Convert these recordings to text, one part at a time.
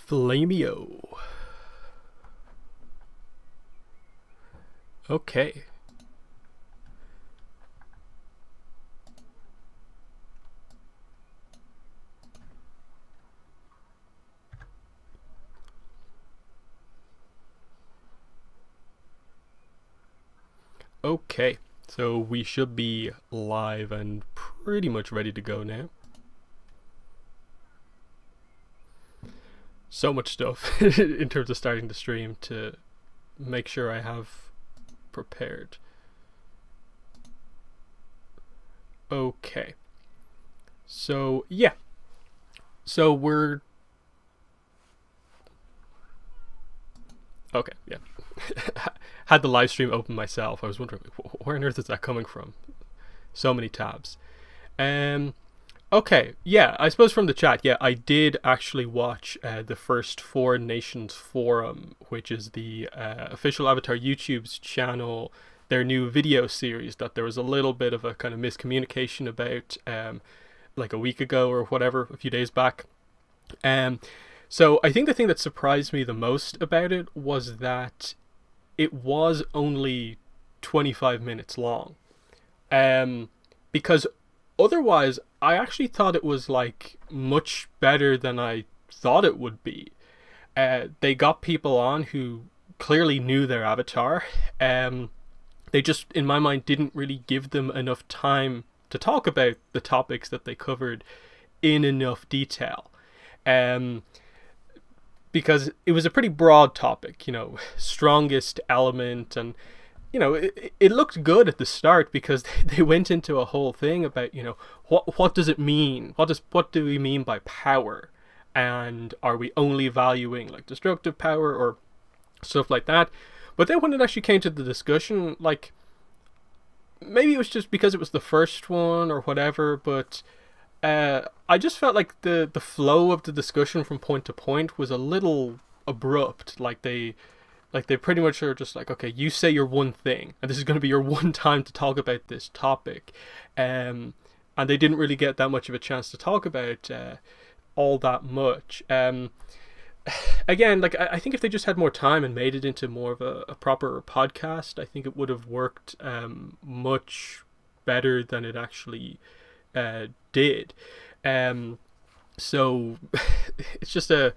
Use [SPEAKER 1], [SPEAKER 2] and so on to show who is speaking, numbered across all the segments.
[SPEAKER 1] Flamio. Okay. Okay, so we should be live and pretty much ready to go now. So much stuff in terms of starting the stream to make sure I have prepared. Okay. So, yeah. So we're... Okay, yeah. Had the live stream open myself. I was wondering, where on earth is that coming from? So many tabs. Okay, yeah, I suppose from the chat, yeah, I did actually watch the first Four Nations Forum, which is the official Avatar YouTube's channel, their new video series that there was a little bit of a kind of miscommunication about like a week ago or whatever, a few days back. So I think the thing that surprised me the most about it was that it was only 25 minutes long. Because otherwise, I actually thought it was like much better than I thought it would be. They got people on who clearly knew their avatar. They just, in my mind, didn't really give them enough time to talk about the topics that they covered in enough detail. Because it was a pretty broad topic, you know, strongest element, and you know, it looked good at the start because they went into a whole thing about, you know, what does it mean? What do we mean by power? And are we only valuing like destructive power or stuff like that? But then when it actually came to the discussion, like maybe it was just because it was the first one or whatever, but I just felt like the flow of the discussion from point to point was a little abrupt. Like they pretty much are just like, okay, you say your one thing, and this is going to be your one time to talk about this topic. And they didn't really get that much of a chance to talk about all that much. Again, like I think if they just had more time and made it into more of a proper podcast, I think it would have worked much better than it actually did. So it's just a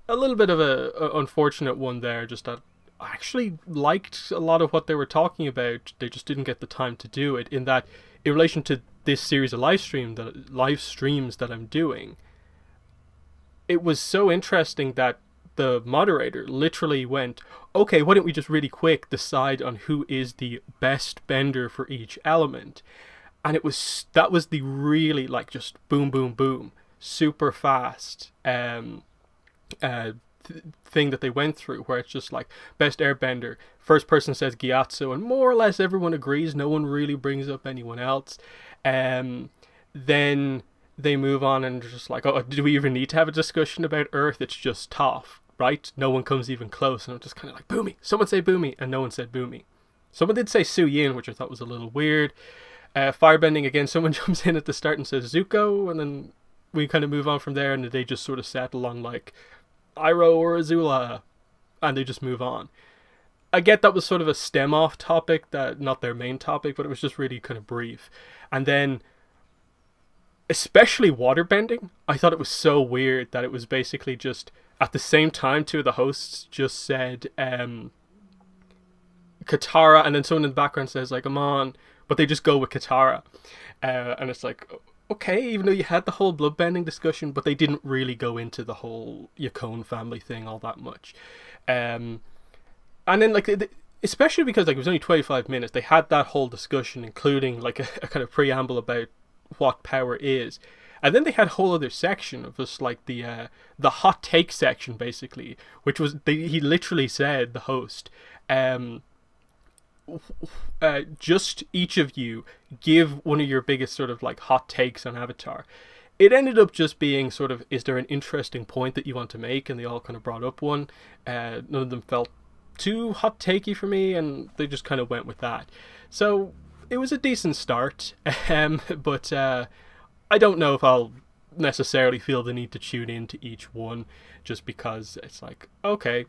[SPEAKER 1] little bit of a unfortunate one there, just that I actually liked a lot of what they were talking about. They just didn't get the time to do it, in that in relation to this series of live streams that I'm doing, it was so interesting that the moderator literally went, okay, why don't we just really quick decide on who is the best bender for each element. And that was the really like just boom boom boom super fast thing that they went through, where it's just like best airbender, first person says Gyatso, and more or less everyone agrees, no one really brings up anyone else. Then they move on and just like, oh, do we even need to have a discussion about Earth? It's just Toph, right? No one comes even close. And I'm just kind of like, Boomy, someone say Boomy, and no one said Boomy. Someone did say Su Yin, which I thought was a little weird. Firebending again, someone jumps in at the start and says Zuko, and then we kind of move on from there, and they just sort of settle on like Iroh or Azula, and they just move on. I get that was sort of a stem off topic, that not their main topic, but it was just really kind of brief. And then especially waterbending, I thought it was so weird that it was basically just at the same time two of the hosts just said Katara, and then someone in the background says like Amon, but they just go with Katara, and it's like, okay, even though you had the whole bloodbending discussion, but they didn't really go into the whole Yukon family thing all that much. And then like especially because like it was only 25 minutes, they had that whole discussion, including like a kind of preamble about what power is, and then they had a whole other section of just like the hot take section, basically, which was he literally said, the host, just each of you give one of your biggest sort of like hot takes on Avatar. It ended up just being sort of, is there an interesting point that you want to make? And they all kind of brought up one. None of them felt too hot takey for me, and they just kind of went with that. So it was a decent start, but I don't know if I'll necessarily feel the need to tune in to each one, just because it's like, okay,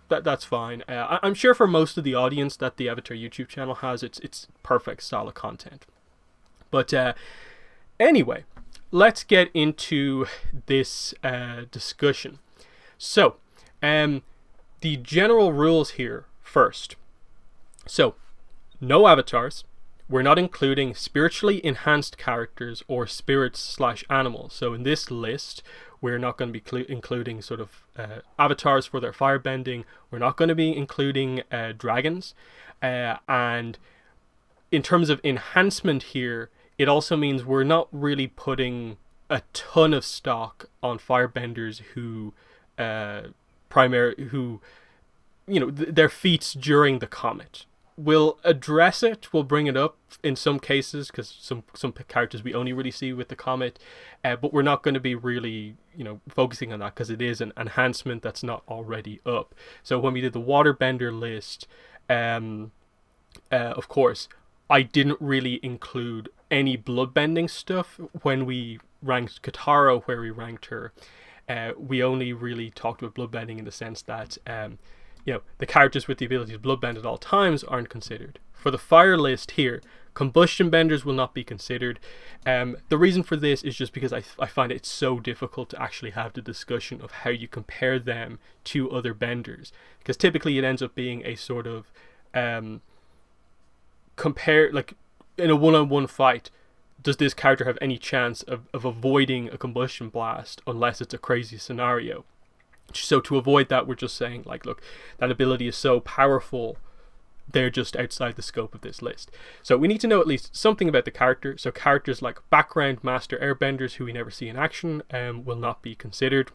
[SPEAKER 1] that's fine. I'm sure for most of the audience that the Avatar YouTube channel has, it's perfect style of content. But anyway, let's get into this discussion. So, the general rules here first. So, no avatars. We're not including spiritually enhanced characters or spirits/animals. So in this list, we're not going to be including sort of avatars for their firebending. We're not going to be including dragons. And in terms of enhancement here, it also means we're not really putting a ton of stock on firebenders who their feats during the comet. We'll address it, we'll bring it up in some cases, because some characters we only really see with the comet, but we're not going to be really, focusing on that, because it is an enhancement that's not already up. So when we did the waterbender list, of course, I didn't really include any bloodbending stuff. When we ranked Katara, where we ranked her, we only really talked about bloodbending in the sense that the characters with the ability to bloodbend at all times aren't considered. For the fire list here, combustion benders will not be considered. The reason for this is just because I find it so difficult to actually have the discussion of how you compare them to other benders, because typically it ends up being a sort of compare, like in a one-on-one fight, does this character have any chance of avoiding a combustion blast unless it's a crazy scenario? So to avoid that, we're just saying, like, look, that ability is so powerful, they're just outside the scope of this list. So we need to know at least something about the character. So characters like background master airbenders, who we never see in action, will not be considered.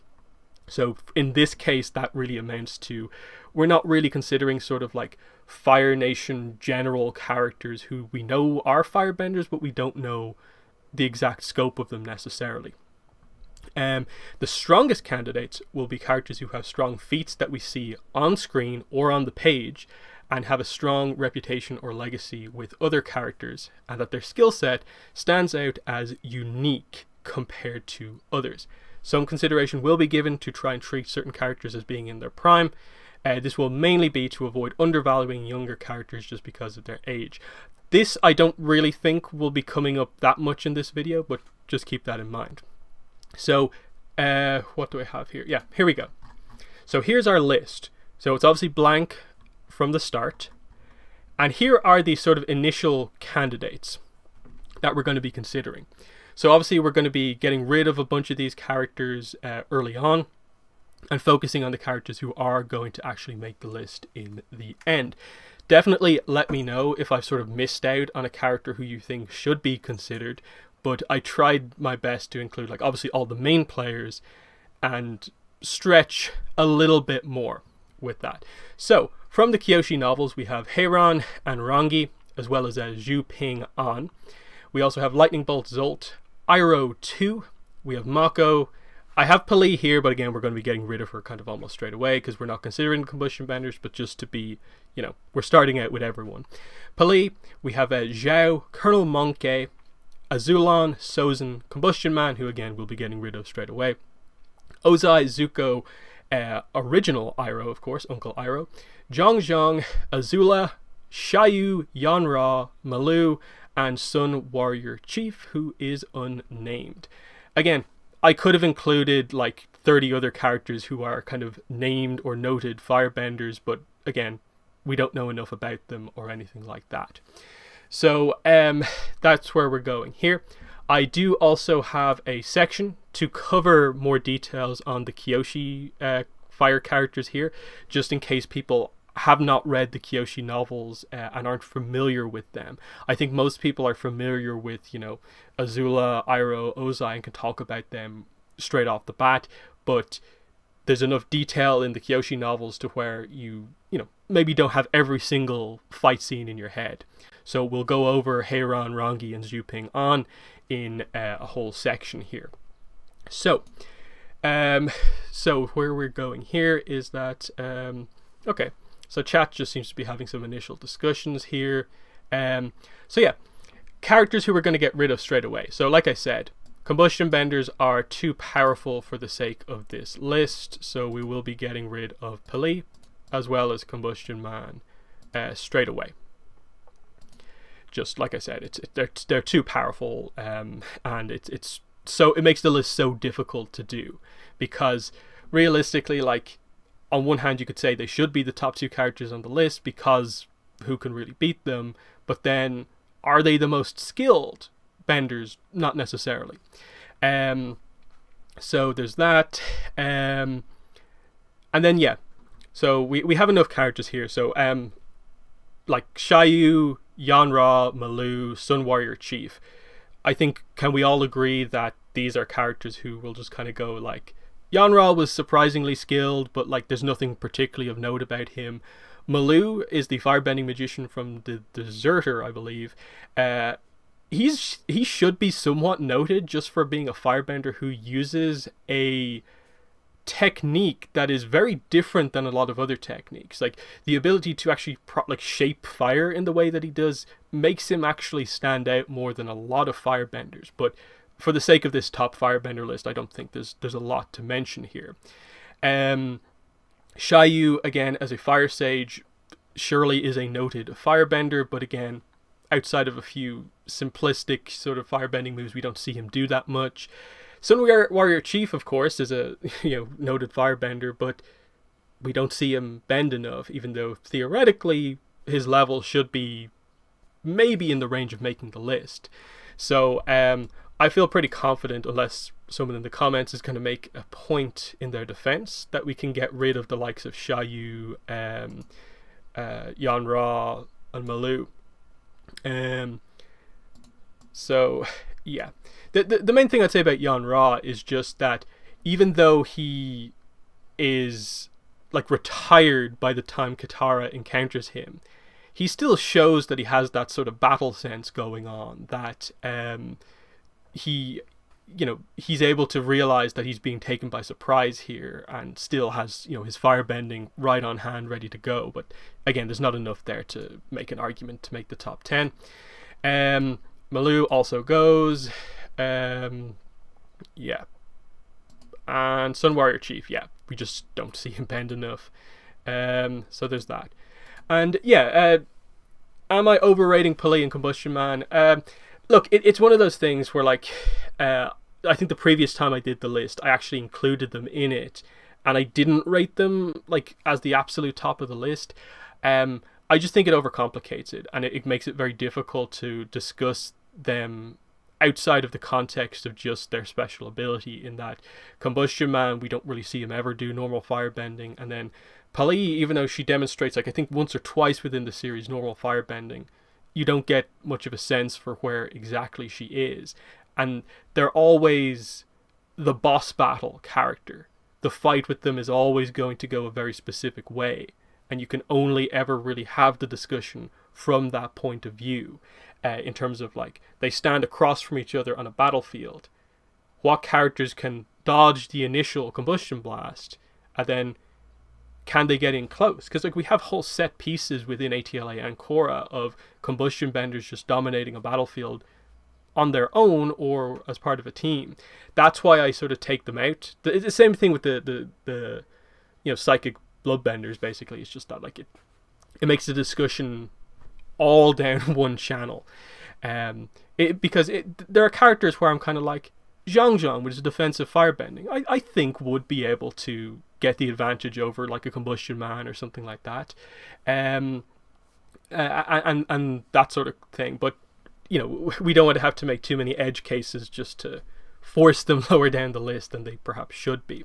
[SPEAKER 1] So in this case, that really amounts to, we're not really considering sort of like Fire Nation general characters who we know are firebenders, but we don't know the exact scope of them necessarily. The strongest candidates will be characters who have strong feats that we see on screen or on the page, and have a strong reputation or legacy with other characters, and that their skill set stands out as unique compared to others. Some consideration will be given to try and treat certain characters as being in their prime. This will mainly be to avoid undervaluing younger characters just because of their age. This I don't really think will be coming up that much in this video, but just keep that in mind. So, what do I have here? Yeah, here we go. So here's our list. So it's obviously blank from the start. And here are the sort of initial candidates that we're going to be considering. So obviously we're going to be getting rid of a bunch of these characters early on, and focusing on the characters who are going to actually make the list in the end. Definitely let me know if I've sort of missed out on a character who you think should be considered. But I tried my best to include, like, obviously all the main players and stretch a little bit more with that. So, from the Kyoshi novels, we have Heiran and Rangi, as well as Zhu Ping An. We also have Lightning Bolt Zolt, Iroh 2. We have Mako. I have Pali here, but again, we're going to be getting rid of her kind of almost straight away, because we're not considering combustion benders, but just to be, we're starting out with everyone. Pali, we have Zhao, Colonel Monkey, Azula, Sozin, Combustion Man, who again we'll be getting rid of straight away. Ozai, Zuko, original Iroh, of course, Uncle Iroh. Jeong, Azula, Shayu, Yanra, Malu, and Sun Warrior Chief, who is unnamed. Again, I could have included like 30 other characters who are kind of named or noted firebenders, but again, we don't know enough about them or anything like that. So that's where we're going here. I do also have a section to cover more details on the Kyoshi fire characters here, just in case people have not read the Kyoshi novels and aren't familiar with them. I think most people are familiar with, Azula, Iroh, Ozai, and can talk about them straight off the bat, but there's enough detail in the Kyoshi novels to where you maybe don't have every single fight scene in your head. So we'll go over Heiran, Rangi, and Zhu Ping An in a whole section here. So where we're going here is that, okay, so chat just seems to be having some initial discussions here. So yeah, characters who we're going to get rid of straight away. So like I said, Combustion Benders are too powerful for the sake of this list, so we will be getting rid of Pali as well as Combustion Man straight away. Just like I said, they're too powerful, and it's so it makes the list so difficult to do, because realistically, like, on one hand you could say they should be the top 2 characters on the list because who can really beat them, but then are they the most skilled benders? Not necessarily. So there's that, and then yeah, so we have enough characters here. So like Xiaoyu, Yanra, Malu, Sun Warrior Chief. I think, can we all agree that these are characters who will just kind of go like, Yanra was surprisingly skilled, but like there's nothing particularly of note about him. Malu is the firebending magician from the Deserter, I believe. He should be somewhat noted just for being a firebender who uses a technique that is very different than a lot of other techniques. Like, the ability to actually shape fire in the way that he does makes him actually stand out more than a lot of firebenders. But for the sake of this top firebender list, I don't think there's a lot to mention here. Xiaoyu, again, as a fire sage, surely is a noted firebender, but again, outside of a few simplistic sort of firebending moves, we don't see him do that much. Sun Warrior Chief, of course, is a noted firebender, but we don't see him bend enough, even though theoretically his level should be maybe in the range of making the list. So I feel pretty confident, unless someone in the comments is going to make a point in their defense, that we can get rid of the likes of Xiaoyu, Yanra, and Malu. So yeah, the main thing I'd say about Yanra is just that even though he is like retired by the time Katara encounters him, he still shows that he has that sort of battle sense going on, that he's able to realize that he's being taken by surprise here, and still has, his firebending right on hand, ready to go. But again, there's not enough there to make an argument to make the top 10. Malu also goes. Yeah. And Sun Warrior Chief, yeah, we just don't see him bend enough. So there's that. And yeah, am I overrating Pali and Combustion Man? Look, it's one of those things where, like, I think the previous time I did the list, I actually included them in it, and I didn't rate them like as the absolute top of the list. I just think it overcomplicates it, and it makes it very difficult to discuss them outside of the context of just their special ability, in that Combustion Man, we don't really see him ever do normal firebending, and then Pali, even though she demonstrates, like, I think once or twice within the series, normal firebending, you don't get much of a sense for where exactly she is. And they're always the boss battle character. The fight with them is always going to go a very specific way, and you can only ever really have the discussion from that point of view, in terms of, like, they stand across from each other on a battlefield. What characters can dodge the initial combustion blast, and then can they get in close? Because, like, we have whole set pieces within ATLA and Korra of combustion benders just dominating a battlefield on their own or as part of a team. That's why I sort of take them out. The same thing with the psychic bloodbenders. Basically, it's just that, like, it makes the discussion all down one channel. Because there are characters where I'm kind of like, Jeong, which is defensive firebending, I think would be able to get the advantage over, like, a Combustion Man or something like that, and that sort of thing. But we don't want to have to make too many edge cases just to force them lower down the list than they perhaps should be.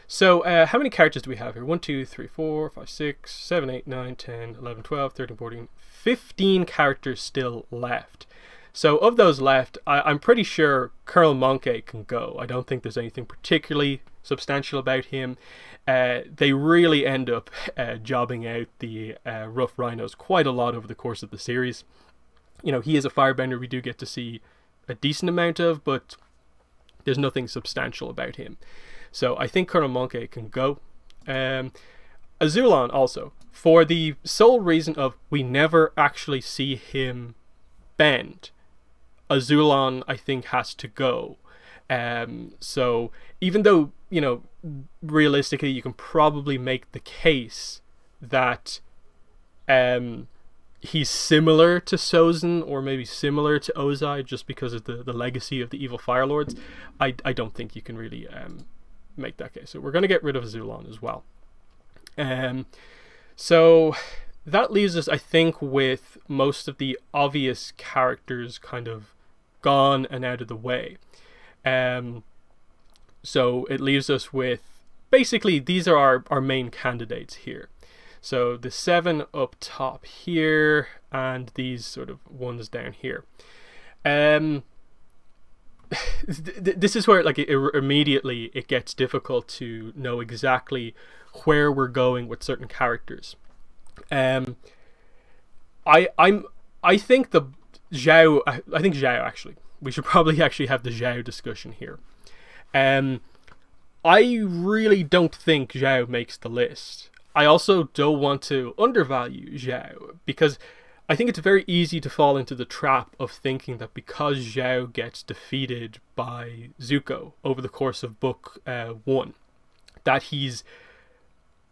[SPEAKER 1] So how many characters do we have here? 1, 2, 3, 4, 5, 6, 7, 8, 9, 10, 11, 12, 13, 14, 15 characters still left. So of those left, I'm pretty sure Colonel Monkey can go. I don't think there's anything particularly substantial about him. They really end up jobbing out the Rough Rhinos quite a lot over the course of the series. He is a firebender we do get to see a decent amount of, but there's nothing substantial about him. So I think Colonel Monkey can go. Azula also, for the sole reason of we never actually see him bend. Azula, I think, has to go. So even though, realistically you can probably make the case that he's similar to Sozin or maybe similar to Ozai just because of the legacy of the evil Fire Lords, I don't think you can really make that case. So we're going to get rid of Azula as well. So that leaves us, I think, with most of the obvious characters kind of gone and out of the way. So it leaves us with, basically, these are our main candidates here. So the 7 up top here, and these sort of ones down here. This is where immediately it gets difficult to know exactly where we're going with certain characters. I think Zhao actually. We should probably actually have the Zhao discussion here. I really don't think Zhao makes the list. I also don't want to undervalue Zhao, because I think it's very easy to fall into the trap of thinking that because Zhao gets defeated by Zuko over the course of book 1, that he's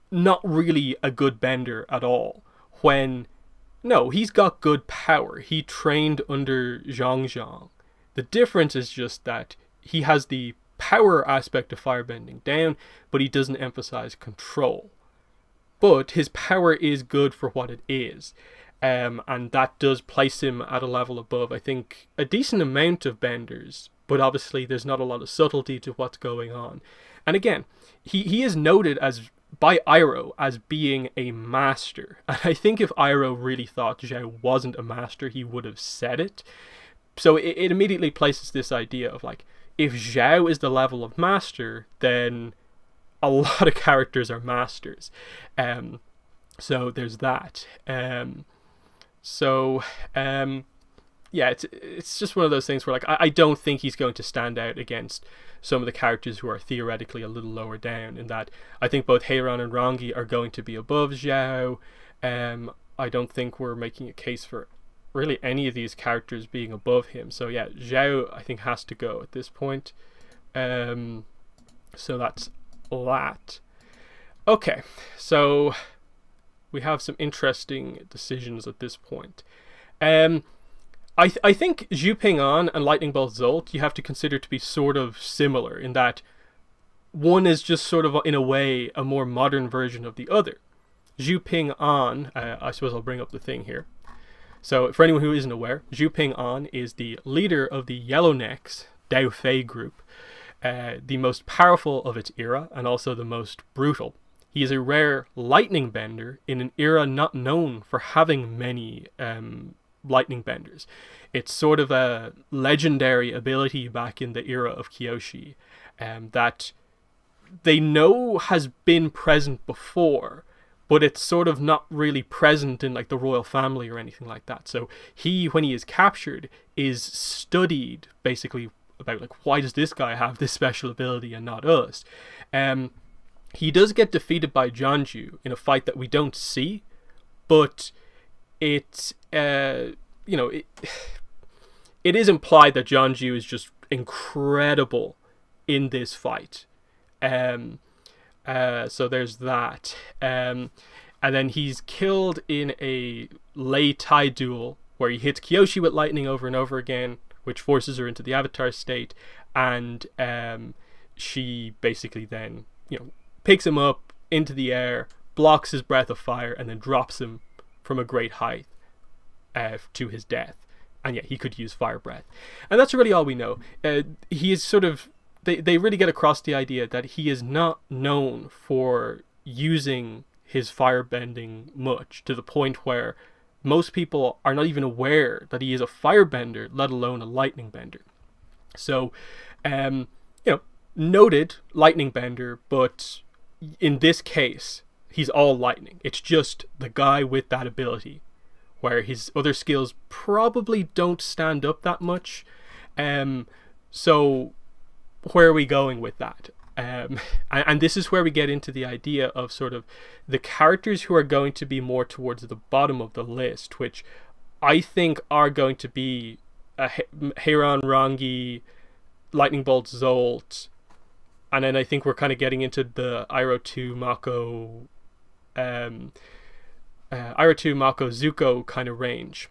[SPEAKER 1] not really a good bender at all. When, no, he's got good power. He trained under Jeong. The difference is just that he has the power aspect of firebending down, but he doesn't emphasize control. But his power is good for what it is. And that does place him at a level above, I think, a decent amount of benders. But obviously there's not a lot of subtlety to what's going on. And again, he is noted by Iroh as being a master. And I think if Iroh really thought Zhao wasn't a master, he would have said it. So it immediately places this idea of if Zhao is the level of master, then a lot of characters are masters. So there's that. Yeah, it's just one of those things where I don't think he's going to stand out against some of the characters who are theoretically a little lower down, in that I think both Heiran and Rangi are going to be above Zhao. I don't think we're making a case for really any of these characters being above him. So yeah, Zhao I think has to go at this point. So that's that. Okay, so we have some interesting decisions at this point. I think Zhu Ping An and Lightning Bolt Zolt you have to consider to be sort of similar, in that one is just sort of, in a way, a more modern version of the other. Zhu Ping An, I suppose I'll bring up the thing here. So for anyone who isn't aware, Zhu Ping An is the leader of the Yellownecks Dao Fei group, the most powerful of its era and also the most brutal. He is a rare lightning bender in an era not known for having many lightning benders. It's sort of a legendary ability back in the era of Kyoshi that they know has been present before, but it's sort of not really present in the royal family or anything like that. So he, when he is captured, is studied basically about why does this guy have this special ability and not us. He does get defeated by Jeonju in a fight that we don't see, but it is implied that Jeonju is just incredible in this fight. So there's that. And then he's killed in a Lei Tai duel where he hits Kyoshi with lightning over and over again, which forces her into the Avatar state, and she basically then picks him up into the air, blocks his breath of fire, and then drops him from a great height to his death. And yeah, he could use fire breath. And that's really all we know. He is sort of... They really get across the idea that he is not known for using his firebending much, to the point where most people are not even aware that he is a firebender, let alone a lightning bender. So, noted lightning bender, but in this case, he's all lightning. It's just the guy with that ability, where his other skills probably don't stand up that much. So where are we going with that? And this is where we get into the idea of sort of the characters who are going to be more towards the bottom of the list, which I think are going to be Heiran, Rangi, Lightning Bolt Zolt, and then I think we're kind of getting into the Iroh 2 Mako, Iroh 2 Mako Zuko kind of range.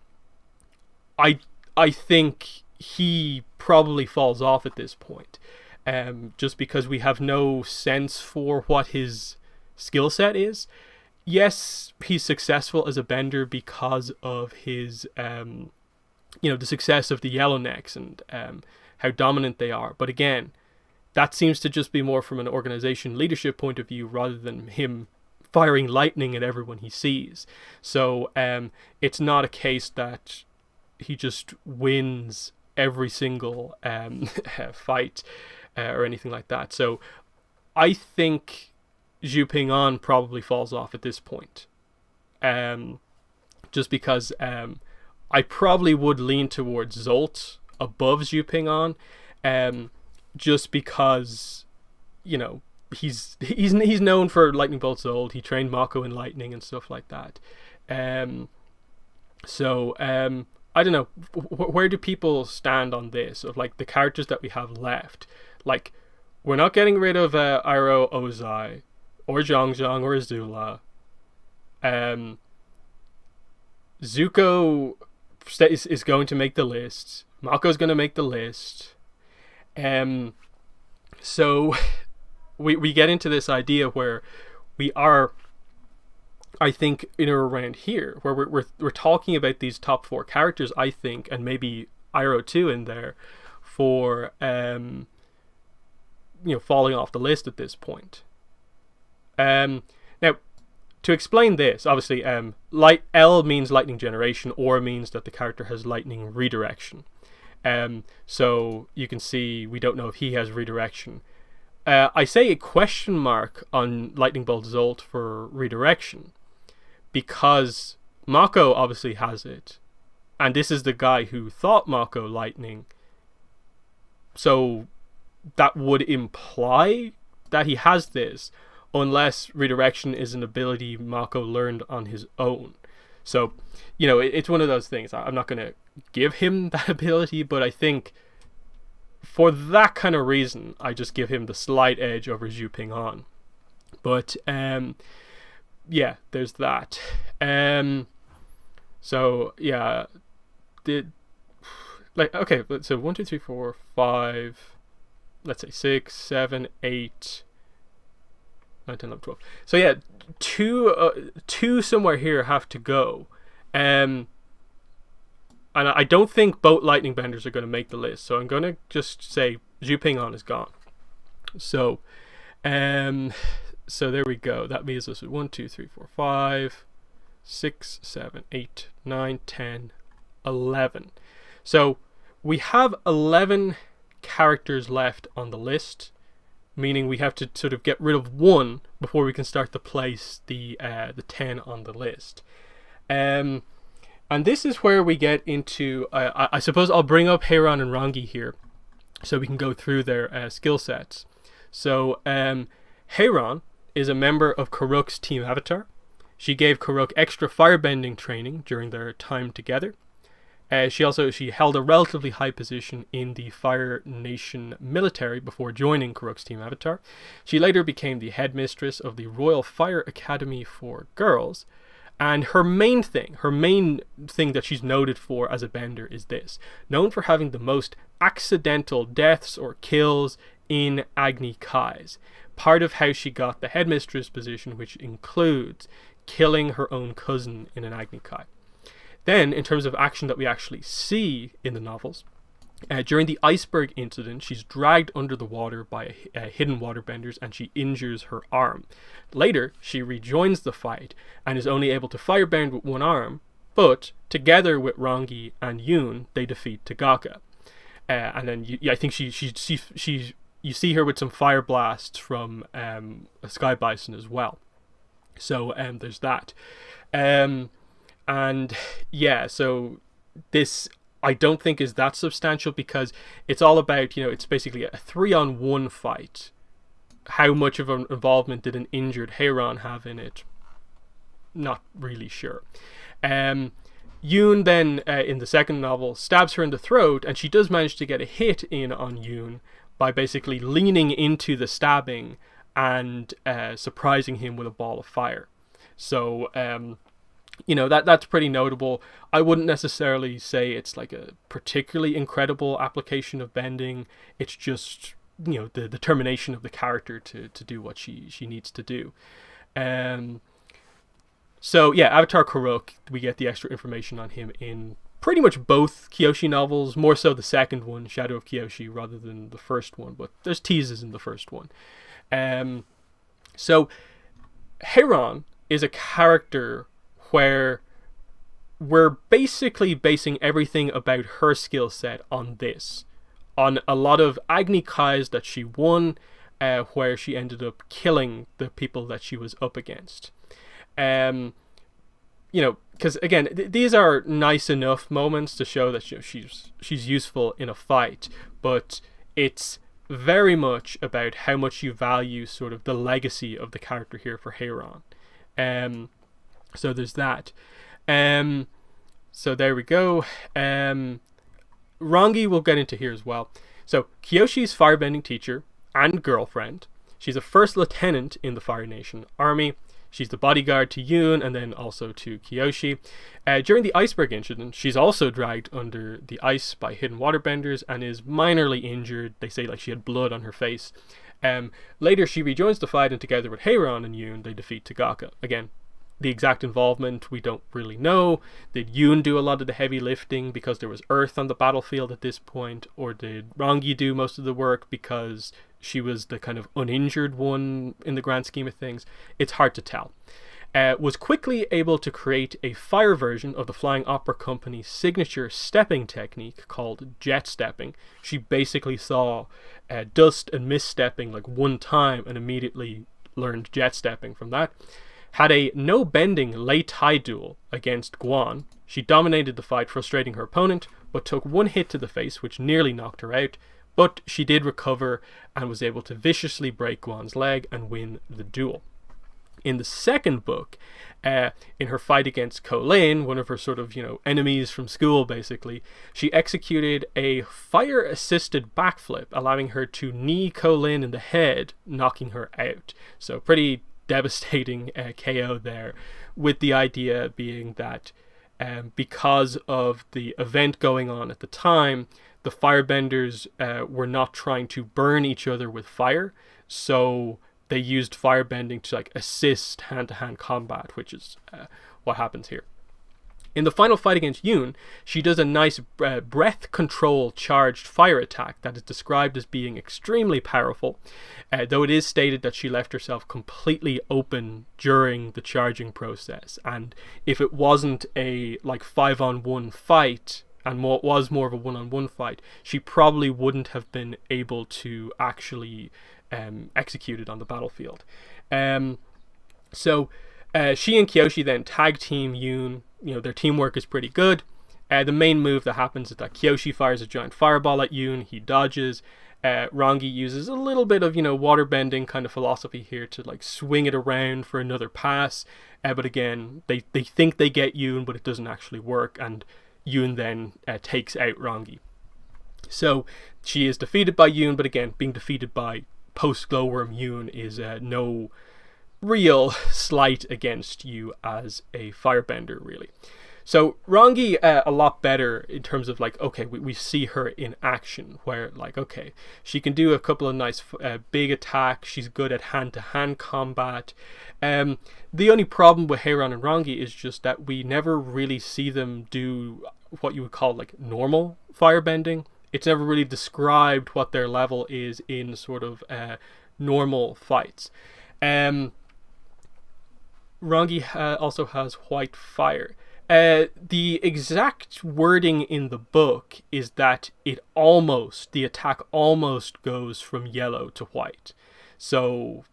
[SPEAKER 1] I think he probably falls off at this point, just because we have no sense for what his skill set is. Yes, he's successful as a bender because of his, the success of the Yellownecks and how dominant they are. But again, that seems to just be more from an organization leadership point of view rather than him firing lightning at everyone he sees. So it's not a case that he just wins every single fight or anything like that. So I think Zhu Ping-an probably falls off at this point. Just because I probably would lean towards Zolt above Zhu Ping-an, just because, he's known for Lightning Bolt Zolt. He trained Mako in lightning and stuff like that. I don't know, where do people stand on this, of like the characters that we have left? Like, we're not getting rid of Iroh Ozai, or Jeong or Azula. Zuko is going to make the list. Mako's going to make the list. So we get into this idea where we are, I think, in or around here, where we're talking about these top 4 characters, I think, and maybe Iroh 2 in there, for falling off the list at this point. Now, to explain this, obviously, L means lightning generation, or means that the character has lightning redirection. So you can see we don't know if he has redirection. I say a question mark on Lightning Bolt Zolt for redirection, because Mako obviously has it, and this is the guy who thought Mako lightning, so that would imply that he has this, unless redirection is an ability Mako learned on his own. So, it's one of those things. I'm not going to give him that ability, but I think for that kind of reason, I just give him the slight edge over Zhu Ping-an. But yeah, there's that. So yeah, okay, so 1, 2, 3, 4, 5, let's say 6, 7, 8, 9, 10, 11, 12. So yeah, two somewhere here have to go. And I don't think both lightning benders are going to make the list, so I'm going to just say Zhu Ping-an is gone. So so there we go. That means this is 1, 2, 3, 4, 5, 6, 7, 8, 9, 10, 11. So we have 11 characters left on the list, meaning we have to sort of get rid of one before we can start to place the 10 on the list. And this is where we get into, I suppose I'll bring up Heiran and Rangi here so we can go through their skill sets. So Heiran is a member of Karuk's Team Avatar. She gave Karuk extra firebending training during their time together. She held a relatively high position in the Fire Nation military before joining Karuk's Team Avatar. She later became the headmistress of the Royal Fire Academy for Girls. And her main thing that she's noted for as a bender is this: known for having the most accidental deaths or kills in Agni Kais. Part of how she got the headmistress position, which includes killing her own cousin in an Agni Kai. Then, in terms of action that we actually see in the novels, during the iceberg incident, she's dragged under the water by hidden waterbenders and she injures her arm. Later, she rejoins the fight and is only able to firebend with one arm, but together with Rangi and Yoon, they defeat Tagaka. And then I think you see her with some fire blasts from a Sky Bison as well. So there's that. And yeah, so this I don't think is that substantial, because it's all about, it's basically a 3-on-1 fight. How much of an involvement did an injured Heiran have in it? Not really sure. Yoon then, in the second novel, stabs her in the throat, and she does manage to get a hit in on Yoon by basically leaning into the stabbing and surprising him with a ball of fire. So, that's pretty notable. I wouldn't necessarily say it's like a particularly incredible application of bending. It's just, the determination of the character to do what she needs to do. So yeah, Avatar Kuruk, we get the extra information on him in pretty much both Kyoshi novels, more so the second one, Shadow of Kyoshi, rather than the first one, but there's teases in the first one. So Heiran is a character where we're basically basing everything about her skill set on a lot of Agni Kais that she won, where she ended up killing the people that she was up against. Because again, these are nice enough moments to show that she's useful in a fight, but it's very much about how much you value sort of the legacy of the character here for Heiran. So there's that. So there we go. Rangi we'll get into here as well. So Kyoshi's firebending teacher and girlfriend. She's a first lieutenant in the Fire Nation Army. She's the bodyguard to Yoon and then also to Kyoshi. During the iceberg incident, she's also dragged under the ice by hidden waterbenders and is minorly injured. They say like she had blood on her face. Later, she rejoins the fight, and together with Heiran and Yoon, they defeat Tagaka. Again, the exact involvement we don't really know. Did Yoon do a lot of the heavy lifting because there was earth on the battlefield at this point, or did Rangi do most of the work because she was the kind of uninjured one in the grand scheme of things? It's hard to tell. Was quickly able to create a fire version of the Flying Opera Company's signature stepping technique called jet stepping. She basically saw dust and misstepping like one time and immediately learned jet stepping from that. Had a no-bending Lei Tai duel against Guan. She dominated the fight, frustrating her opponent, but took one hit to the face, which nearly knocked her out. But she did recover and was able to viciously break Guan's leg and win the duel. In the second book, in her fight against Colin, one of her sort of, enemies from school, basically, she executed a fire-assisted backflip, allowing her to knee Colin in the head, knocking her out. So pretty devastating KO there, with the idea being that because of the event going on at the time, the Firebenders were not trying to burn each other with fire, so they used firebending to assist hand-to-hand combat, which is what happens here. In the final fight against Yoon, she does a nice breath control charged fire attack that is described as being extremely powerful, though it is stated that she left herself completely open during the charging process, and if it wasn't a 5-on-1 fight and was more of a 1-on-1 fight, she probably wouldn't have been able to actually execute it on the battlefield. So she and Kyoshi then tag team Yoon. Their teamwork is pretty good. The main move that happens is that Kyoshi fires a giant fireball at Yoon. He dodges. Rangi uses a little bit of waterbending kind of philosophy here to swing it around for another pass. But again, they think they get Yoon, but it doesn't actually work, and Yoon then takes out Rangi. So she is defeated by Yoon, but again, being defeated by post-glowworm Yoon is no real slight against you as a firebender, really. So Rangi a lot better in terms of we see her in action, where she can do a couple of nice big attacks. She's good at hand-to-hand combat. The only problem with Heiran and Rangi is just that we never really see them do what you would call normal firebending. It's never really described what their level is in sort of normal fights. Rangi also has white fire. The exact wording in the book is that the attack almost goes from yellow to white. So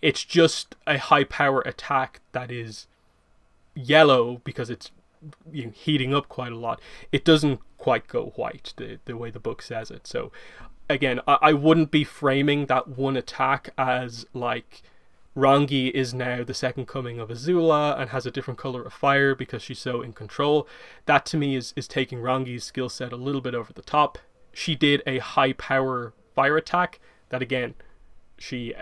[SPEAKER 1] it's just a high power attack that is yellow because it's heating up quite a lot. It doesn't quite go white the way the book says it. So again, I wouldn't be framing that one attack as Rangi is now the second coming of Azula and has a different color of fire because she's so in control. That to me is taking Rangi's skill set a little bit over the top. She did a high power fire attack that again, she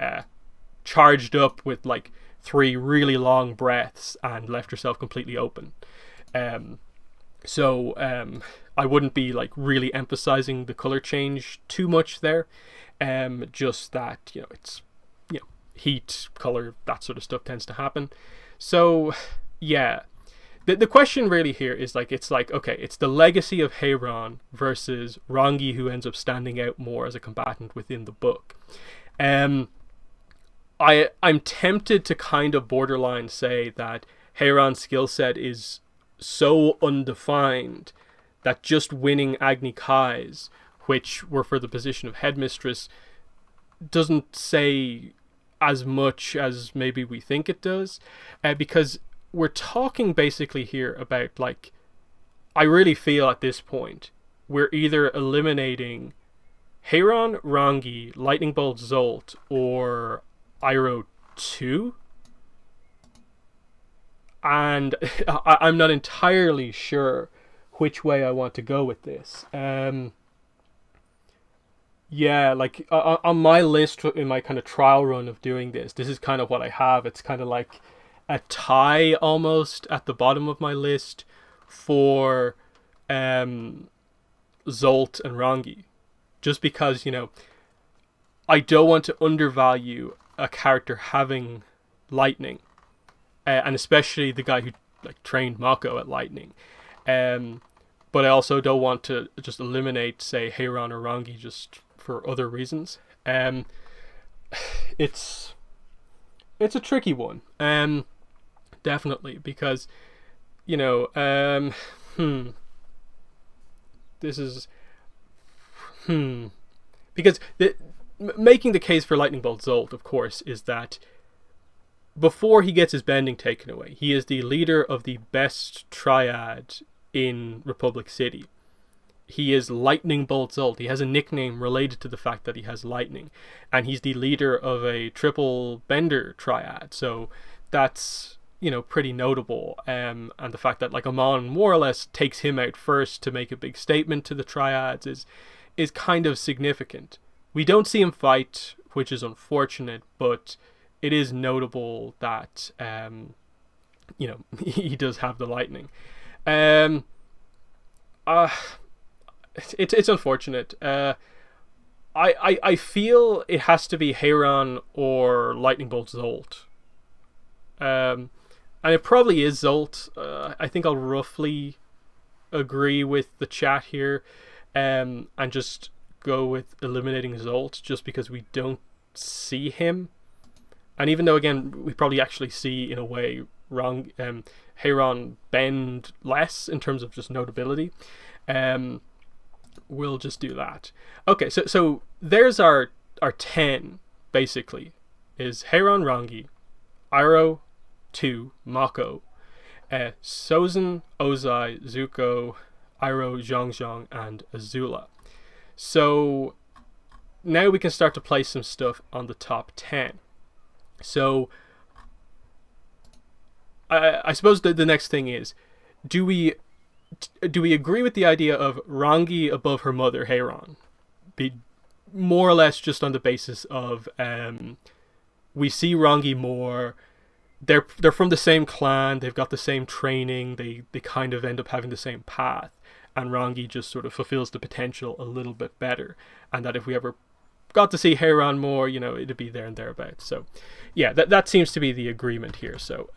[SPEAKER 1] charged up with like 3 really long breaths and left herself completely open. So I wouldn't be like really emphasizing the color change too much there. Just that, it's, heat, color, that sort of stuff tends to happen. So yeah, the question really here is like, it's like, okay, it's the legacy of Heiran versus Rangi, who ends up standing out more as a combatant within the book. I'm tempted to kind of borderline say that Heiran's skill set is so undefined that just winning Agni Kai's, which were for the position of headmistress, doesn't say as much as maybe we think it does, because we're talking basically here about, like, I really feel at this point we're either eliminating Heiran, Rangi, Lightning Bolt, Zolt, or Iroh 2, and I'm not entirely sure which way I want to go with this. Yeah, like on my list in my kind of trial run of doing this is kind of what I have. It's kind of like a tie almost at the bottom of my list for Zolt and Rangi, just because I don't want to undervalue a character having lightning, and especially the guy who like trained Mako at lightning. But I also don't want to just eliminate, say, Heiran or Rangi just for other reasons. It's a tricky one, definitely, because this is because making the case for Lightning Bolt Zolt, of course, is that before he gets his bending taken away, he is the leader of the best triad in Republic City. He is Lightning Bolt Zolt. He has a nickname related to the fact that he has lightning, and he's the leader of a triple bender triad. So that's pretty notable. And the fact that like Amon more or less takes him out first to make a big statement to the triads is kind of significant. We don't see him fight, which is unfortunate, but it is notable that he does have the lightning. It's unfortunate. I feel it has to be Heiran or Lightning Bolt Zolt. And it probably is Zolt. I think I'll roughly agree with the chat here, and just go with eliminating Zolt just because we don't see him. And even though, again, we probably actually see, in a way, Heiran bend less in terms of just notability, we'll just do that. Okay, so there's our 10, basically, is Heiran, Rangi, Iroh 2, Mako, Sozin, Ozai, Zuko, Iroh, Jeong, and Azula. So now we can start to place some stuff on the top 10. So I suppose the next thing is, do we agree with the idea of Rangi above her mother Heiran? Be more or less just on the basis of we see Rangi more. They're from the same clan. They've got the same training. They kind of end up having the same path, and Rangi just sort of fulfills the potential a little bit better. And that if we ever got to see Heiran more, it'd be there and thereabouts. So yeah, that seems to be the agreement here. So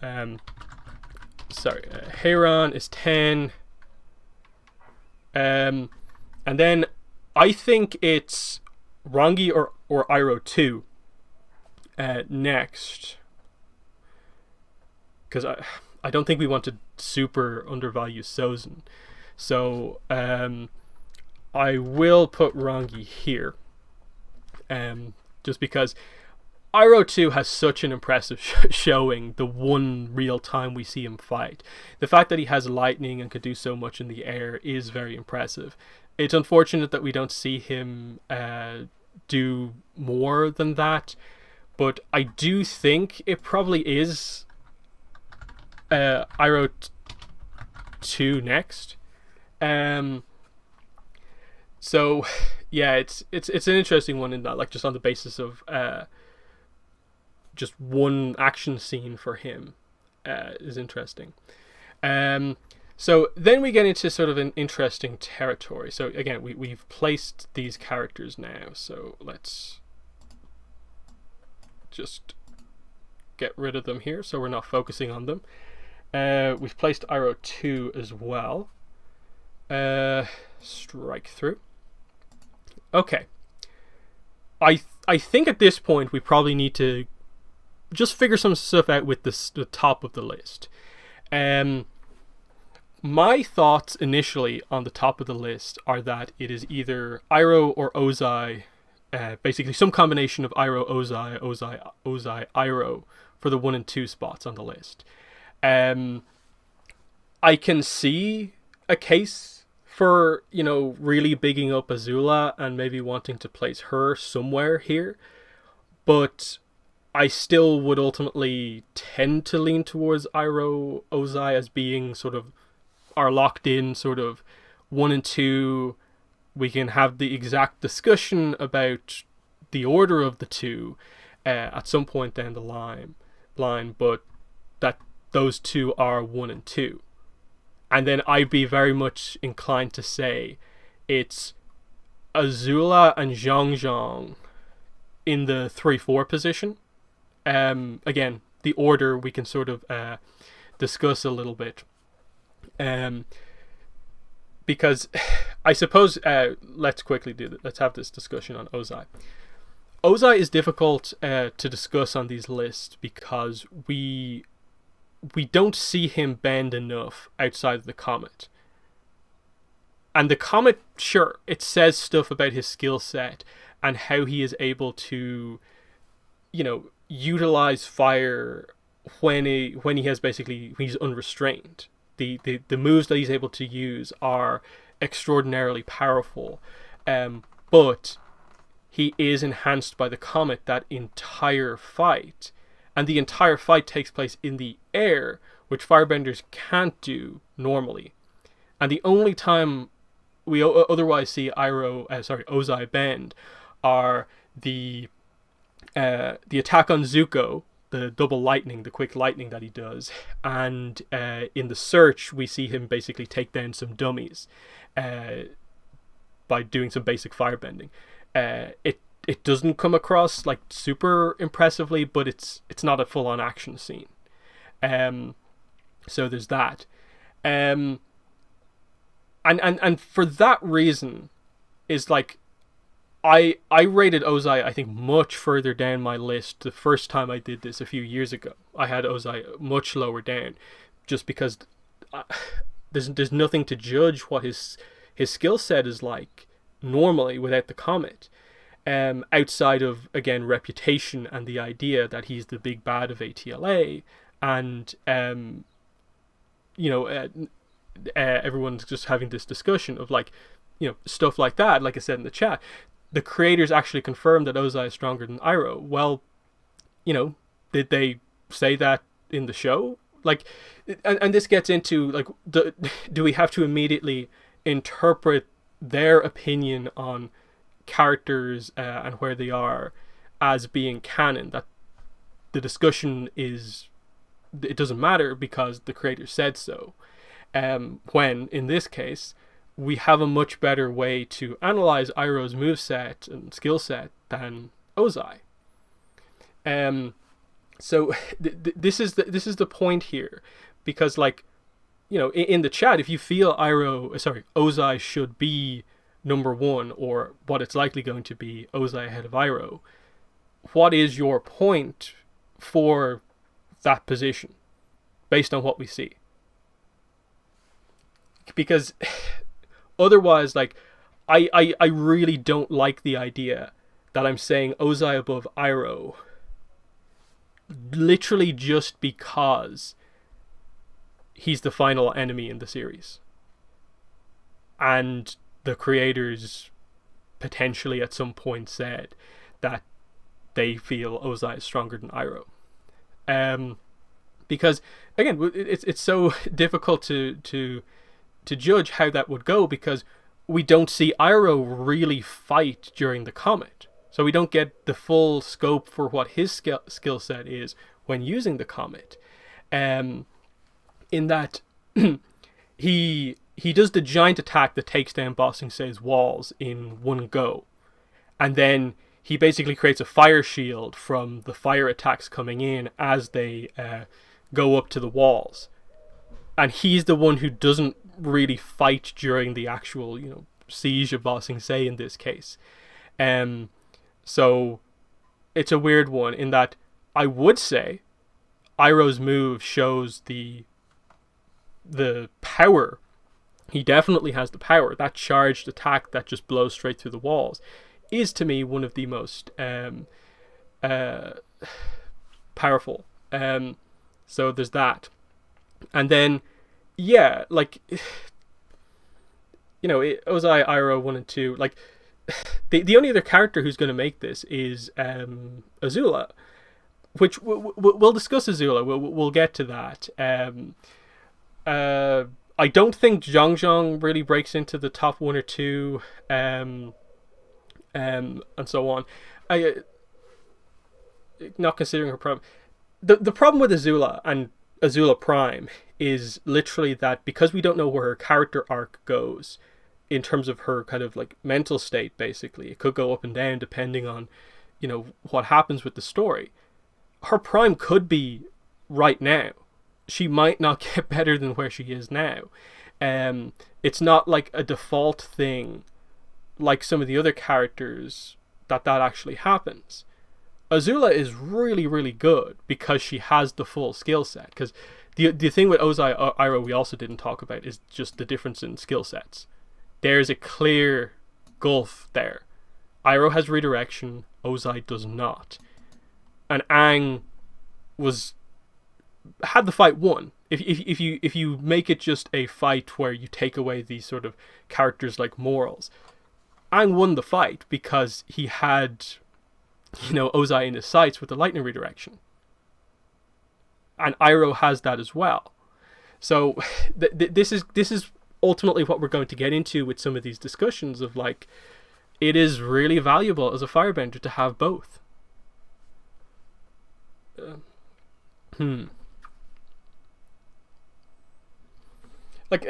[SPEAKER 1] Heiran is 10. And then I think it's Rangi or Iroh 2 next, because I don't think we want to super undervalue Sozin. So I will put Rangi here, just because Iroh 2 has such an impressive showing the one real time we see him fight. The fact that he has lightning and could do so much in the air is very impressive. It's unfortunate that we don't see him do more than that, but I do think it probably is Iroh 2 next. So yeah, it's an interesting one in that, like, just on the basis of just one action scene for him is interesting. So then we get into sort of an interesting territory. So again, we've placed these characters now. So let's just get rid of them here so we're not focusing on them. We've placed Iroh 2 as well. Strike through. Okay. I think at this point we probably need to just figure some stuff out with the top of the list. My thoughts initially on the top of the list are that it is either Iroh or Ozai, basically some combination of Iroh, Ozai, Iroh for the 1 and 2 spots on the list. I can see a case for, really bigging up Azula and maybe wanting to place her somewhere here, but I still would ultimately tend to lean towards Iroh, Ozai as being sort of our locked in sort of 1 and 2. We can have the exact discussion about the order of the two at some point down the line, but that those two are 1 and 2. And then I'd be very much inclined to say it's Azula and Jeong in the 3-4 position. Again, the order we can sort of discuss a little bit. Because I suppose let's quickly let's have this discussion on Ozai. Ozai is difficult to discuss on these lists because we don't see him bend enough outside of the comet. And the comet, sure, it says stuff about his skill set and how he is able to, utilize fire when he has basically, he's unrestrained. The moves that he's able to use are extraordinarily powerful, but he is enhanced by the comet that entire fight, and the entire fight takes place in the air, which Firebenders can't do normally. And the only time we otherwise see Ozai bend are the attack on Zuko, the double lightning, the quick lightning that he does, and in the search we see him basically take down some dummies by doing some basic firebending. It doesn't come across like super impressively, but it's not a full-on action scene. So there's that. And for that reason is like I rated Ozai, I think, much further down my list the first time I did this a few years ago. I had Ozai much lower down, just because there's nothing to judge what his skill set is like normally without the comet, outside of, again, reputation and the idea that he's the big bad of ATLA, and everyone's just having this discussion of stuff like that. Like I said in the chat, the creators actually confirmed that Ozai is stronger than Iroh. Well, did they say that in the show? And this gets into, do we have to immediately interpret their opinion on characters and where they are as being canon? That the discussion is, it doesn't matter because the creator said so. When, in this case, we have a much better way to analyze Iroh's moveset and skill set than Ozai. So this is the point here, because in the chat, if you feel Ozai should be number 1, or what it's likely going to be Ozai ahead of Iroh, what is your point for that position based on what we see? Because otherwise, I really don't like the idea that I'm saying Ozai above Iroh literally just because he's the final enemy in the series. And the creators potentially at some point said that they feel Ozai is stronger than Iroh. Because again, it's so difficult to judge how that would go, because we don't see Iroh really fight during the comet, so we don't get the full scope for what his skill set is when using the comet. In that he does the giant attack that takes down Ba Sing Se's walls in one go, and then he basically creates a fire shield from the fire attacks coming in as they go up to the walls. And he's the one who doesn't really fight during the actual, siege of Ba Sing Se in this case. So it's a weird one in that I would say Iroh's move shows the power. He definitely has the power. That charged attack that just blows straight through the walls is, to me, one of the most powerful. So there's that. And then, yeah, like, Ozai, Iroh 1 and 2, like, the only other character who's going to make this is Azula, which we'll discuss Azula. We'll get to that. I don't think Jeong really breaks into the top 1 or 2, and so on. Not considering her problem. The problem with Azula and Azula Prime is literally that because we don't know where her character arc goes in terms of her kind of like mental state, basically, it could go up and down depending on, what happens with the story. Her Prime could be right now. She might not get better than where she is now. It's not like a default thing like some of the other characters that actually happens. Azula is really, really good because she has the full skill set. Because the thing with Ozai Iroh we also didn't talk about is just the difference in skill sets. There's a clear gulf there. Iroh has redirection, Ozai does not. And Aang had the fight won. If you make it just a fight where you take away these sort of characters like morals, Aang won the fight because he had, Ozai in his sights with the lightning redirection. And Iroh has that as well. So this is ultimately what we're going to get into with some of these discussions of, like, it is really valuable as a firebender to have both. Like,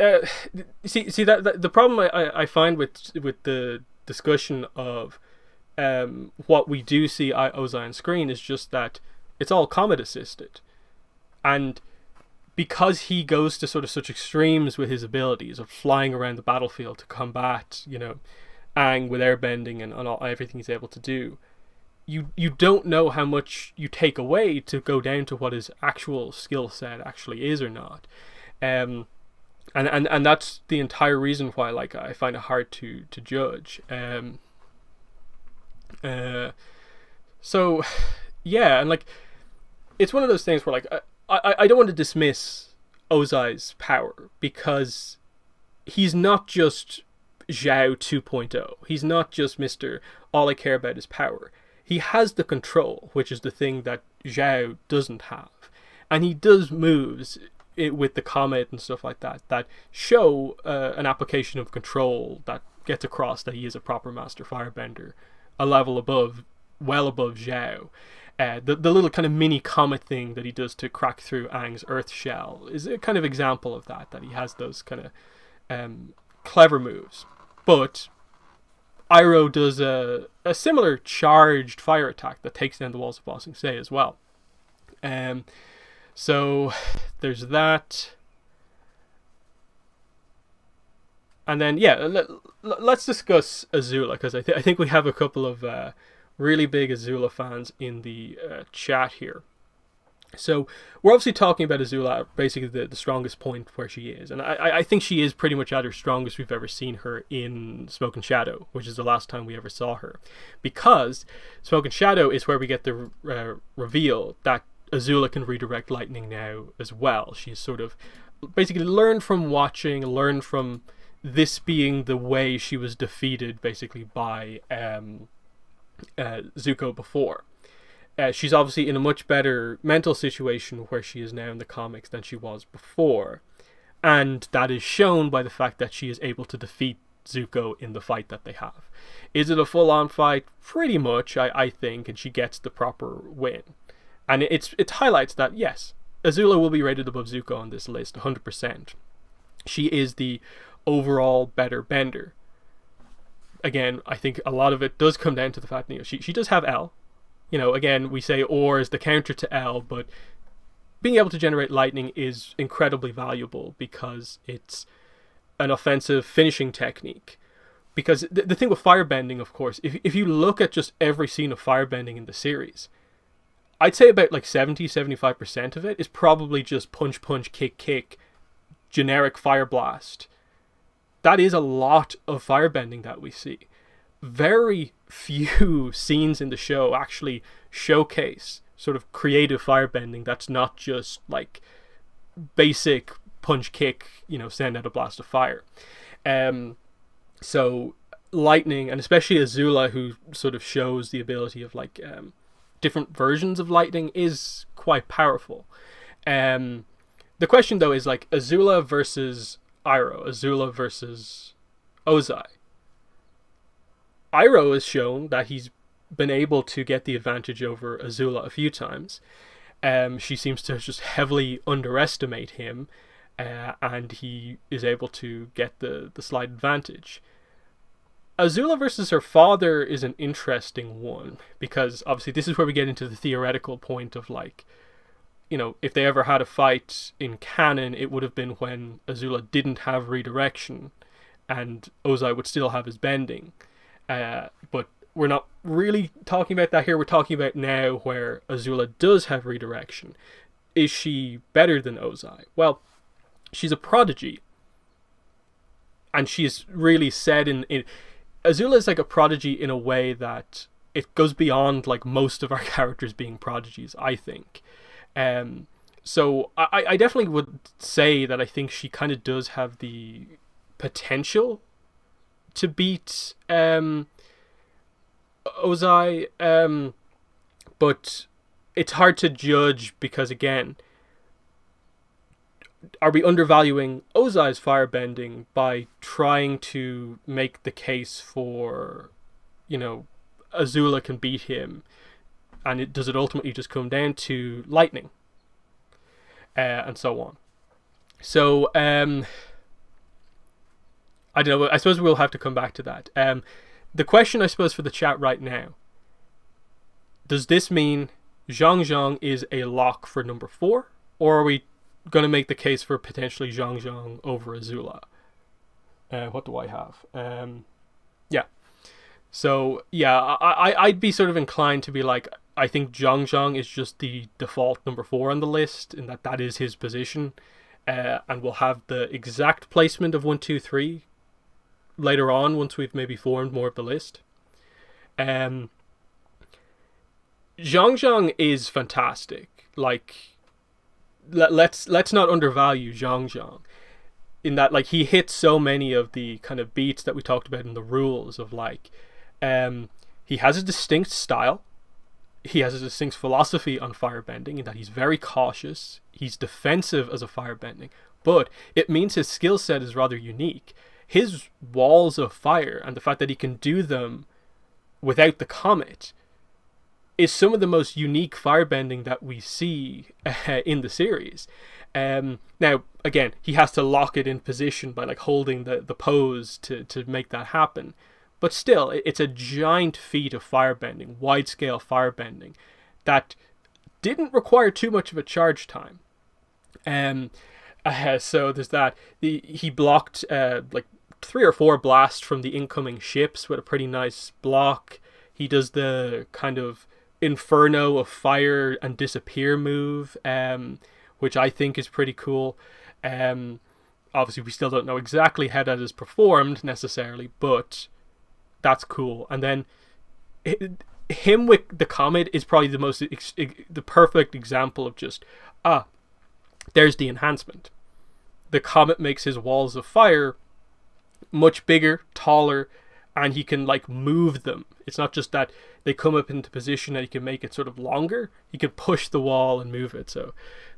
[SPEAKER 1] see that the problem I find with the discussion of what we do see Ozai on screen is just that it's all comet assisted, and because he goes to sort of such extremes with his abilities of flying around the battlefield to combat, Aang with airbending and everything he's able to do, you don't know how much you take away to go down to what his actual skill set actually is or not. And that's the entire reason why, like, I find it hard to judge. So yeah, and like, it's one of those things where, like, I don't want to dismiss Ozai's power, because he's not just Zhao 2.0. He's not just Mr. All I care about is power. He has the control, which is the thing that Zhao doesn't have. And he does moves with the comet and stuff like that show an application of control that gets across that he is a proper master firebender, a level above, well above Zhao. The little kind of mini comet thing that he does to crack through Aang's earth shell is a kind of example of that he has those kind of clever moves. But Iroh does a similar charged fire attack that takes down the walls of Ba Sing Se as well. So there's that. And then, yeah, let's discuss Azula, because I think we have a couple of really big Azula fans in the chat here. So we're obviously talking about Azula, basically the strongest point where she is. And I think she is pretty much at her strongest we've ever seen her in Smoke and Shadow, which is the last time we ever saw her. Because Smoke and Shadow is where we get the reveal that Azula can redirect lightning now as well. She's sort of basically learned from this being the way she was defeated basically by Zuko before. She's obviously in a much better mental situation where she is now in the comics than she was before. And that is shown by the fact that she is able to defeat Zuko in the fight that they have. Is it a full-on fight? Pretty much, I think, and she gets the proper win. And it highlights that, yes, Azula will be rated above Zuko on this list, 100%. She is the overall better bender. Again, I think a lot of it does come down to the fact that she does have L. Again, we say Or is the counter to L, but being able to generate lightning is incredibly valuable because it's an offensive finishing technique. Because the thing with firebending, of course, if you look at just every scene of firebending in the series, I'd say about like 70-75% of it is probably just punch, kick, generic fire blast. That is a lot of firebending that we see. Very few scenes in the show actually showcase sort of creative firebending that's not just like basic punch, kick, send out a blast of fire. So lightning, and especially Azula, who sort of shows the ability of like different versions of lightning, is quite powerful. The question though is like Azula versus Iroh, Azula versus Ozai. Iroh has shown that he's been able to get the advantage over Azula a few times. She seems to just heavily underestimate him, and he is able to get the slight advantage. Azula versus her father is an interesting one, because obviously this is where we get into the theoretical point of like, if they ever had a fight in canon, it would have been when Azula didn't have redirection and Ozai would still have his bending. But we're not really talking about that here. We're talking about now where Azula does have redirection. Is she better than Ozai? Well, she's a prodigy. And she's really said in Azula is like a prodigy in a way that it goes beyond like most of our characters being prodigies, I think. So I definitely would say that I think she kind of does have the potential to beat Ozai, but it's hard to judge because, again, are we undervaluing Ozai's firebending by trying to make the case for, Azula can beat him, and does it ultimately just come down to lightning, and so on? So, I don't know, I suppose we'll have to come back to that. The question, I suppose, for the chat right now, does this mean Jeong is a lock for number 4? Or are we going to make the case for potentially Jeong over Azula? What do I have? Yeah. So, yeah, I'd be sort of inclined to be like, I think Jeong is just the default number 4 on the list, and that is his position. And we'll have the exact placement of 1, 2, 3 later on once we've maybe formed more of the list. Jeong is fantastic. Like, let's not undervalue Jeong in that, like, he hits so many of the kind of beats that we talked about in the rules of like, he has a distinct style, he has a distinct philosophy on firebending in that he's very cautious, he's defensive as a firebending, but it means his skill set is rather unique. His walls of fire and the fact that he can do them without the comet is some of the most unique firebending that we see in the series. Now, again, he has to lock it in position by like holding the pose to make that happen. But still, it's a giant feat of firebending, wide-scale firebending, that didn't require too much of a charge time. So there's that. He blocked like 3 or 4 blasts from the incoming ships with a pretty nice block. He does the kind of inferno of fire and disappear move, which I think is pretty cool. Obviously, we still don't know exactly how that is performed necessarily, but that's cool. And then him with the comet is probably the perfect example of just, there's the enhancement. The comet makes his walls of fire much bigger, taller, and he can like move them. It's not just that they come up into position and he can make it sort of longer. He can push the wall and move it. So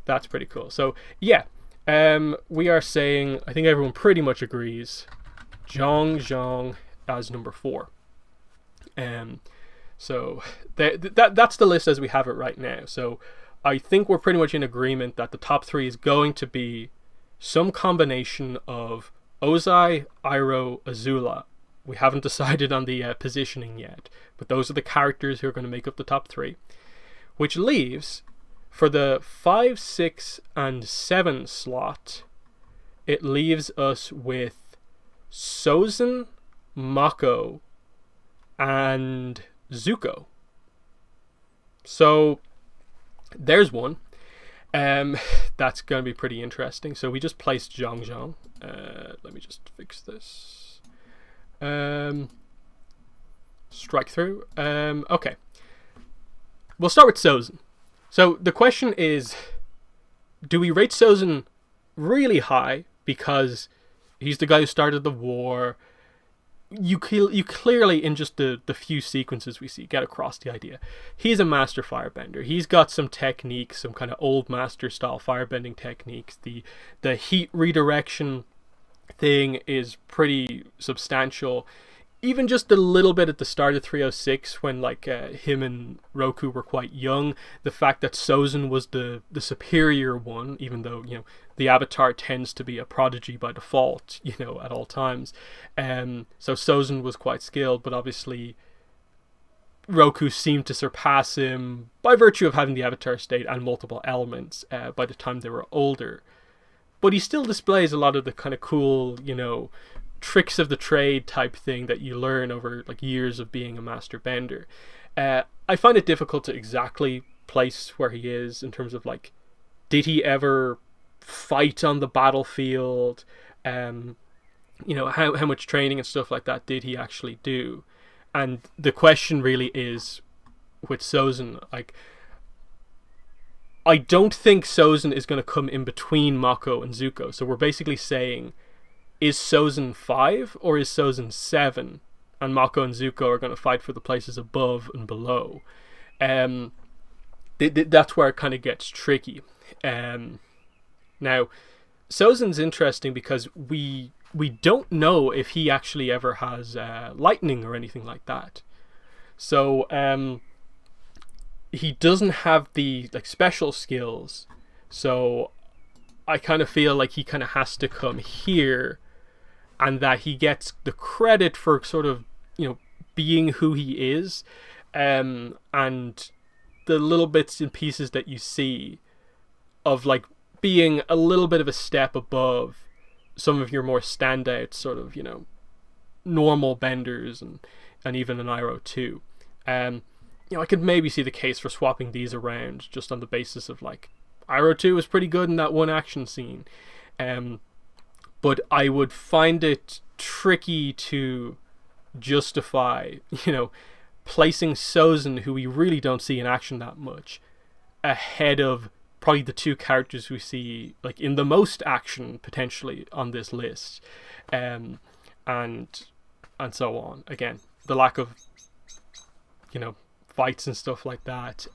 [SPEAKER 1] that's pretty cool. So yeah, we are saying, I think everyone pretty much agrees, Jeong as number 4. So that's the list as we have it right now. So I think we're pretty much in agreement that the top 3 is going to be some combination of Ozai, Iroh, Azula. We haven't decided on the positioning yet, but those are the characters who are going to make up the top 3. Which leaves, for the 5, 6, and 7 slot, it leaves us with Sozin, Mako, and Zuko. So there's one. That's going to be pretty interesting. So we just placed Jeong. Let me just fix this. Strike through. Okay. We'll start with Sozin. So the question is, do we rate Sozin really high because he's the guy who started the war? You clearly, in just the few sequences we see, get across the idea. He's a master firebender. He's got some techniques, some kind of old master style firebending techniques. The heat redirection thing is pretty substantial. Even just a little bit at the start of 306, when like him and Roku were quite young, the fact that Sozin was the superior one, even though, you know, the Avatar tends to be a prodigy by default, you know, at all times. So Sozin was quite skilled, but obviously Roku seemed to surpass him by virtue of having the Avatar state and multiple elements by the time they were older. But he still displays a lot of the kind of cool, you know, tricks of the trade type thing that you learn over like years of being a master bender. I find it difficult to exactly place where he is in terms of like, did he ever fight on the battlefield? You know, how much training and stuff like that did he actually do? And the question really is, with Sozin, like, I don't think Sozin is going to come in between Mako and Zuko. So we're basically saying, is Sozin 5 or is Sozin 7? And Mako and Zuko are going to fight for the places above and below. That's where it kind of gets tricky. Now, Sozin's interesting because we don't know if he actually ever has lightning or anything like that. So he doesn't have the like special skills. So I kind of feel like he kind of has to come here, and that he gets the credit for sort of, you know, being who he is, and the little bits and pieces that you see of like being a little bit of a step above some of your more standout sort of, you know, normal benders and even an Iroh too. You know, I could maybe see the case for swapping these around just on the basis of like, Iroh 2 was pretty good in that one action scene. But I would find it tricky to justify, you know, placing Sozin, who we really don't see in action that much, ahead of probably the 2 characters we see like in the most action potentially on this list, and so on. Again, the lack of, you know, fights and stuff like that.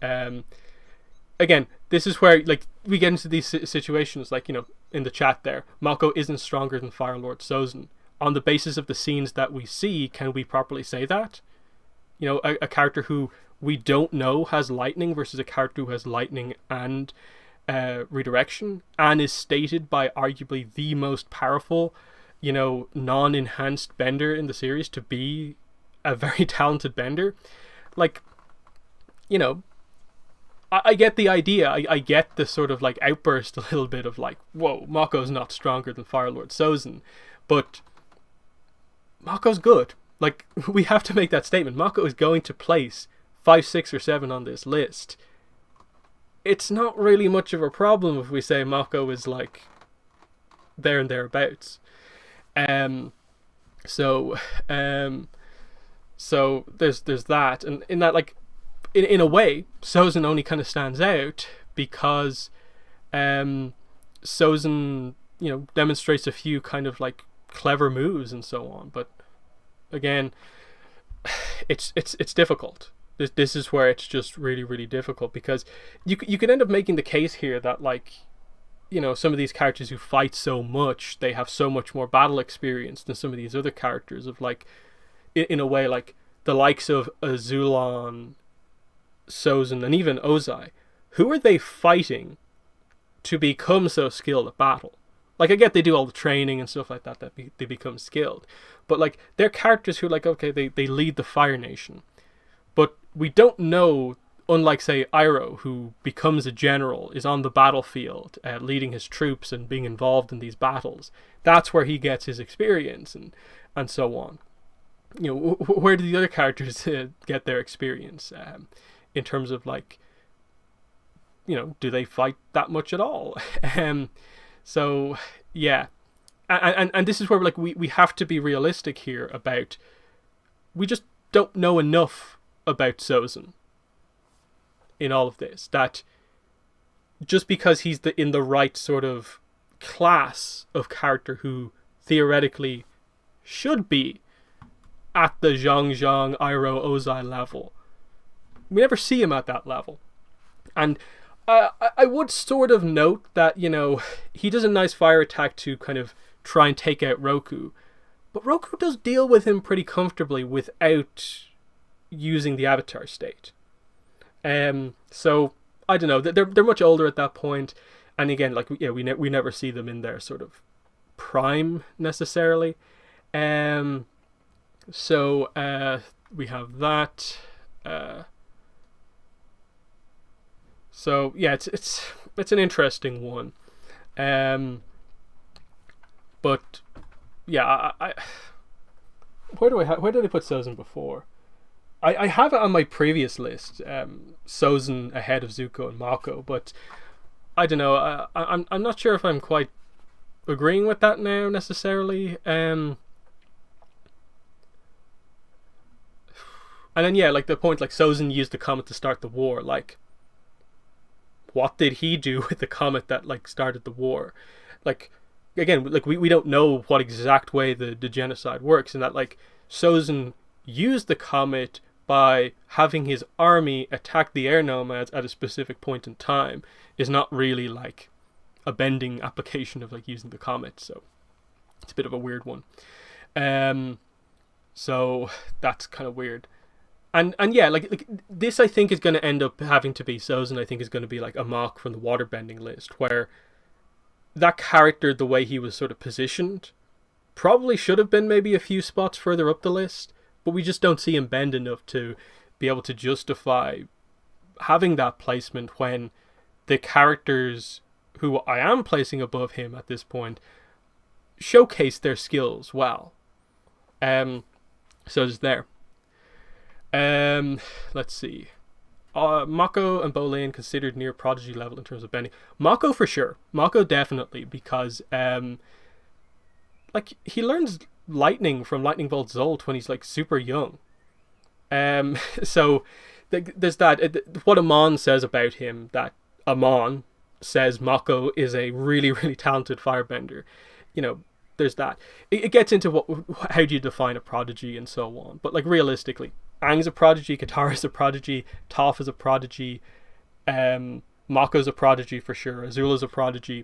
[SPEAKER 1] Again, this is where like we get into these situations, like, you know, in the chat there, Mako isn't stronger than Fire Lord Sozin. On the basis of the scenes that we see, can we properly say that? You know, a character who we don't know has lightning versus a character who has lightning and redirection, and is stated by arguably the most powerful, you know, non-enhanced bender in the series to be a very talented bender. Like, you know, I get the idea. I get the sort of like outburst a little bit of like, whoa, Mako's not stronger than Fire Lord Sozin, but Mako's good. Like, we have to make that statement. Mako is going to place 5, 6, or 7 on this list. It's not really much of a problem if we say Mako is like there and thereabouts. So there's that, and in that, like, in a way, Sozin only kind of stands out because Sozin, you know, demonstrates a few kind of like clever moves and so on, but again, it's difficult. This is where it's just really really difficult, because you could end up making the case here that, like, you know, some of these characters who fight so much, they have so much more battle experience than some of these other characters, of like, in a way, like the likes of Azula, Sozin, and even Ozai. Who are they fighting to become so skilled at battle? Like, I get they do all the training and stuff like that, they become skilled. But, like, they're characters who, like, okay, they lead the Fire Nation. But we don't know, unlike, say, Iroh, who becomes a general, is on the battlefield, leading his troops and being involved in these battles. That's where he gets his experience and so on. You know, where do the other characters get their experience? In terms of, like, you know, do they fight that much at all? So, yeah. And this is where, like, we have to be realistic here about, we just don't know enough about Sozin in all of this. That just because he's in the right sort of class of character who theoretically should be at the Jeong, Iroh, Ozai level, we never see him at that level. And I would sort of note that, you know, he does a nice fire attack to kind of try and take out Roku, but Roku does deal with him pretty comfortably without using the avatar state. So I don't know. They're much older at that point, and again, like, yeah, we never see them in their sort of prime necessarily. So we have that. So yeah, it's an interesting one. But yeah, I where did I put Sozin before? I have it on my previous list, Sozin ahead of Zuko and Mako, but I don't know. I'm not sure if I'm quite agreeing with that now necessarily. And then, yeah, like the point, like, Sozin used the comet to start the war. Like, what did he do with the comet that, like, started the war? Like, again, like, we don't know what exact way the genocide works, and that, like, Sozin used the comet by having his army attack the air nomads at a specific point in time is not really, like, a bending application of, like, using the comet. So it's a bit of a weird one. So that's kind of weird. And yeah, like this, I think, is going to end up having to be Sozin. I think is going to be like a mock from the waterbending list, where that character, the way he was sort of positioned, probably should have been maybe a few spots further up the list, but we just don't see him bend enough to be able to justify having that placement when the characters who I am placing above him at this point showcase their skills well. So it's there. Let's see. Mako and Bolin considered near prodigy level in terms of bending. Mako for sure. Mako definitely, because like, he learns lightning from Lightning Bolt Zolt when he's, like, super young. So there's that. What Amon says about him, that Amon says Mako is a really really talented firebender. You know, there's that. It gets into how do you define a prodigy and so on. But, like, realistically, Aang's a prodigy, Katara's a prodigy, Toph is a prodigy, Mako's a prodigy for sure, Azula's a prodigy.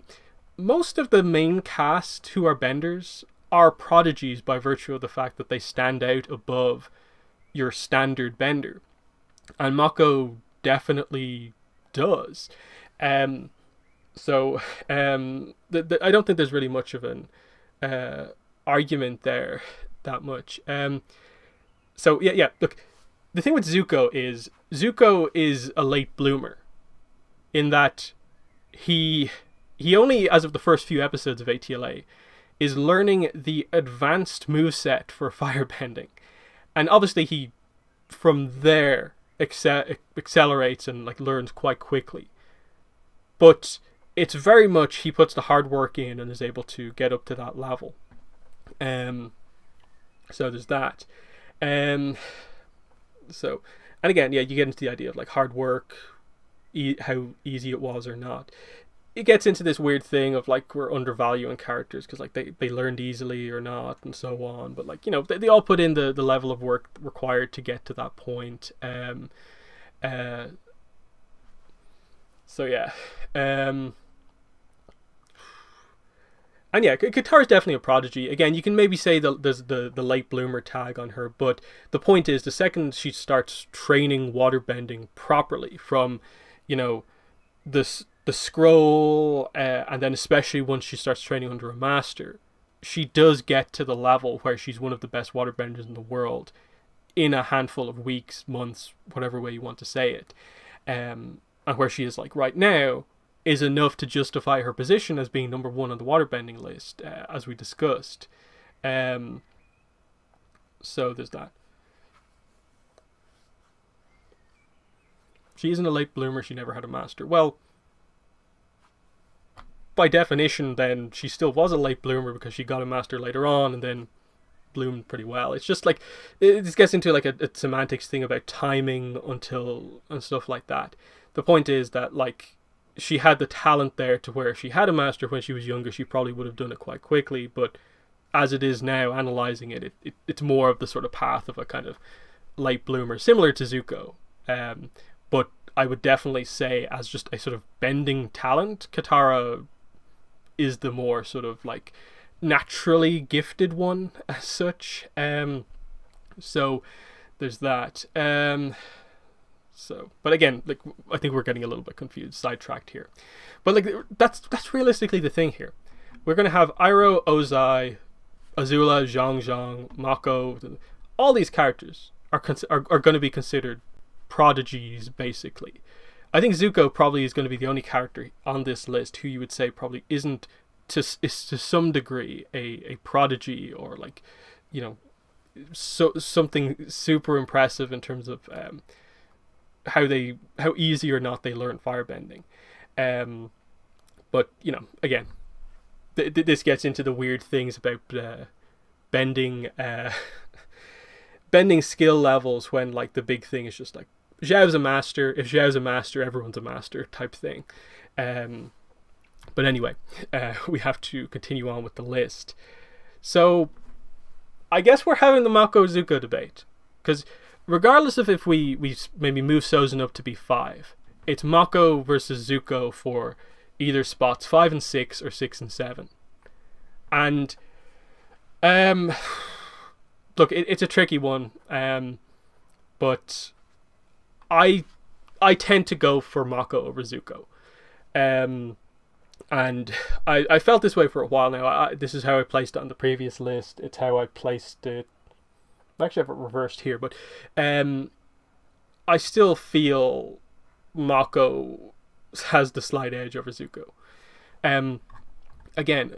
[SPEAKER 1] Most of the main cast who are benders are prodigies by virtue of the fact that they stand out above your standard bender. And Mako definitely does. So I don't think there's really much of an argument there that much. So yeah, look, the thing with Zuko is a late bloomer, in that he only, as of the first few episodes of ATLA, is learning the advanced moveset for firebending. And obviously he, from there, accelerates and, like, learns quite quickly. But it's very much, he puts the hard work in and is able to get up to that level. So there's that. So, and again, yeah, you get into the idea of, like, hard work, how easy it was or not. it gets into this weird thing of like we're undervaluing characters because like they learned easily or not and so on, but like, you know, they all put in the level of work required to get to that point. So yeah, and yeah, Katara's definitely a prodigy. Again, you can maybe say there's the late bloomer tag on her, but the point is, the second she starts training waterbending properly, from, you know, the scroll, and then especially once she starts training under a master, she does get to the level where she's one of the best waterbenders in the world in a handful of weeks, months, whatever way you want to say it. And where she is like right now is enough to justify her position as being number one on the waterbending list, as we discussed. So there's that. She isn't a late bloomer, she never had a master. Well, by definition, then, she still was a late bloomer because she got a master later on and then bloomed pretty well. It's just like, this gets into like a semantics thing about timing until, and stuff like that. The point is that, like, she had the talent there to where if she had a master when she was younger, she probably would have done it quite quickly, but as it is now, analysing it's more of the sort of path of a kind of late bloomer, similar to Zuko. But I would definitely say, as just a sort of bending talent, Katara is the more sort of like naturally gifted one as such. So there's that. So, but again, like, I think we're getting a little bit confused, sidetracked here. But like, that's realistically the thing here. We're gonna have Iroh, Ozai, Azula, Jeong, Mako. All these characters are going to be considered prodigies, basically. I think Zuko probably is going to be the only character on this list who you would say probably isn't is to some degree a prodigy, or like, you know, something super impressive in terms of how easy or not they learn firebending. But, you know, again, this gets into the weird things about bending bending skill levels, when like the big thing is just like, Zhao's a master. If Zhao's a master, everyone's a master type thing. But anyway, we have to continue on with the list. So I guess we're having the Mako Zuko debate, because regardless of if we maybe move Sozin up to be 5, it's Mako versus Zuko for either spots 5 and 6 or 6 and 7. And look, it's a tricky one, but I tend to go for Mako over Zuko, and I felt this way for a while now. This is how I placed it on the previous list. It's how I placed it. I actually have it reversed here, but I still feel Mako has the slight edge over Zuko. Again,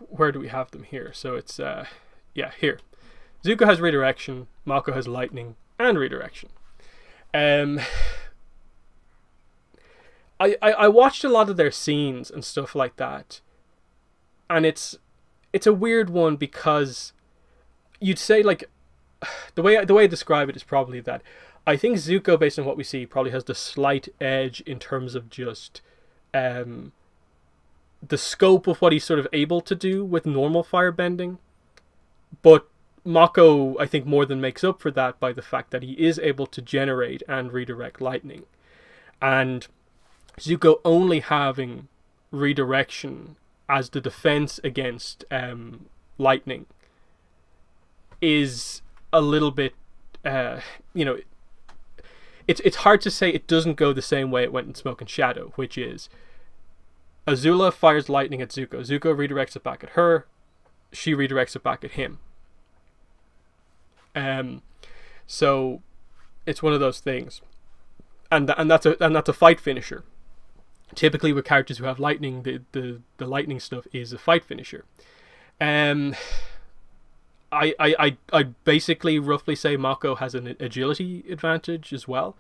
[SPEAKER 1] where do we have them here? So it's here. Zuko has redirection, Mako has lightning and redirection. I watched a lot of their scenes and stuff like that, and it's a weird one, because you'd say, like, the way I describe it is probably that I think Zuko, based on what we see, probably has the slight edge in terms of just the scope of what he's sort of able to do with normal firebending, but Mako, I think, more than makes up for that by the fact that he is able to generate and redirect lightning. And Zuko only having redirection as the defense against lightning is a little bit, you know, it's hard to say it doesn't go the same way it went in Smoke and Shadow, which is Azula fires lightning at Zuko. Zuko redirects it back at her. She redirects it back at him. So it's one of those things, and that's a fight finisher. Typically, with characters who have lightning, the lightning stuff is a fight finisher. I basically roughly say Mako has an agility advantage as well.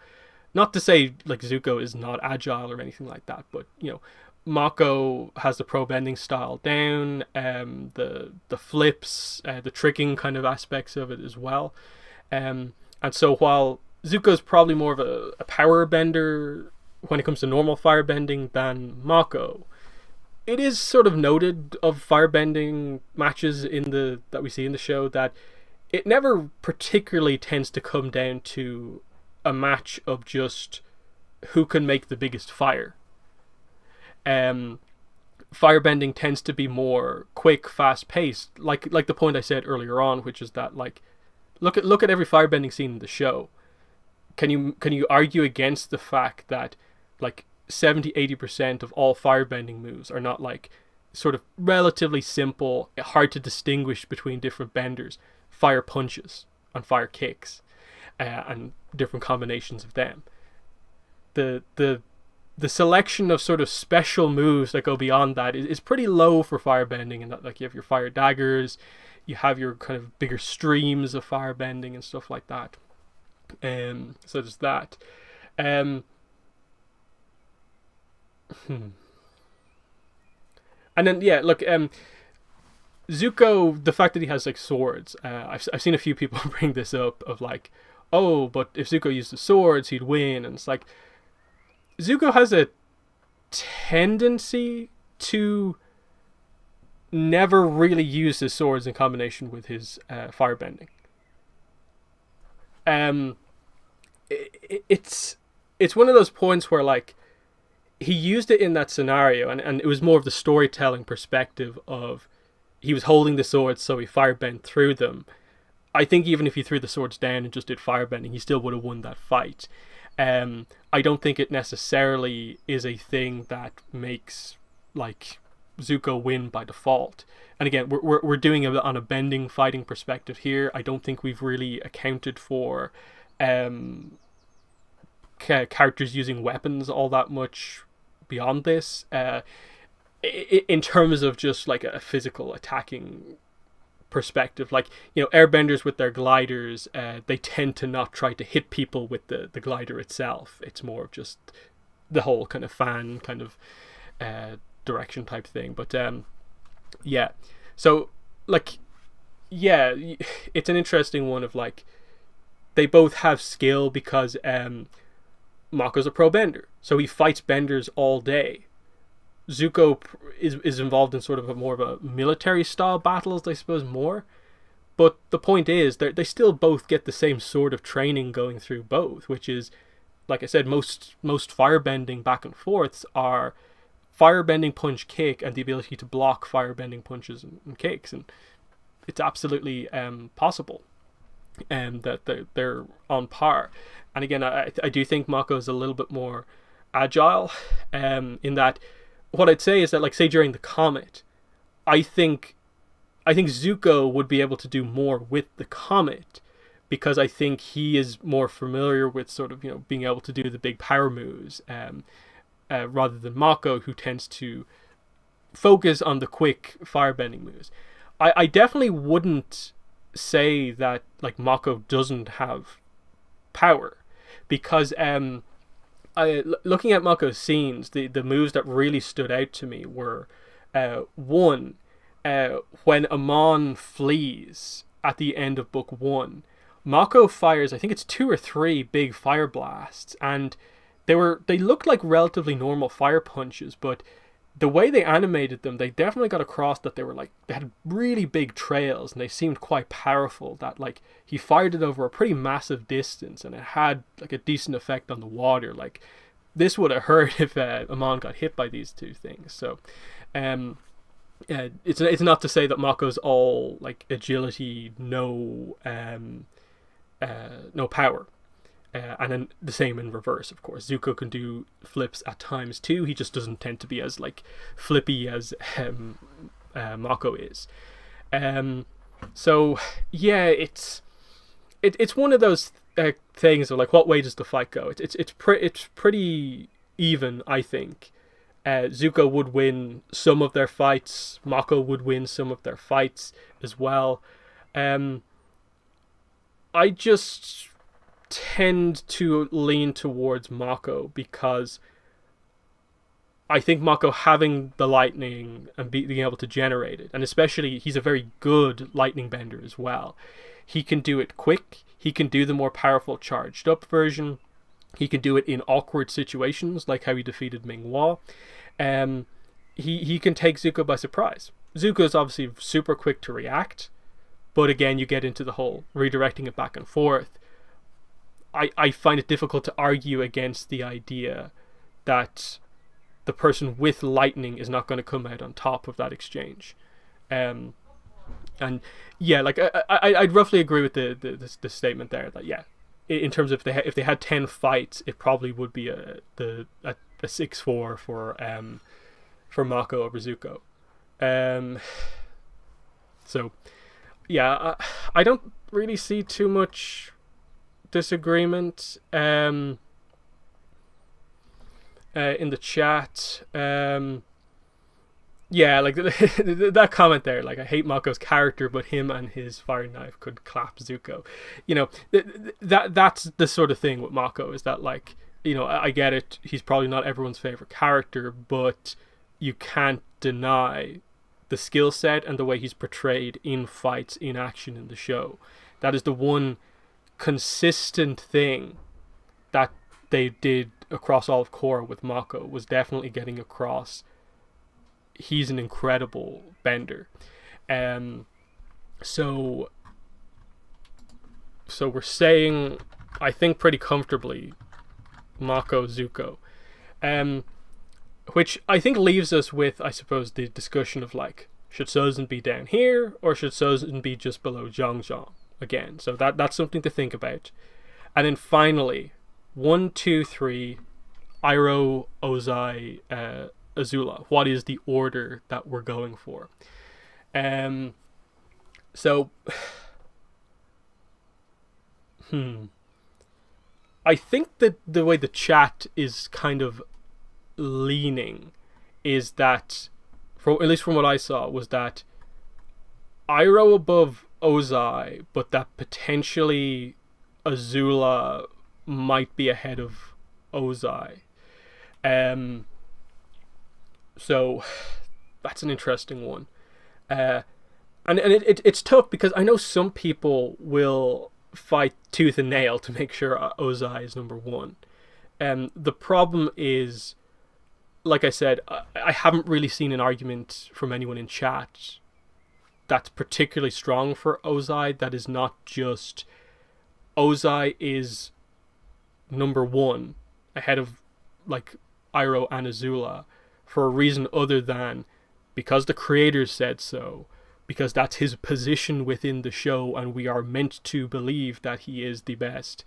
[SPEAKER 1] Not to say like Zuko is not agile or anything like that, but you know, Mako has the pro bending style down, the flips, the tricking kind of aspects of it as well. And so while Zuko's probably more of a power bender when it comes to normal fire bending than Mako, it is sort of noted of firebending matches that we see in the show that it never particularly tends to come down to a match of just who can make the biggest fire. Firebending tends to be more quick, fast paced, like the point I said earlier on, which is that like look at every firebending scene in the show. Can you argue against the fact that like 70-80% of all firebending moves are not like sort of relatively simple, hard to distinguish between different benders, fire punches and fire kicks, and different combinations of them. The selection of sort of special moves that go beyond that is pretty low for firebending, and that like you have your fire daggers, you have your kind of bigger streams of firebending and stuff like that. So there's that. And then yeah, look, Zuko, the fact that he has like swords, I've seen a few people bring this up of like, oh, but if Zuko used the swords, he'd win, and it's like Zuko has a tendency to never really use his swords in combination with his firebending. It's one of those points where like he used it in that scenario, and it was more of the storytelling perspective of he was holding the swords, so he firebent through them. I think even if he threw the swords down and just did firebending, he still would have won that fight. I don't think it necessarily is a thing that makes like Zuko win by default. And again, we're doing it on a bending fighting perspective here. I don't think we've really accounted for characters using weapons all that much beyond this. In terms of just like a physical attacking perspective, like, you know, airbenders with their gliders, they tend to not try to hit people with the glider itself. It's more of just the whole kind of fan kind of direction type thing. But yeah, so like, yeah, it's an interesting one of like they both have skill because Mako's a pro bender, so he fights benders all day. Zuko is involved in sort of more of a military style battles, I suppose, more. But the point is, they still both get the same sort of training going through both, which is, like I said, most firebending back and forths are firebending punch kick and the ability to block firebending punches and kicks, and it's absolutely possible, and that they're on par. And again, I do think Mako is a little bit more agile, in that. What I'd say is that, like, say during the comet, I think Zuko would be able to do more with the comet, because I think he is more familiar with sort of, you know, being able to do the big power moves, rather than Mako, who tends to focus on the quick firebending moves. I definitely wouldn't say that like Mako doesn't have power, because looking at Mako's scenes, the moves that really stood out to me were one, when Amon flees at the end of book 1, Mako fires, I think it's 2 or 3 big fire blasts, and they looked like relatively normal fire punches, but the way they animated them, they definitely got across that they had really big trails, and they seemed quite powerful, that like he fired it over a pretty massive distance, and it had like a decent effect on the water. Like, this would have hurt if Amon got hit by these two things. So it's not to say that Mako's all like agility, no power. And then the same in reverse, of course. Zuko can do flips at times too. He just doesn't tend to be as like flippy as Mako is. So yeah, it's one of those things of like, what way does the fight go? It's pretty even, I think. Zuko would win some of their fights. Mako would win some of their fights as well. I just tend to lean towards Mako, because I think Mako having the lightning and being able to generate it, and especially he's a very good lightning bender as well. He can do it quick. He can do the more powerful charged up version. He can do it in awkward situations, like how he defeated Ming-Hua. he can take Zuko by surprise. Zuko's obviously super quick to react, but again, you get into the whole redirecting it back and forth. I find it difficult to argue against the idea that the person with lightning is not going to come out on top of that exchange. And yeah, like I'd roughly agree with the statement there that yeah, in terms of if they had 10 fights, it probably would be a 6-4 for Mako over Zuko. So yeah, I don't really see too much disagreement in the chat. Yeah, like that comment there, like I hate Mako's character, but him and his fire knife could clap Zuko. You know, that's the sort of thing with Mako, is that, like, you know, I get it, he's probably not everyone's favorite character, but you can't deny the skill set and the way he's portrayed in fights, in action in the show. That is the one consistent thing that they did across all of Korra with Mako, was definitely getting across he's an incredible bender. So we're saying, I think pretty comfortably, Mako Zuko, which I think leaves us with, I suppose, the discussion of, like, should Sozin be down here or should Sozin be just below Jeong again? So that's something to think about. And then finally, 1, 2, 3, Iroh, Ozai, Azula. What is the order that we're going for? So I think that the way the chat is kind of leaning is that, at least from what I saw, was that Iroh above Ozai, but that potentially Azula might be ahead of Ozai. So that's an interesting one. And it's tough because I know some people will fight tooth and nail to make sure Ozai is number one. The problem is, like I said, I haven't really seen an argument from anyone in chat that's particularly strong for Ozai, that is not just Ozai is number one ahead of, like, Iroh and Azula for a reason other than because the creators said so, because that's his position within the show and we are meant to believe that he is the best,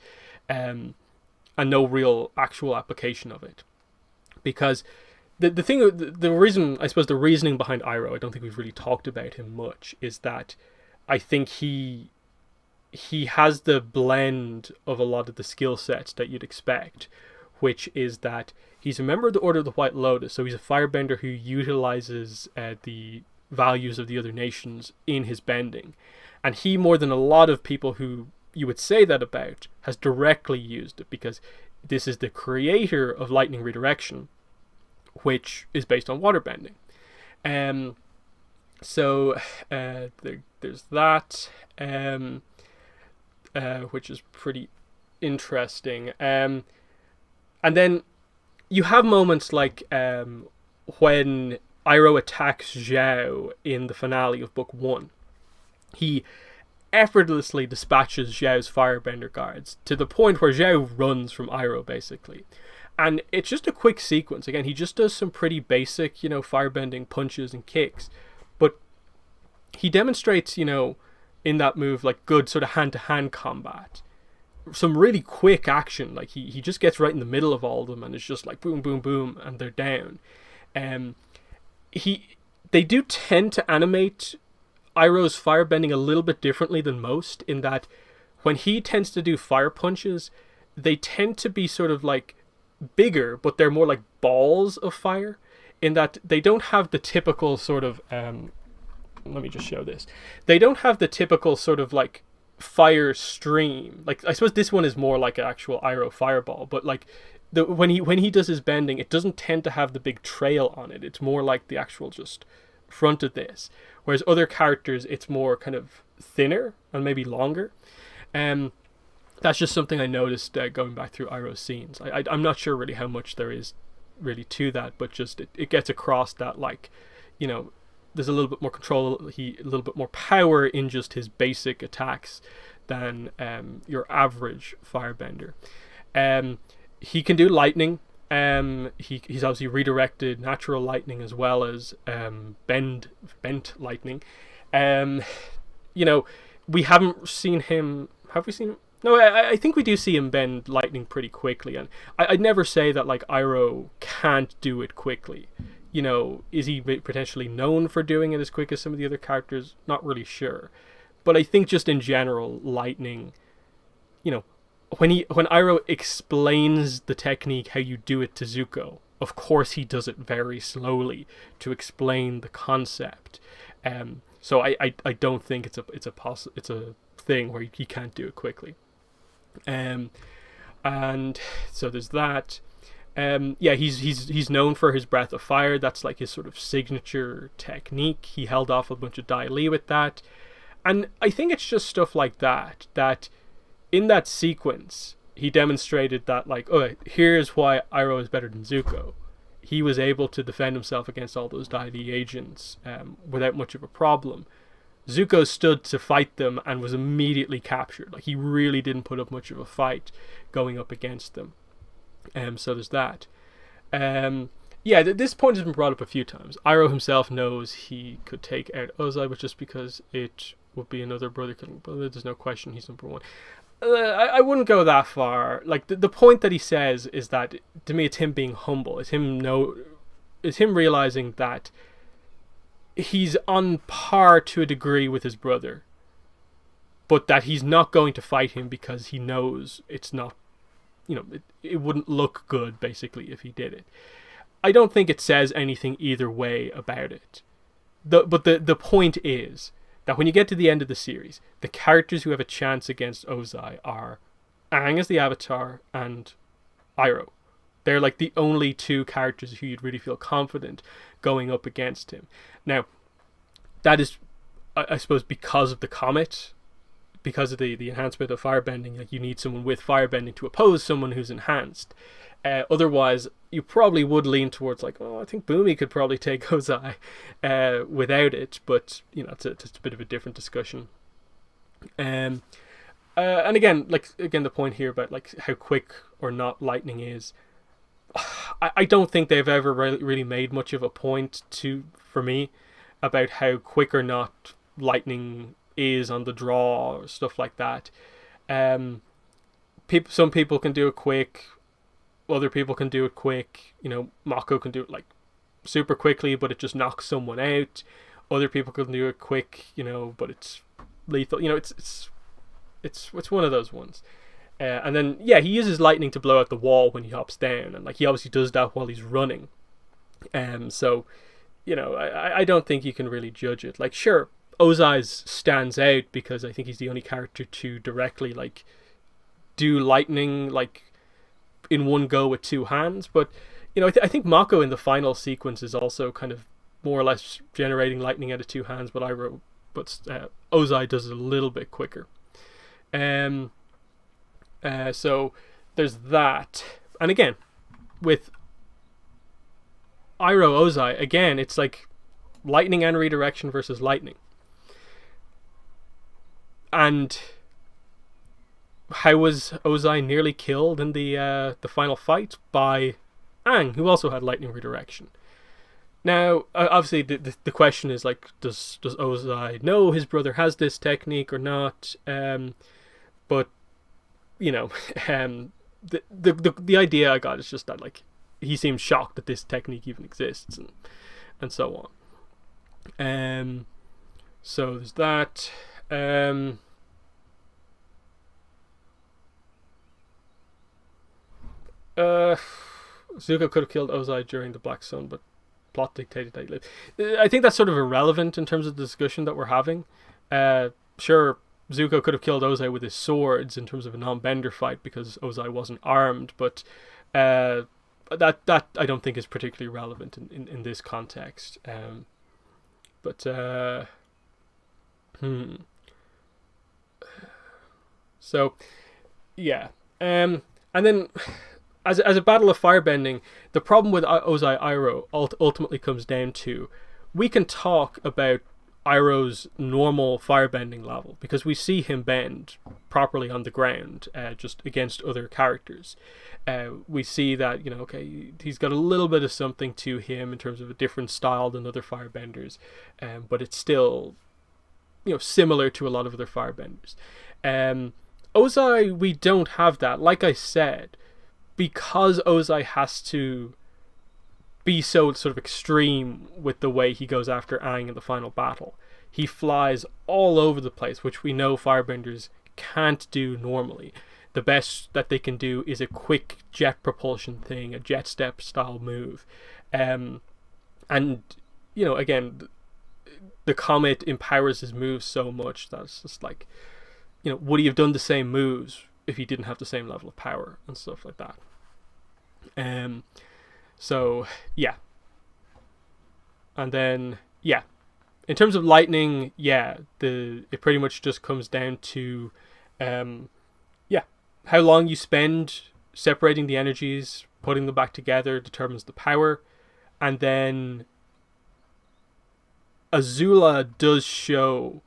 [SPEAKER 1] and no real actual application of it. Because the reason, I suppose, the reasoning behind Iroh, I don't think we've really talked about him much, is that I think he has the blend of a lot of the skill sets that you'd expect, which is that he's a member of the Order of the White Lotus, so he's a firebender who utilizes the values of the other nations in his bending. And he, more than a lot of people who you would say that about, has directly used it, because this is the creator of lightning redirection, which is based on water bending. So there's that, which is pretty interesting. And then you have moments like when Iroh attacks Zhao in the finale of Book 1. He effortlessly dispatches Zhao's firebender guards to the point where Zhao runs from Iroh, basically. And it's just a quick sequence. Again, he just does some pretty basic, firebending punches and kicks. But he demonstrates, in that move, like, good sort of hand-to-hand combat. Some really quick action. Like, he just gets right in the middle of all of them and it's just like boom, boom, boom, and they're down. They do tend to animate Iroh's firebending a little bit differently than most, in that when he tends to do fire punches, they tend to be sort of like bigger, but they're more like balls of fire, in that they don't have the typical sort of let me just show this. They don't have the typical sort of like fire stream. Like, I suppose this one is more like an actual Iroh fireball, but like when he does his bending, it doesn't tend to have the big trail on it. It's more like the actual just front of this, whereas other characters, it's more kind of thinner and maybe longer. That's just something I noticed going back through Iroh's scenes. I'm not sure really how much there is really to that, but just it gets across that, like, you know, there's a little bit more control, a little bit more power in just his basic attacks than your average firebender. He can do lightning. He's obviously redirected natural lightning as well as bent lightning. You know, we haven't seen him. Have we seen him? No, I think we do see him bend lightning pretty quickly, and I'd never say that like Iroh can't do it quickly. You know, is he potentially known for doing it as quick as some of the other characters? Not really sure, but I think just in general, lightning. You know, when Iroh explains the technique, how you do it to Zuko, of course he does it very slowly to explain the concept. So I don't think it's a thing where he can't do it quickly. And so there's that. Yeah, he's known for his breath of fire. That's like his sort of signature technique. He held off a bunch of Dai Li with that, and I think it's just stuff like that in that sequence he demonstrated that, like, oh, here's why Iroh is better than Zuko. He was able to defend himself against all those Dai Li agents without much of a problem. Zuko stood to fight them and was immediately captured. Like, he really didn't put up much of a fight going up against them. So there's that. Yeah, this point has been brought up a few times. Iroh himself knows he could take out Ozai, but just because it would be another brother killing brother, there's no question he's number one. I wouldn't go that far. Like, the point that he says is that, to me, it's him being humble. It's him realizing that he's on par to a degree with his brother, but that he's not going to fight him because he knows it's not, you know, it wouldn't look good, basically, if he did it. I don't think it says anything either way about it. But the point is that when you get to the end of the series, the characters who have a chance against Ozai are Aang as the Avatar and Iroh. They're like the only two characters who you'd really feel confident going up against him. Now, that is, I suppose, because of the comet, because of the enhancement of firebending. Like, you need someone with firebending to oppose someone who's enhanced. Otherwise, you probably would lean towards, like, oh, I think Bumi could probably take Ozai without it. But, you know, it's a bit of a different discussion. And again, the point here about, like, how quick or not lightning is, I don't think they've ever really made much of a point for me about how quick or not lightning is on the draw or stuff like that. Some people can do it quick, other people can do it quick. You know, Mako can do it like super quickly, but it just knocks someone out. Other people can do it quick, you know, but it's lethal. You know, it's one of those ones. And then, yeah, he uses lightning to blow out the wall when he hops down, and like he obviously does that while he's running. So, you know, I don't think you can really judge it. Like, sure, Ozai's stands out because I think he's the only character to directly, like, do lightning, like, in one go with two hands. But, you know, I think Mako in the final sequence is also kind of more or less generating lightning out of two hands, but Ozai does it a little bit quicker. So there's that. And again, with Iroh Ozai, again, it's like lightning and redirection versus lightning. And how was Ozai nearly killed in the final fight? By Aang, who also had lightning redirection. Now, obviously, the question is, like, does Ozai know his brother has this technique or not? But, you know, the idea I got is just that, like, he seems shocked that this technique even exists, and so on. So there's that. Zuko could have killed Ozai during the Black Sun, but plot dictated that he lived. I think that's sort of irrelevant in terms of the discussion that we're having. Sure, Zuko could have killed Ozai with his swords in terms of a non-bender fight because Ozai wasn't armed, but that I don't think is particularly relevant in this context. So, yeah. And then as a battle of firebending, the problem with Ozai Iroh ultimately comes down to, we can talk about Iroh's normal firebending level because we see him bend properly on the ground, just against other characters. We see that, okay, he's got a little bit of something to him in terms of a different style than other firebenders, but it's still, similar to a lot of other firebenders. Ozai, we don't have that. Like I said, because Ozai has to be so sort of extreme with the way he goes after Aang in the final battle. He flies all over the place, which we know firebenders can't do normally. The best that they can do is a quick jet propulsion thing, a jet step style move. And, again, the comet empowers his moves so much that it's just like, would he have done the same moves if he didn't have the same level of power and stuff like that? So, yeah. And then, yeah. In terms of lightning, yeah, it pretty much just comes down to, how long you spend separating the energies, putting them back together determines the power. And then Azula does show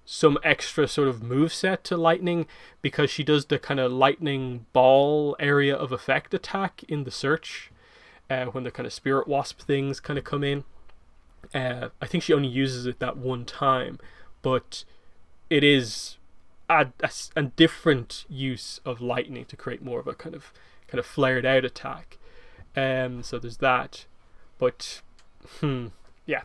[SPEAKER 1] some extra sort of moveset to lightning because she does the kind of lightning ball area of effect attack in the search when the kind of spirit wasp things kind of come in. I think she only uses it that one time, but it is a different use of lightning to create more of a kind of flared out attack. So there's that, but yeah.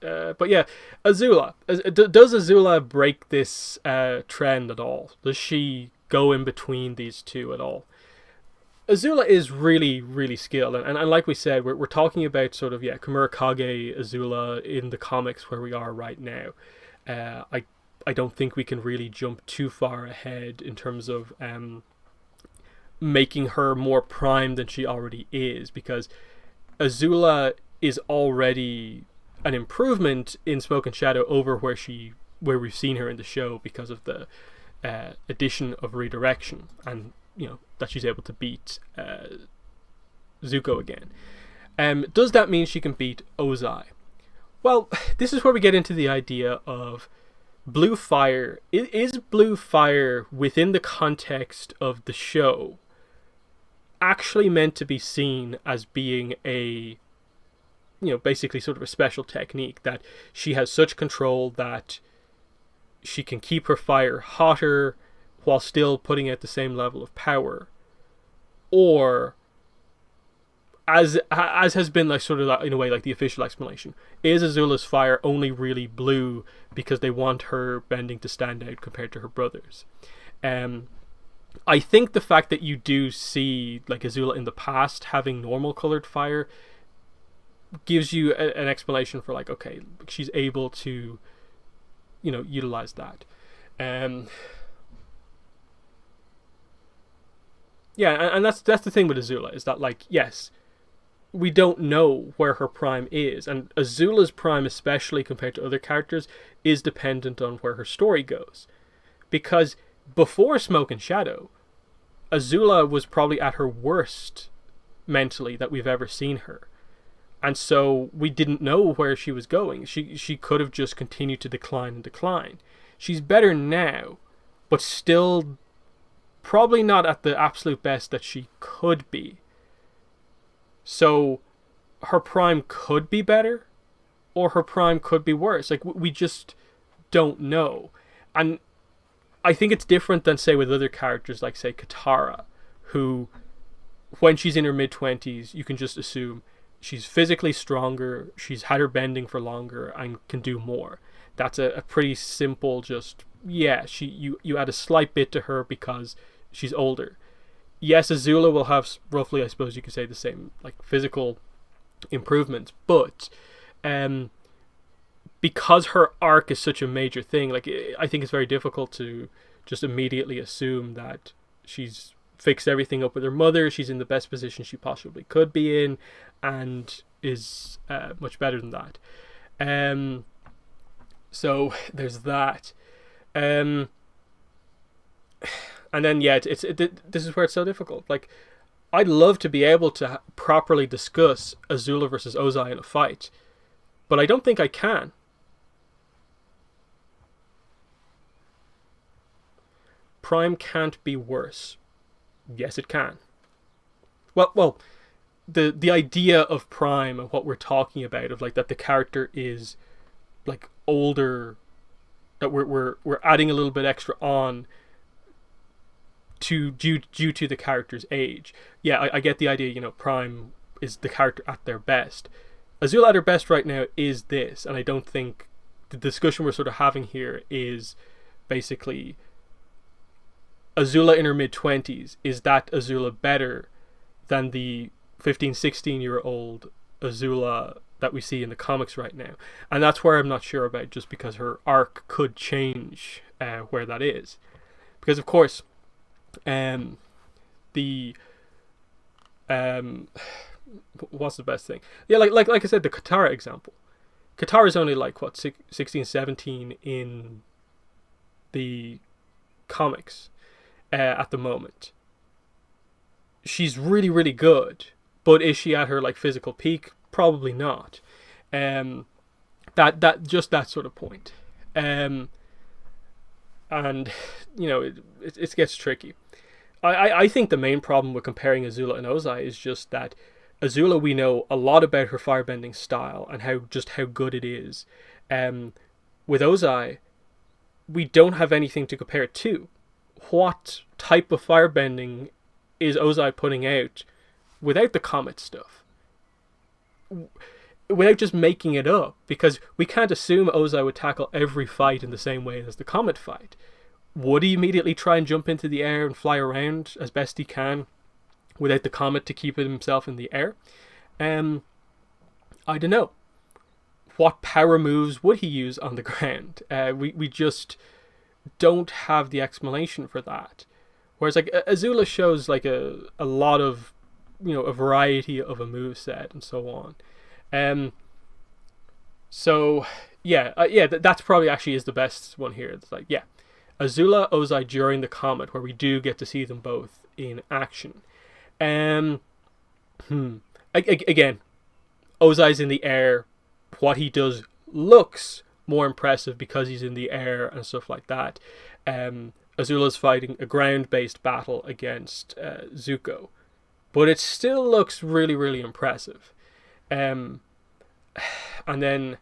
[SPEAKER 1] But yeah, Azula. Does Azula break this trend at all? Does she go in between these two at all? Azula is really, really skilled, and like we said, we're talking about sort of Kimura Kage Azula in the comics where we are right now. I don't think we can really jump too far ahead in terms of making her more prime than she already is, because Azula is already an improvement in Smoke and Shadow over where we've seen her in the show because of the addition of redirection and that she's able to beat Zuko again. Does that mean she can beat Ozai? Well, this is where we get into the idea of blue fire. Is blue fire within the context of the show actually meant to be seen as being a basically sort of a special technique, that she has such control that she can keep her fire hotter while still putting out the same level of power? Or, as has been like sort of in a way like the official explanation, is Azula's fire only really blue because they want her bending to stand out compared to her brothers? I think the fact that you do see like Azula in the past having normal colored fire gives you an explanation for like, okay, she's able to utilize that. Yeah, and that's the thing with Azula, is that, like, yes, we don't know where her prime is, and Azula's prime, especially compared to other characters, is dependent on where her story goes. Because before Smoke and Shadow, Azula was probably at her worst mentally that we've ever seen her. And so we didn't know where she was going. She could have just continued to decline and decline. She's better now, but still probably not at the absolute best that she could be. So her prime could be better, or her prime could be worse. Like, we just don't know. And I think it's different than, say, with other characters like, say, Katara, who, when she's in her mid-20s, you can just assume she's physically stronger, she's had her bending for longer, and can do more. That's a pretty simple, just, you add a slight bit to her because she's older. Yes, Azula will have roughly, I suppose you could say, the same like physical improvements, but because her arc is such a major thing, like, I think it's very difficult to just immediately assume that she's fixed everything up with her mother, she's in the best position she possibly could be in, and is much better than that. So there's that. And then, this is where it's so difficult. Like, I'd love to be able to properly discuss Azula versus Ozai in a fight, but I don't think I can. Prime can't be worse. Yes, it can. Well, the idea of Prime and what we're talking about, of like that the character is like older, that we're adding a little bit extra on due to the character's age. Yeah, I get the idea. You know, Prime is the character at their best. Azula at her best right now is this, and I don't think the discussion we're sort of having here is basically Azula in her mid-20s. Is that Azula better than the 15-16-year-old Azula that we see in the comics right now? And that's where I'm not sure about, just because her arc could change where that is. Because of course, what's the best thing? Yeah, like I said, the Katara example. Katara's only like what, 16, 17 in the comics at the moment. She's really, really good, but is she at her like physical peak? Probably not. That just that sort of point. And you know, it gets tricky. I think the main problem with comparing Azula and Ozai is just that Azula, we know a lot about her firebending style and how good it is. With Ozai, we don't have anything to compare it to. What type of firebending is Ozai putting out without the comet stuff? Without just making it up, because we can't assume Ozai would tackle every fight in the same way as the comet fight. Would he immediately try and jump into the air and fly around as best he can without the comet to keep himself in the air? I don't know. What power moves would he use on the ground? We just don't have the explanation for that. Whereas like Azula shows like a lot of, you know, a variety of a moveset and so on. So yeah, that's probably actually is the best one here. It's like, yeah, Azula, Ozai during the comet, where we do get to see them both in action. Again, Ozai's in the air. What he does looks more impressive because he's in the air and stuff like that. Azula's fighting a ground-based battle against Zuko, but it still looks really, really impressive. And then,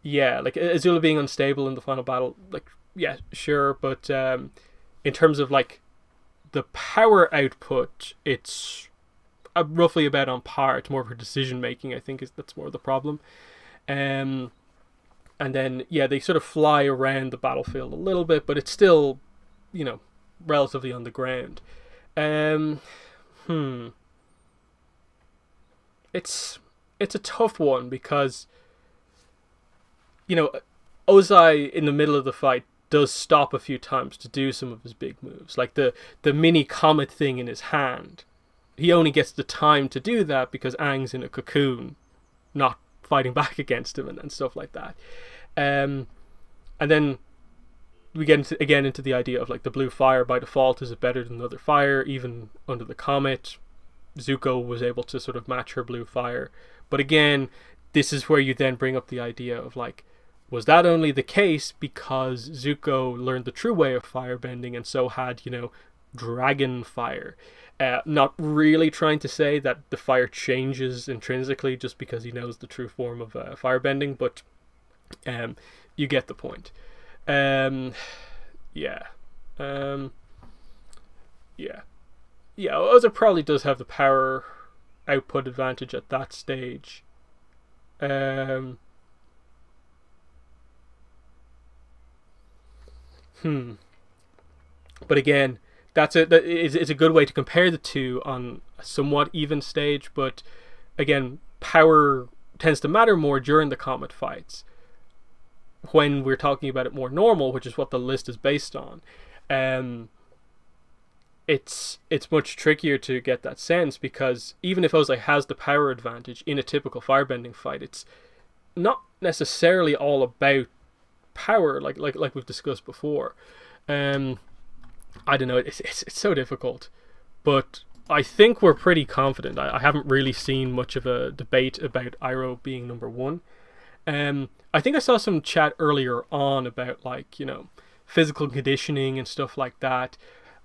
[SPEAKER 1] yeah, like Azula being unstable in the final battle, like, yeah, sure, but in terms of like the power output, it's roughly about on par. It's more of her decision making, I think, that's more the problem. And then, yeah, they sort of fly around the battlefield a little bit, but it's still, you know, relatively on the ground. It's a tough one because, you know, Ozai in the middle of the fight does stop a few times to do some of his big moves, like the mini comet thing in his hand. He only gets the time to do that because Aang's in a cocoon, not fighting back against him and stuff like that. And then we get into the idea of like the blue fire by default, is it better than another fire even under the comet? Zuko was able to sort of match her blue fire, but again, this is where you then bring up the idea of like, was that only the case because Zuko learned the true way of firebending and so had, you know, dragon fire? Not really trying to say that the fire changes intrinsically just because he knows the true form of firebending, but you get the point. Yeah, Ozai probably does have the power output advantage at that stage. But again, it's a good way to compare the two on a somewhat even stage, but again, power tends to matter more during the comet fights. When we're talking about it more normal, which is what the list is based on, it's much trickier to get that sense, because even if Ozai has the power advantage in a typical firebending fight, it's not necessarily all about power, like we've discussed before. I don't know, it's so difficult, but I think we're pretty confident. I haven't really seen much of a debate about Iroh being number one. I think I saw some chat earlier on about like physical conditioning and stuff like that.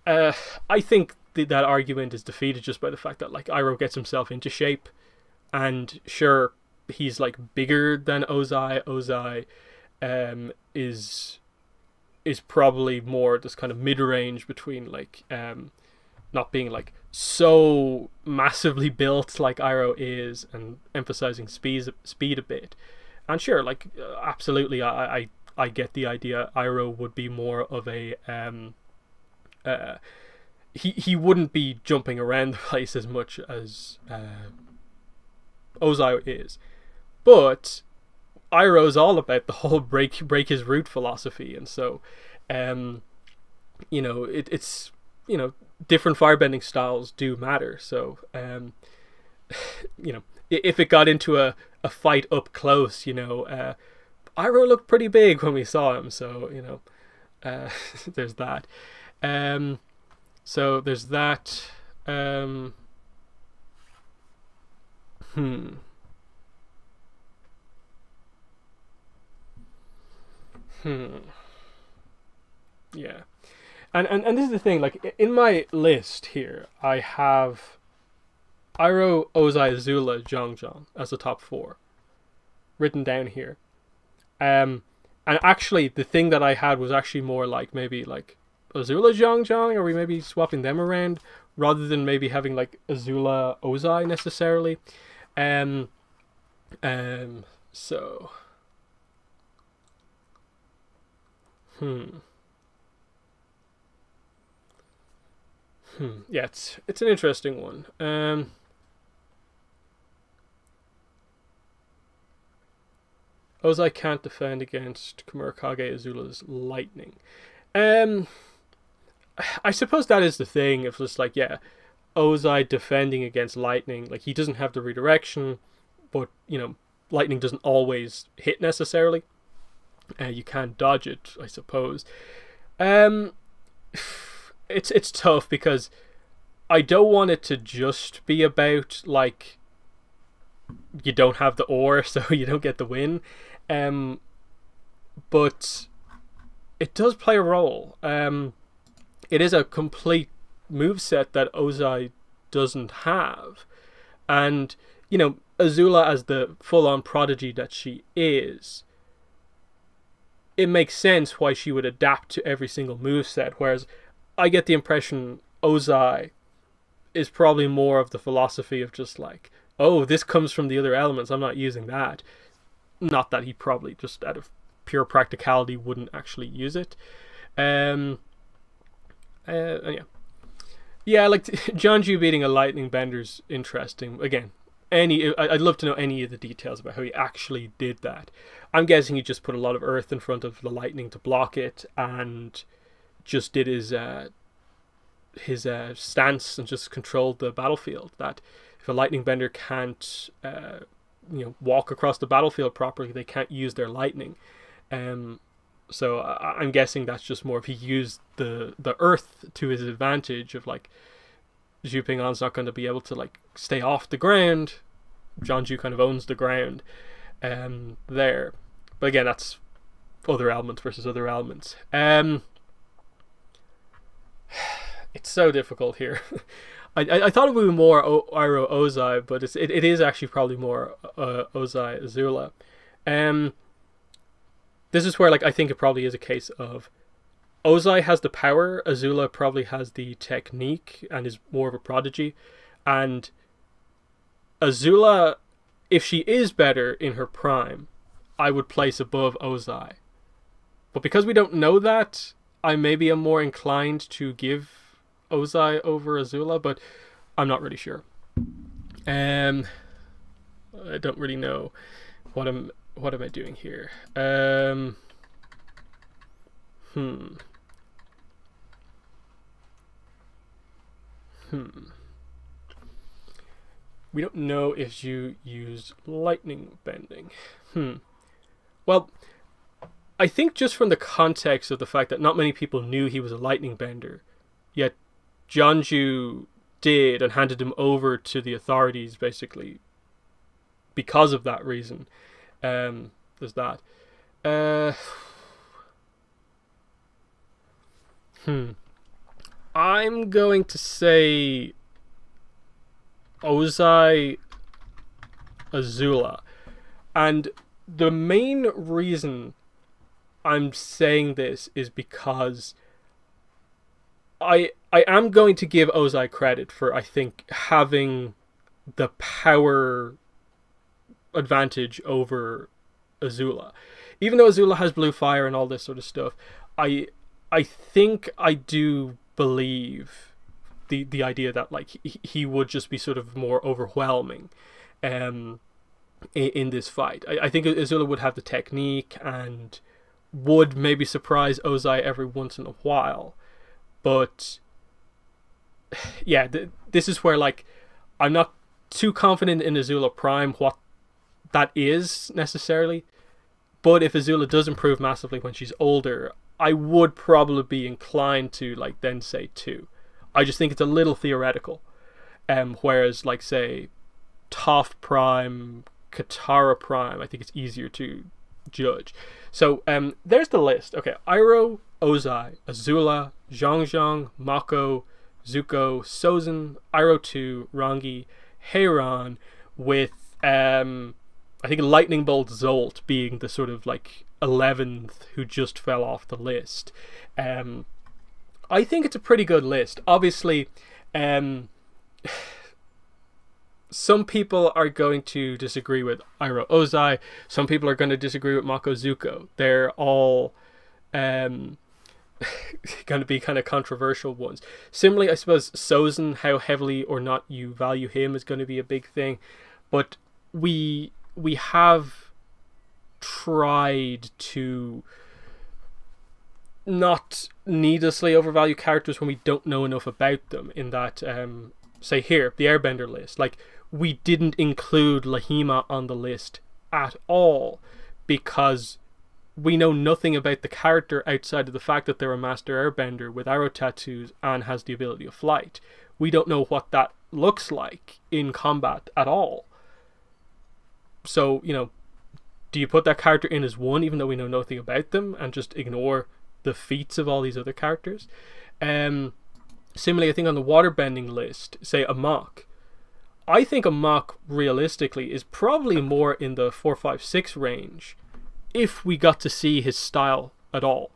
[SPEAKER 1] I think that argument is defeated just by the fact that like Iroh gets himself into shape, and sure he's like bigger than Ozai. Ozai is probably more this kind of mid range between like not being like so massively built like Iroh is, and emphasizing speed a bit. And sure, like absolutely, I get the idea. Iroh would be more of a he wouldn't be jumping around the place as much as Ozai is, but Iroh's all about the whole break his root philosophy, and so it's different firebending styles do matter. So if it got into a fight up close, Iroh looked pretty big when we saw him, so there's that. So there's that. Yeah. And this is the thing, like in my list here, I have Iroh, Ozai, Azula, Jeong as the top four written down here. And actually the thing that I had was actually more like maybe like Azula, Jeong, or we maybe swapping them around rather than maybe having like Azula, Ozai necessarily. So yeah, it's an interesting one. Ozai can't defend against Kamurakage Azula's lightning. I suppose that is the thing. If it's like, yeah, Ozai defending against lightning, like he doesn't have the redirection, but lightning doesn't always hit necessarily. You can't dodge it, I suppose. It's tough because I don't want it to just be about like you don't have the ore, so you don't get the win. But it does play a role. It is a complete moveset that Ozai doesn't have. And, Azula, as the full-on prodigy that she is, it makes sense why she would adapt to every single moveset. Whereas I get the impression Ozai is probably more of the philosophy of just like, oh, this comes from the other elements, I'm not using that. Not that he probably just out of pure practicality wouldn't actually use it. Yeah, like Jeonju beating a lightning bender's interesting. Again, I'd love to know any of the details about how he actually did that. I'm guessing he just put a lot of earth in front of the lightning to block it, and just did his stance and just controlled the battlefield. That if a lightning bender can't walk across the battlefield properly, they can't use their lightning. So I'm guessing that's just more if he used the earth to his advantage of like Zhu Ping'an's not going to be able to like stay off the ground. Jeonju kind of owns the ground there. But again, that's other elements versus other elements. It's so difficult here. I thought it would be more Iroh Ozai, but it is actually probably more Ozai Azula. This is where like I think it probably is a case of Ozai has the power, Azula probably has the technique and is more of a prodigy, and Azula, if she is better in her prime, I would place above Ozai. But because we don't know that, I maybe am more inclined to give Ozai over Azula, but I'm not really sure. I don't really know what am I doing here. We don't know if you used lightning bending. Well, I think just from the context of the fact that not many people knew he was a lightning bender, yet Jeonju did and handed him over to the authorities basically because of that reason. There's that. I'm going to say Ozai Azula. And the main reason I'm saying this is because I am going to give Ozai credit for, I think, having the power advantage over Azula. Even though Azula has blue fire and all this sort of stuff, I think I do believe the idea that like he would just be sort of more overwhelming in this fight. I think Azula would have the technique and would maybe surprise Ozai every once in a while. But yeah, this is where like I'm not too confident in Azula Prime what that is necessarily. But if Azula does improve massively when she's older, I would probably be inclined to like then say 2. I just think it's a little theoretical. Whereas like say Toph Prime, Katara Prime, I think it's easier to judge. So there's the list. Okay, Iroh, Ozai, Azula, Jeong, Mako, Zuko, Sozin, Iroh 2, Rangi, Heiran, with I think Lightning Bolt Zolt being the sort of like 11th who just fell off the list. I think it's a pretty good list. Obviously, some people are going to disagree with Iroh Ozai. Some people are going to disagree with Mako Zuko. They're all going to be kind of controversial ones. Similarly, I suppose Sozin, how heavily or not you value him is going to be a big thing. But we have tried to not needlessly overvalue characters when we don't know enough about them. In that, say here, the Airbender list, like we didn't include Lahima on the list at all because we know nothing about the character outside of the fact that they're a master airbender with arrow tattoos and has the ability of flight. We don't know what that looks like in combat at all. So, you know, do you put that character in as 1 even though we know nothing about them and just ignore the feats of all these other characters? Similarly, I think on the waterbending list, say Amok. I think Amok realistically is probably more in the 4, 5, 6 range if we got to see his style at all.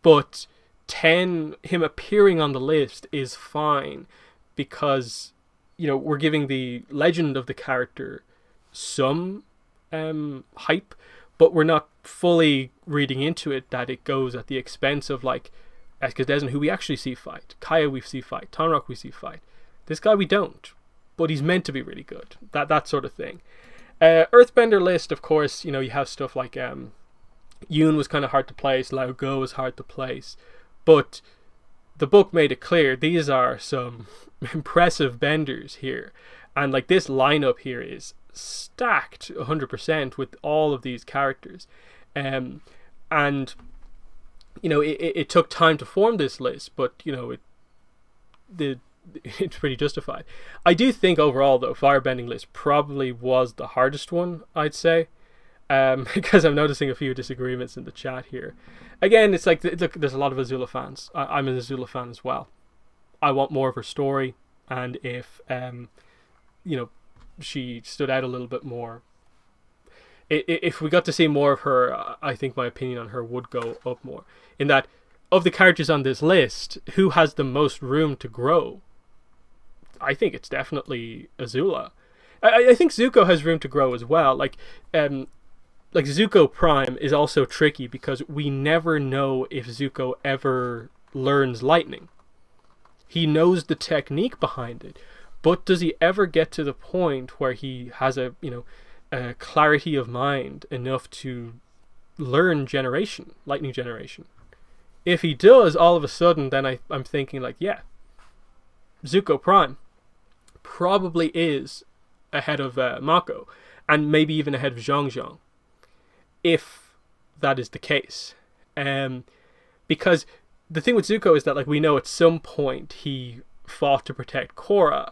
[SPEAKER 1] But 10, him appearing on the list is fine because, you know, we're giving the legend of the character some hype, but we're not fully reading into it that it goes at the expense of like Escadezin, who we actually see fight, Kaya we see fight, Tonraq we see fight. This guy we don't, but he's meant to be really good. That sort of thing. Earthbender list, of course, you know, you have stuff like Yoon was kind of hard to place, Lao Go was hard to place, but the book made it clear these are some impressive benders here, and like this lineup here is stacked 100% with all of these characters, and you know it took time to form this list, but you know it's pretty justified. I do think overall though Firebending list probably was the hardest one, I'd say, because I'm noticing a few disagreements in the chat here. Again, it's like look, there's a lot of Azula fans. I'm an Azula fan as well. I want more of her story, and if you know, she stood out a little bit more. If we got to see more of her, I think my opinion on her would go up more. In that, of the characters on this list, who has the most room to grow? I think it's definitely Azula. I think Zuko has room to grow as well. Like Zuko Prime is also tricky because we never know if Zuko ever learns lightning. He knows the technique behind it, but does he ever get to the point where he has a clarity of mind enough to learn lightning generation? If he does, all of a sudden, then I'm thinking like, yeah, Zuko Prime probably is ahead of Mako, and maybe even ahead of Jeong, if that is the case. Because the thing with Zuko is that like we know at some point he fought to protect Korra,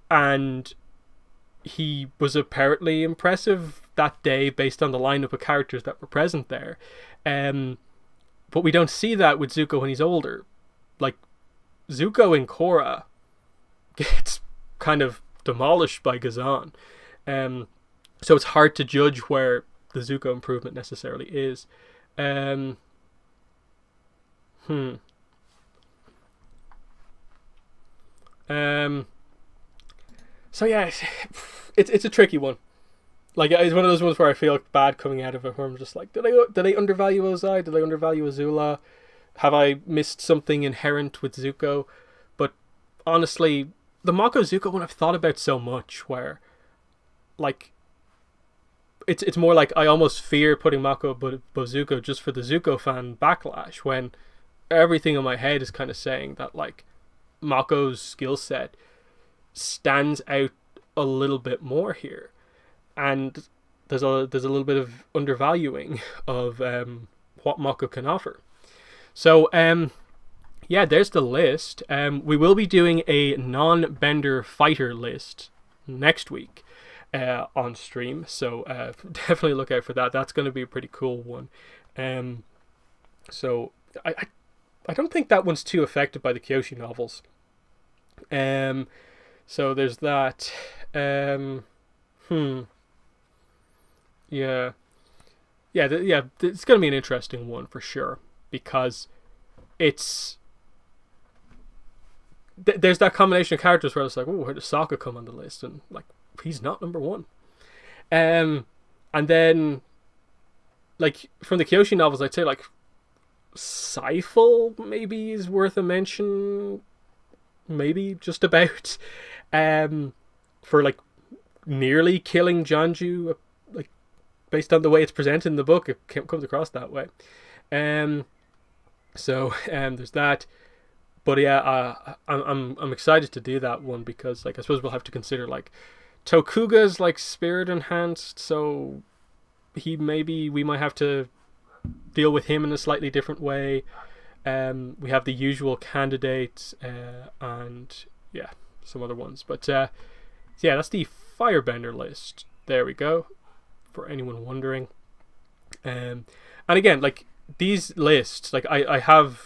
[SPEAKER 1] and he was apparently impressive that day based on the lineup of characters that were present there. But we don't see that with Zuko when he's older. Like, Zuko in Korra gets kind of demolished by Gazan. So it's hard to judge where the Zuko improvement necessarily is. So yeah, it's a tricky one. Like, it's one of those ones where I feel bad coming out of it, where I'm just like, did I undervalue Ozai? Did I undervalue Azula? Have I missed something inherent with Zuko? But honestly, the Mako Zuko one I've thought about so much, where like it's more like I almost fear putting Mako above Zuko just for the Zuko fan backlash, when everything in my head is kind of saying that like Mako's skill set stands out a little bit more here, and there's a little bit of undervaluing of what Mako can offer. So yeah, there's the list. We will be doing a non-bender fighter list next week on stream, so definitely look out for that. That's going to be a pretty cool one. So I don't think that one's too affected by the Kyoshi novels. So there's that. Yeah, it's going to be an interesting one for sure, because it's there's that combination of characters where it's like, oh, where does Sokka come on the list? And like, he's not number one. And then like from the Kyoshi novels, I'd say like Seifel maybe is worth a mention, maybe just about, for like nearly killing Janju, like based on the way it's presented in the book, it comes across that way. So there's that. But yeah, I'm excited to do that one, because like I suppose we'll have to consider like Tokuga's like spirit enhanced, so we might have to deal with him in a slightly different way. We have the usual candidates, and yeah, some other ones. But yeah, that's the Firebender list. There we go, for anyone wondering. And again, like these lists, like I have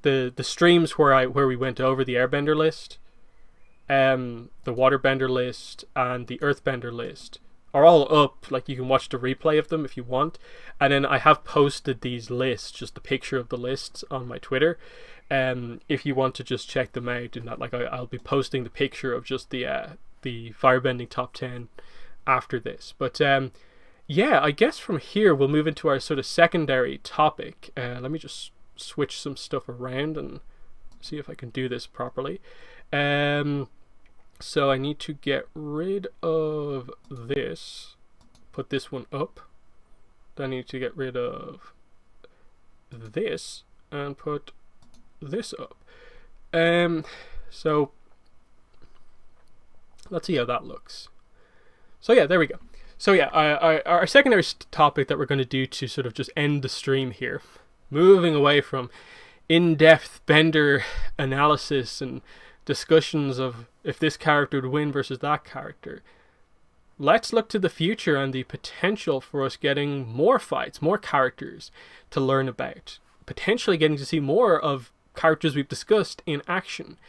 [SPEAKER 1] the streams where we went over the Airbender list, the Waterbender list, and the Earthbender list are all up. Like, you can watch the replay of them if you want. And then I have posted these lists, just the picture of the lists, on my Twitter. If you want to just check them out, and that, like, I'll be posting the picture of just the Firebending top 10 after this. But yeah, I guess from here we'll move into our sort of secondary topic. Let me just switch some stuff around and see if I can do this properly. So I need to get rid of this, put this one up. Then I need to get rid of this and put this up. So let's see how that looks. So yeah, there we go. So yeah, our secondary topic that we're going to do to sort of just end the stream here, moving away from in-depth Bender analysis and discussions of if this character would win versus that character, let's look to the future and the potential for us getting more fights, more characters to learn about, potentially getting to see more of characters we've discussed in action,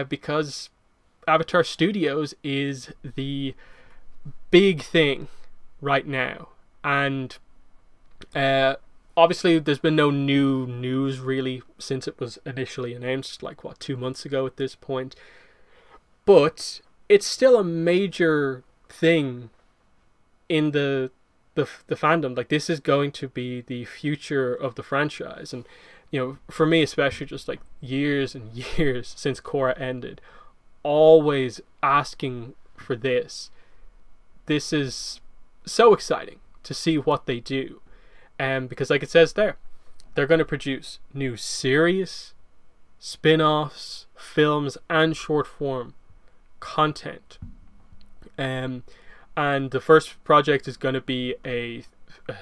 [SPEAKER 1] because Avatar Studios is the big thing right now. And obviously there's been no new news really since it was initially announced, like 2 months ago at this point, but it's still a major thing in the fandom. Like, this is going to be the future of the franchise. And you know, for me especially, just like years and years since Korra ended, always asking for this is so exciting to see what they do. Because like it says there, they're going to produce new series, spin-offs, films, and short form content. And the first project is going to be a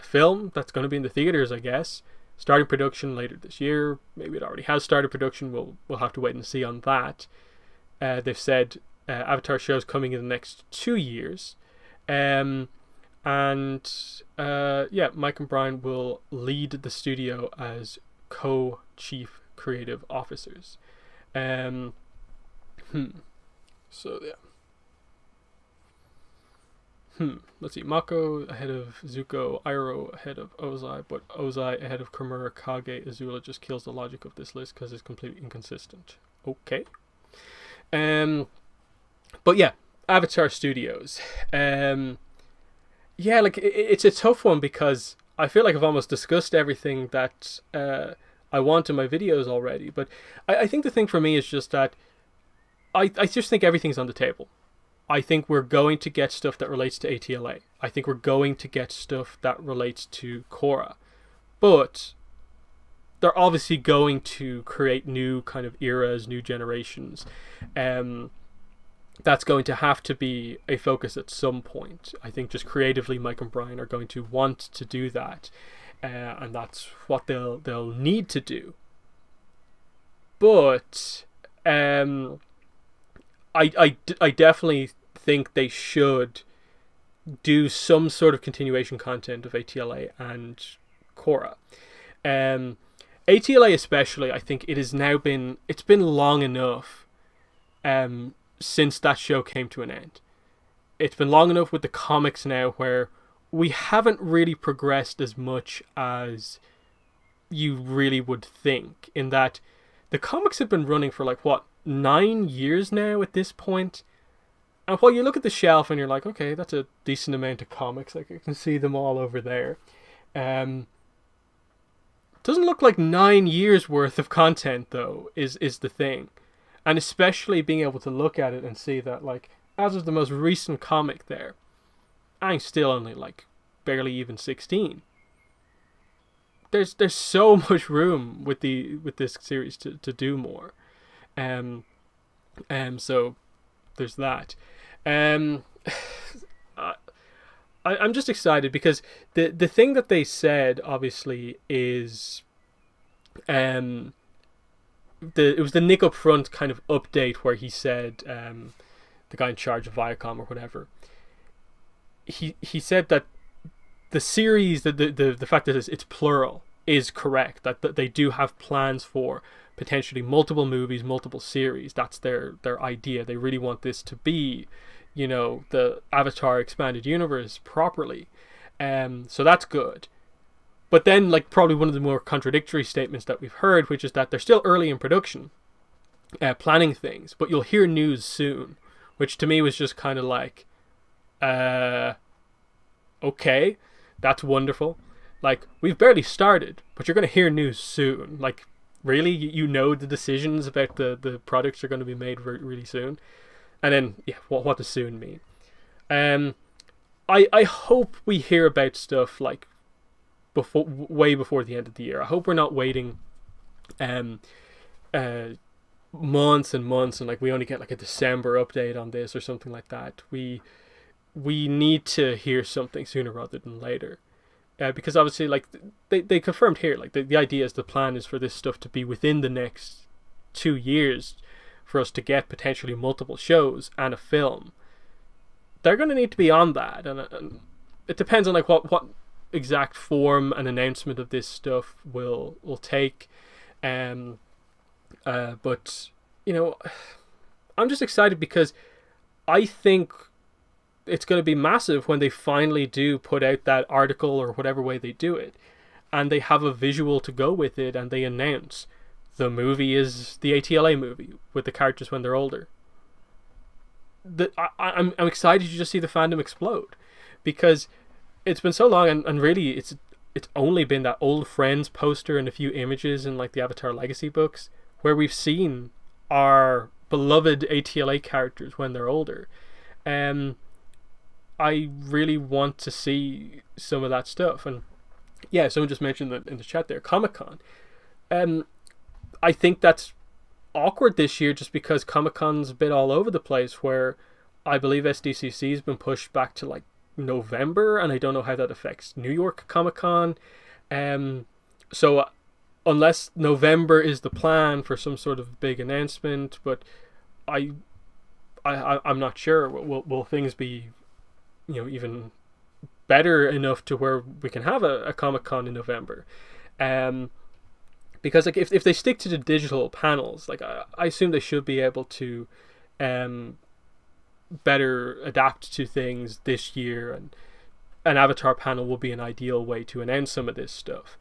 [SPEAKER 1] film that's going to be in the theaters, I guess, starting production later this year. Maybe it already has started production. We'll have to wait and see on that. they've said Avatar shows coming in the next 2 years. And Mike and Brian will lead the studio as co-chief creative officers. So yeah. Let's see. Mako ahead of Zuko, Iroh ahead of Ozai, but Ozai ahead of Kimura, Kage, Azula just kills the logic of this list because it's completely inconsistent. Okay. But yeah, Avatar Studios. Yeah, like it's a tough one because I feel like I've almost discussed everything that I want in my videos already. But I think the thing for me is just that I just think everything's on the table. I think we're going to get stuff that relates to ATLA. I think we're going to get stuff that relates to Korra. But they're obviously going to create new kind of eras, new generations. That's going to have to be a focus at some point. I think just creatively, Mike and Brian are going to want to do that. And that's what they'll need to do. But I definitely think they should do some sort of continuation content of ATLA and Korra. ATLA especially, I think it's been long enough since that show came to an end. It's been long enough with the comics now where we haven't really progressed as much as you really would think, in that the comics have been running for 9 years now at this point. And while you look at the shelf and you're like, okay, that's a decent amount of comics, like I can see them all over there. Doesn't look like 9 years worth of content though, is the thing. And especially being able to look at it and see that, as of the most recent comic there, I'm still only barely even 16. There's so much room with this series to do more. So there's that. I'm just excited because the thing that they said obviously is it was the Nick up front kind of update where he said, the guy in charge of Viacom or whatever, he said that the series, the fact that it's plural is correct, that they do have plans for potentially multiple movies, multiple series. That's their idea. They really want this to be, the Avatar expanded universe properly. So that's good. But then, probably one of the more contradictory statements that we've heard, which is that they're still early in production, planning things, but you'll hear news soon, which to me was just kind of okay, that's wonderful. We've barely started, but you're going to hear news soon. Really? The decisions about the products are going to be made really soon. And then, yeah, what does soon mean? I hope we hear about stuff way before the end of the year. I hope we're not waiting months and months and we only get a December update on this or something like that. We need to hear something sooner rather than later. Because obviously, they confirmed here, the idea is, the plan is for this stuff to be within the next 2 years for us to get potentially multiple shows and a film. They're going to need to be on that, and it depends on what exact form an announcement of this stuff will take. But I'm just excited because I think it's going to be massive when they finally do put out that article or whatever way they do it, and they have a visual to go with it, and they announce the movie is the ATLA movie with the characters when they're older. I'm excited to just see the fandom explode, because it's been so long, and really it's only been that old Friends poster and a few images in the Avatar Legacy books where we've seen our beloved ATLA characters when they're older. I really want to see some of that stuff. And yeah, someone just mentioned that in the chat there, Comic-Con. I think that's awkward this year just because Comic-Con's a bit all over the place, where I believe SDCC's been pushed back to November, and I don't know how that affects New York Comic-Con. Unless November is the plan for some sort of big announcement, but I, I'm not sure. Will things be, even better enough to where we can have a Comic-Con in November? Because like if they stick to the digital panels, like I assume they should be able to better adapt to things this year, and an Avatar panel will be an ideal way to announce some of this stuff.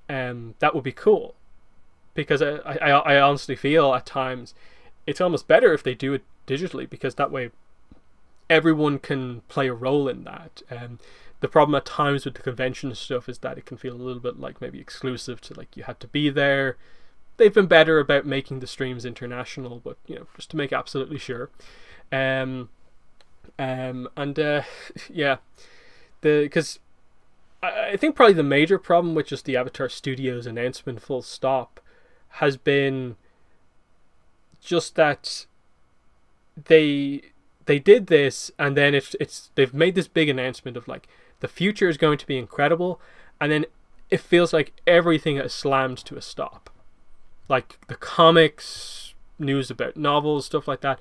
[SPEAKER 1] That would be cool, because I honestly feel at times it's almost better if they do it digitally, because that way everyone can play a role in that. The problem at times with the convention stuff is that it can feel a little bit like maybe exclusive to, like, you had to be there. They've been better about making the streams international, but just to make absolutely sure. Yeah, because I think probably the major problem with just the Avatar Studios announcement full stop has been just that they did this, and then they've made this big announcement of like the future is going to be incredible, and then it feels like everything has slammed to a stop. Like the comics, news about novels, stuff like that.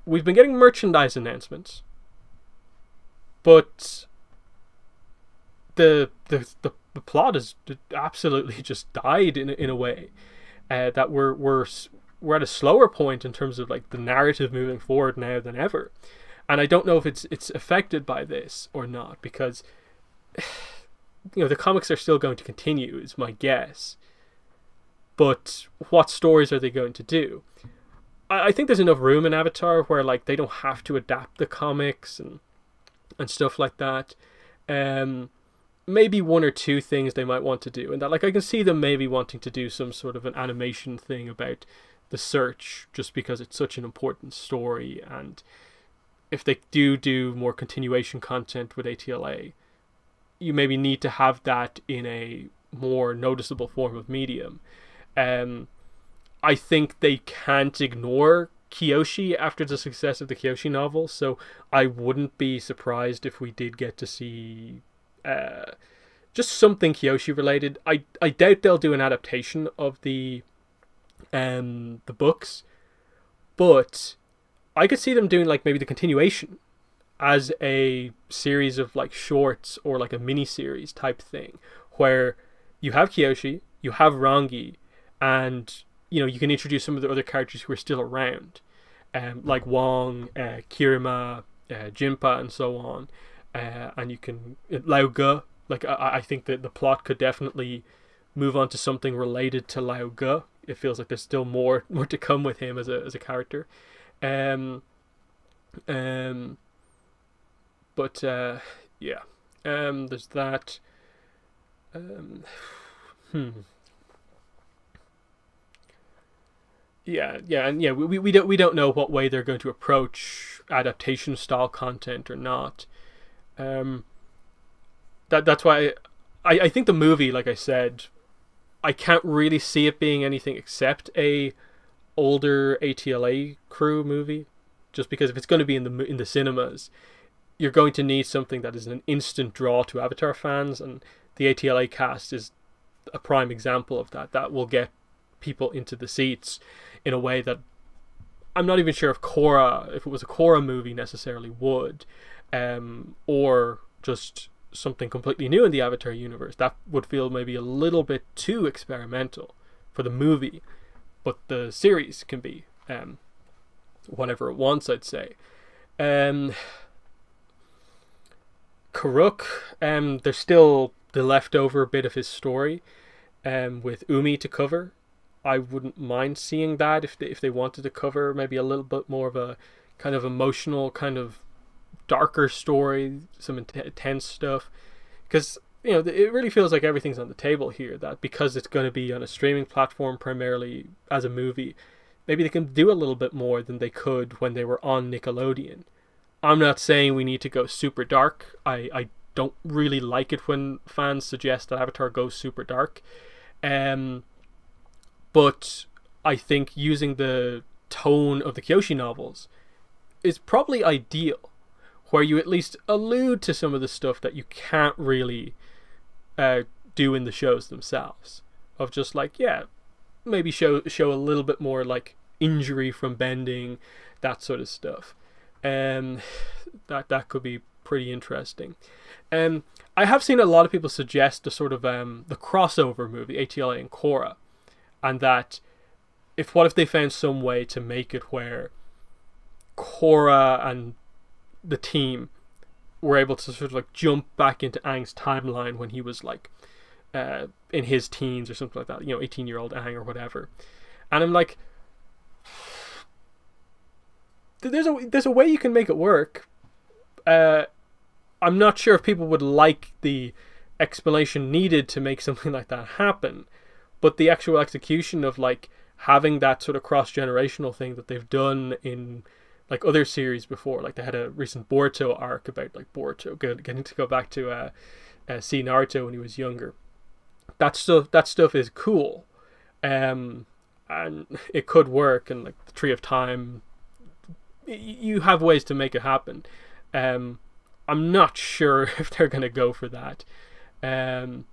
[SPEAKER 1] We've been getting merchandise announcements, but the plot has absolutely just died in a way that we're at a slower point in terms of like the narrative moving forward now than ever. And I don't know if it's affected by this or not, because the comics are still going to continue, is my guess. But what stories are they going to do? I think there's enough room in Avatar where like they don't have to adapt the comics and stuff like that. Maybe one or two things they might want to do, and that, like, I can see them maybe wanting to do some sort of an animation thing about the search, just because it's such an important story. And if they do more continuation content with ATLA, you maybe need to have that in a more noticeable form of medium. I think they can't ignore Kyoshi after the success of the Kyoshi novel, so I wouldn't be surprised if we did get to see just something Kyoshi related. I doubt they'll do an adaptation of the books, but I could see them doing like maybe the continuation as a series of like shorts, or like a mini series type thing, where you have Kyoshi, you have Rangi, and you can introduce some of the other characters who are still around, like Wong, Kirima, Jinpa, and so on. And you can Lao Ge. Like I think that the plot could definitely move on to something related to Lao Ge. It feels like there's still more to come with him as a character. But yeah. There's that. Yeah, and yeah, we don't know what way they're going to approach adaptation style content or not. That's why I think the movie, like I said, I can't really see it being anything except a older ATLA crew movie, just because if it's going to be in the cinemas, you're going to need something that is an instant draw to Avatar fans, and the ATLA cast is a prime example of that. That will get people into the seats in a way that I'm not even sure if it was a Korra movie, necessarily would, or just something completely new in the Avatar universe. That would feel maybe a little bit too experimental for the movie, but the series can be whatever it wants, I'd say. Karuk, there's still the leftover bit of his story with Umi to cover. I wouldn't mind seeing that if they wanted to cover maybe a little bit more of a kind of emotional, kind of darker story, some intense stuff, because it really feels like everything's on the table here, that because it's going to be on a streaming platform primarily as a movie, maybe they can do a little bit more than they could when they were on Nickelodeon. I'm not saying we need to go super dark. I don't really like it when fans suggest that Avatar goes super dark, but I think using the tone of the Kyoshi novels is probably ideal, where you at least allude to some of the stuff that you can't really do in the shows themselves. Of just like, yeah, maybe show a little bit more like injury from bending, that sort of stuff. That could be pretty interesting. I have seen a lot of people suggest the sort of the crossover movie, ATLA and Korra, and that what if they found some way to make it where Korra and the team were able to sort of like jump back into Aang's timeline when he was like in his teens or something like that, 18-year-old Aang or whatever. And I'm like, there's a way you can make it work. I'm not sure if people would like the explanation needed to make something like that happen, but the actual execution of like having that sort of cross-generational thing that they've done in like other series before, like they had a recent Boruto arc about like Boruto getting to go back to see Naruto when he was younger. That stuff is cool, and it could work. And like the Tree of Time, you have ways to make it happen. I'm not sure if they're gonna go for that. And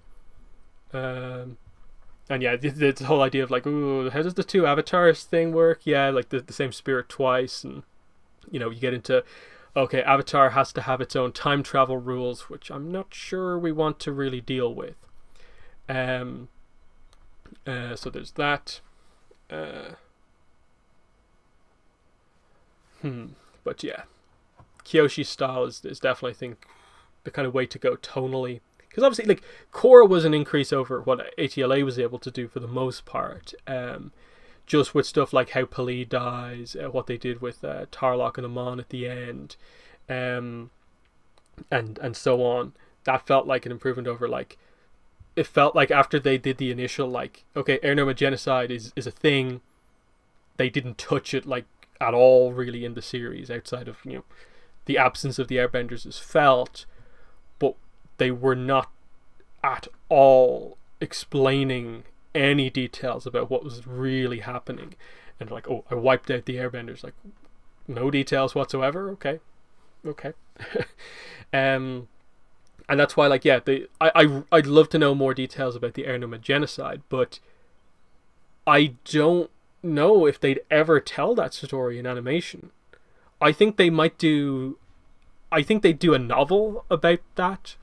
[SPEAKER 1] yeah, the whole idea of like, ooh, how does the two avatars thing work? Yeah, like the same spirit twice, and you get into, okay, Avatar has to have its own time travel rules, which I'm not sure we want to really deal with. So there's that. But yeah, Kyoshi's style is definitely, I think, the kind of way to go tonally. Because obviously, like, Korra was an increase over what ATLA was able to do for the most part. Just with stuff like how Pali dies, what they did with Tarlok and Amon at the end, and so on. That felt like an improvement over, like, it felt like after they did the initial, like, okay, Air Nomad Genocide is a thing, they didn't touch it, like, at all, really, in the series, outside of, the absence of the Airbenders is felt, but they were not at all explaining any details about what was really happening. And like, oh, I wiped out the Airbenders. Like, no details whatsoever? Okay. And that's why, like, yeah, I'd love to know more details about the Air Nomad Genocide, but I don't know if they'd ever tell that story in animation. I think they'd do a novel about that,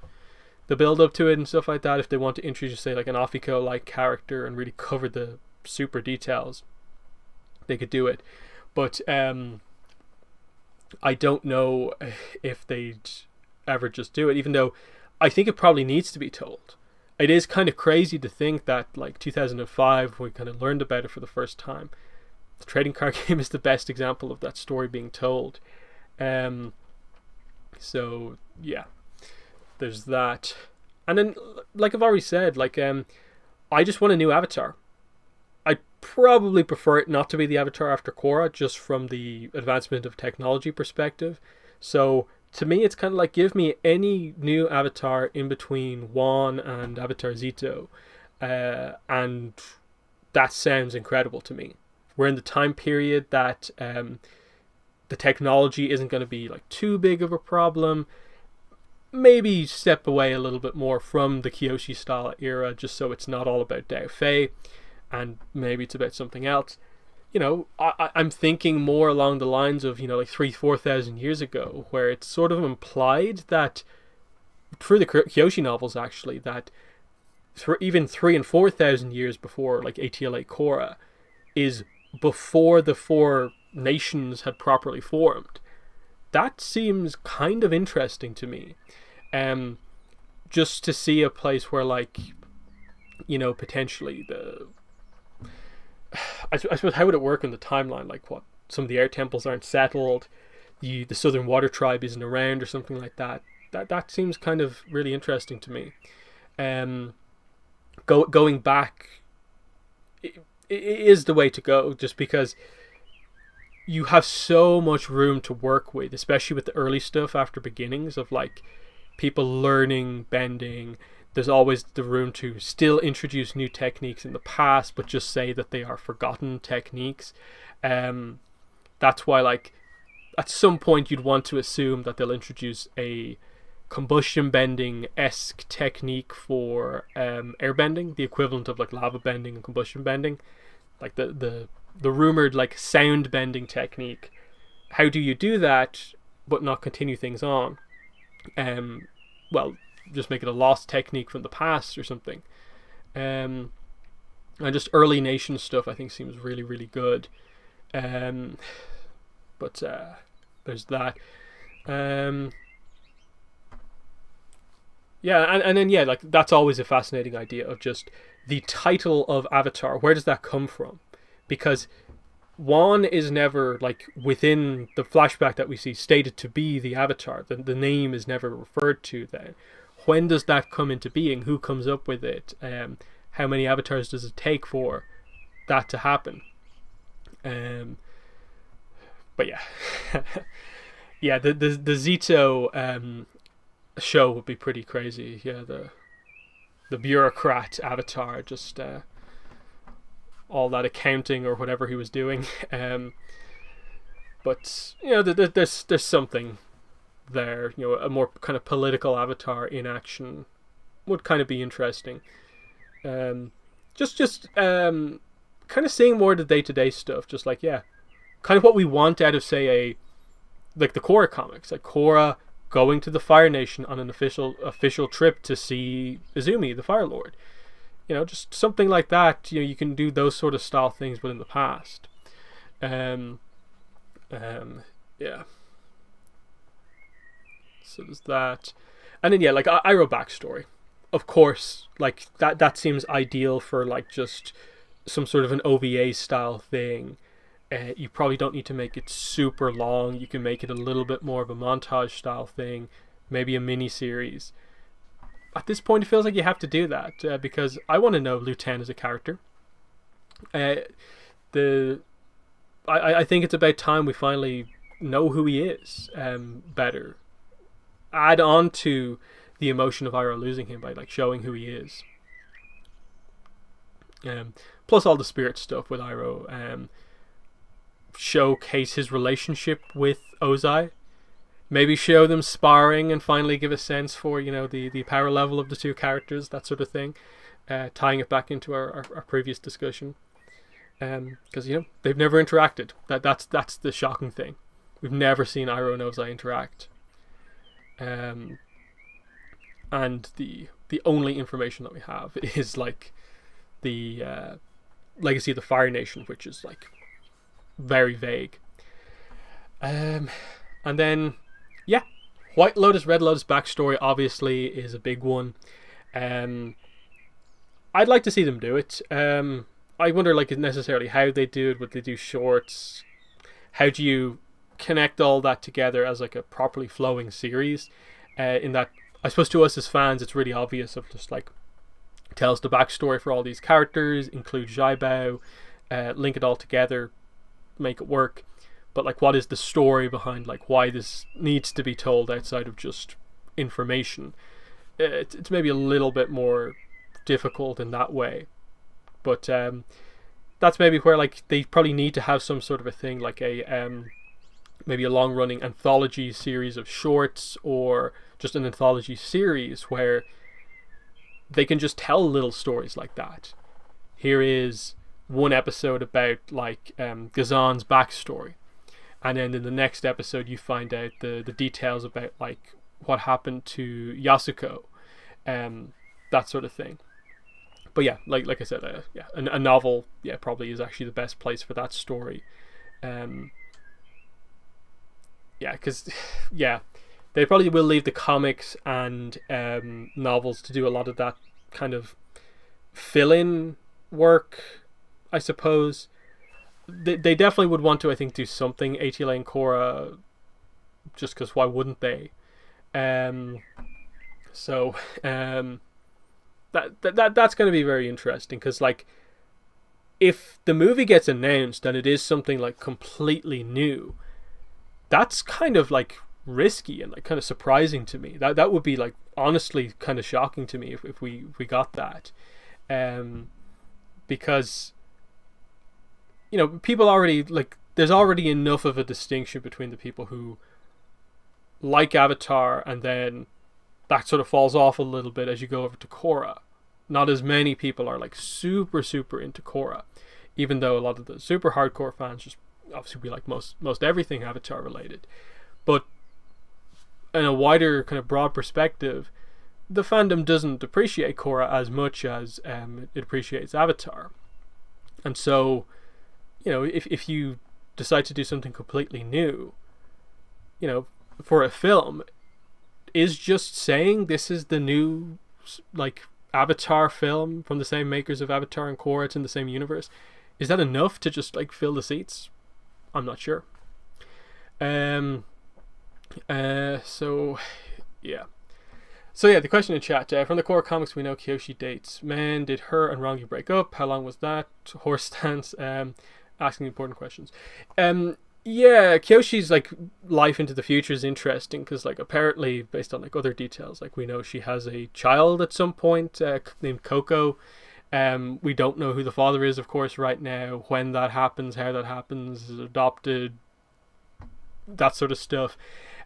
[SPEAKER 1] the build up to it and stuff like that, if they want to introduce, say, like an Afiko like character and really cover the super details. They could do it, but I don't know if they'd ever just do it, even though I think it probably needs to be told. It is kind of crazy to think that, like, 2005, we kind of learned about it for the first time. The trading card game is the best example of that story being told. So yeah, there's that. And then, like I've already said, like, I just want a new Avatar. I probably prefer it not to be the Avatar after Korra, just from the advancement of technology perspective. So to me, it's kind of like, give me any new Avatar in between Wan and Avatar Zito, and that sounds incredible to me. We're in the time period that the technology isn't going to be like too big of a problem. Maybe step away a little bit more from the Kyoshi style era, just so it's not all about Dao Fei, and maybe it's about something else. I'm thinking more along the lines of, like 4,000 years ago, where it's sort of implied that through the Kyoshi novels, actually, that even 3,000 and 4,000 years before, like ATLA Korra, is before the four nations had properly formed. That seems kind of interesting to me. Just to see a place where, like, potentially I suppose, how would it work in the timeline? Like, what, some of the air temples aren't settled, the Southern Water Tribe isn't around, or something like that. That seems kind of really interesting to me. Going back it is the way to go, just because you have so much room to work with, especially with the early stuff after beginnings of, like, people learning bending. There's always the room to still introduce new techniques in the past, but just say that they are forgotten techniques. That's why, like, at some point you'd want to assume that they'll introduce a combustion bending-esque technique for airbending, the equivalent of, like, lava bending and combustion bending. Like the the rumored like sound bending technique. How do you do that but not continue things on? Well, just make it a lost technique from the past or something. And just early nation stuff I think seems really, really good. But there's that. Yeah, and then yeah, like that's always a fascinating idea of just the title of Avatar. Where does that come from? Because Wan is never, like, within the flashback that we see, stated to be the Avatar. The name is never referred to then. When does that come into being? Who comes up with it? How many avatars does it take for that to happen? But yeah. Yeah, the Zito show would be pretty crazy. Yeah, the bureaucrat Avatar, just all that accounting or whatever he was doing. But you know, there's something there. You know, a more kind of political Avatar in action would kind of be interesting. Just kind of seeing more of the day-to-day stuff. Just like, yeah, kind of what we want out of, say, like the Korra comics, like Korra going to the Fire Nation on an official trip to see Izumi, the Fire Lord. You know, just something like that. You know, you can do those sort of style things, but in the past. Yeah. So there's that, and then yeah, like Iroh backstory. Of course, like that seems ideal for like just some sort of an OVA style thing. You probably don't need to make it super long. You can make it a little bit more of a montage style thing, maybe a mini series. At this point, it feels like you have to do that because I want to know Liu Ten as a character. I think it's about time we finally know who he is better. Add on to the emotion of Iroh losing him by like showing who he is. Plus all the spirit stuff with Iroh. Showcase his relationship with Ozai. Maybe show them sparring and finally give a sense for, you know, the power level of the two characters, that sort of thing. Tying it back into our previous discussion. Because, you know, they've never interacted. That's the shocking thing. We've never seen Iroh and Ozai interact. And the only information that we have is like the legacy of the Fire Nation, which is like very vague. And then yeah, White Lotus, Red Lotus backstory obviously is a big one. I'd like to see them do it. I wonder, like, necessarily how they do it. Would they do shorts? How do you connect all that together as like a properly flowing series? In that, I suppose to us as fans, it's really obvious of just like tells the backstory for all these characters, include Zhao Bao, link it all together, make it work. But like, what is the story behind like why this needs to be told outside of just information? It's maybe a little bit more difficult in that way. But that's maybe where like they probably need to have some sort of a thing, like a maybe a long running anthology series of shorts, or just an anthology series where they can just tell little stories like that. Here is one episode about like Gazan's backstory, and then in the next episode you find out the details about like what happened to Yasuko, that sort of thing. But yeah, like I said, yeah, a novel, yeah, probably is actually the best place for that story. Yeah, because yeah, they probably will leave the comics and novels to do a lot of that kind of fill-in work, I suppose. They definitely would want to, I think, do something ATLA and Korra, just because why wouldn't they? So that's going to be very interesting, because like if the movie gets announced and it is something like completely new, that's kind of like risky and like kind of surprising to me. That would be like honestly kind of shocking to me if we got that, because you know, people already like, there's already enough of a distinction between the people who like Avatar and then that sort of falls off a little bit as you go over to Korra. Not as many people are like super into Korra. even though a lot of the super hardcore fans just obviously we like most everything Avatar related. But in a wider kind of broad perspective, the fandom doesn't appreciate Korra as much as it appreciates Avatar. And so, if you decide to do something completely new, for a film, is just saying this is the new like Avatar film from the same makers of Avatar and Korra, it's in the same universe, is that enough to just like fill the seats? I'm not sure. So yeah, the question in chat, from the Korra comics we know Kyoshi dates men. Did her and Rangi break up? How long was that? Horse stance. Asking important questions. Yeah, Kyoshi's like life into the future is interesting because like apparently based on like other details, like we know she has a child at some point named Coco. We don't know who the father is, of course, right now. When that happens, how that happens, is adopted, that sort of stuff.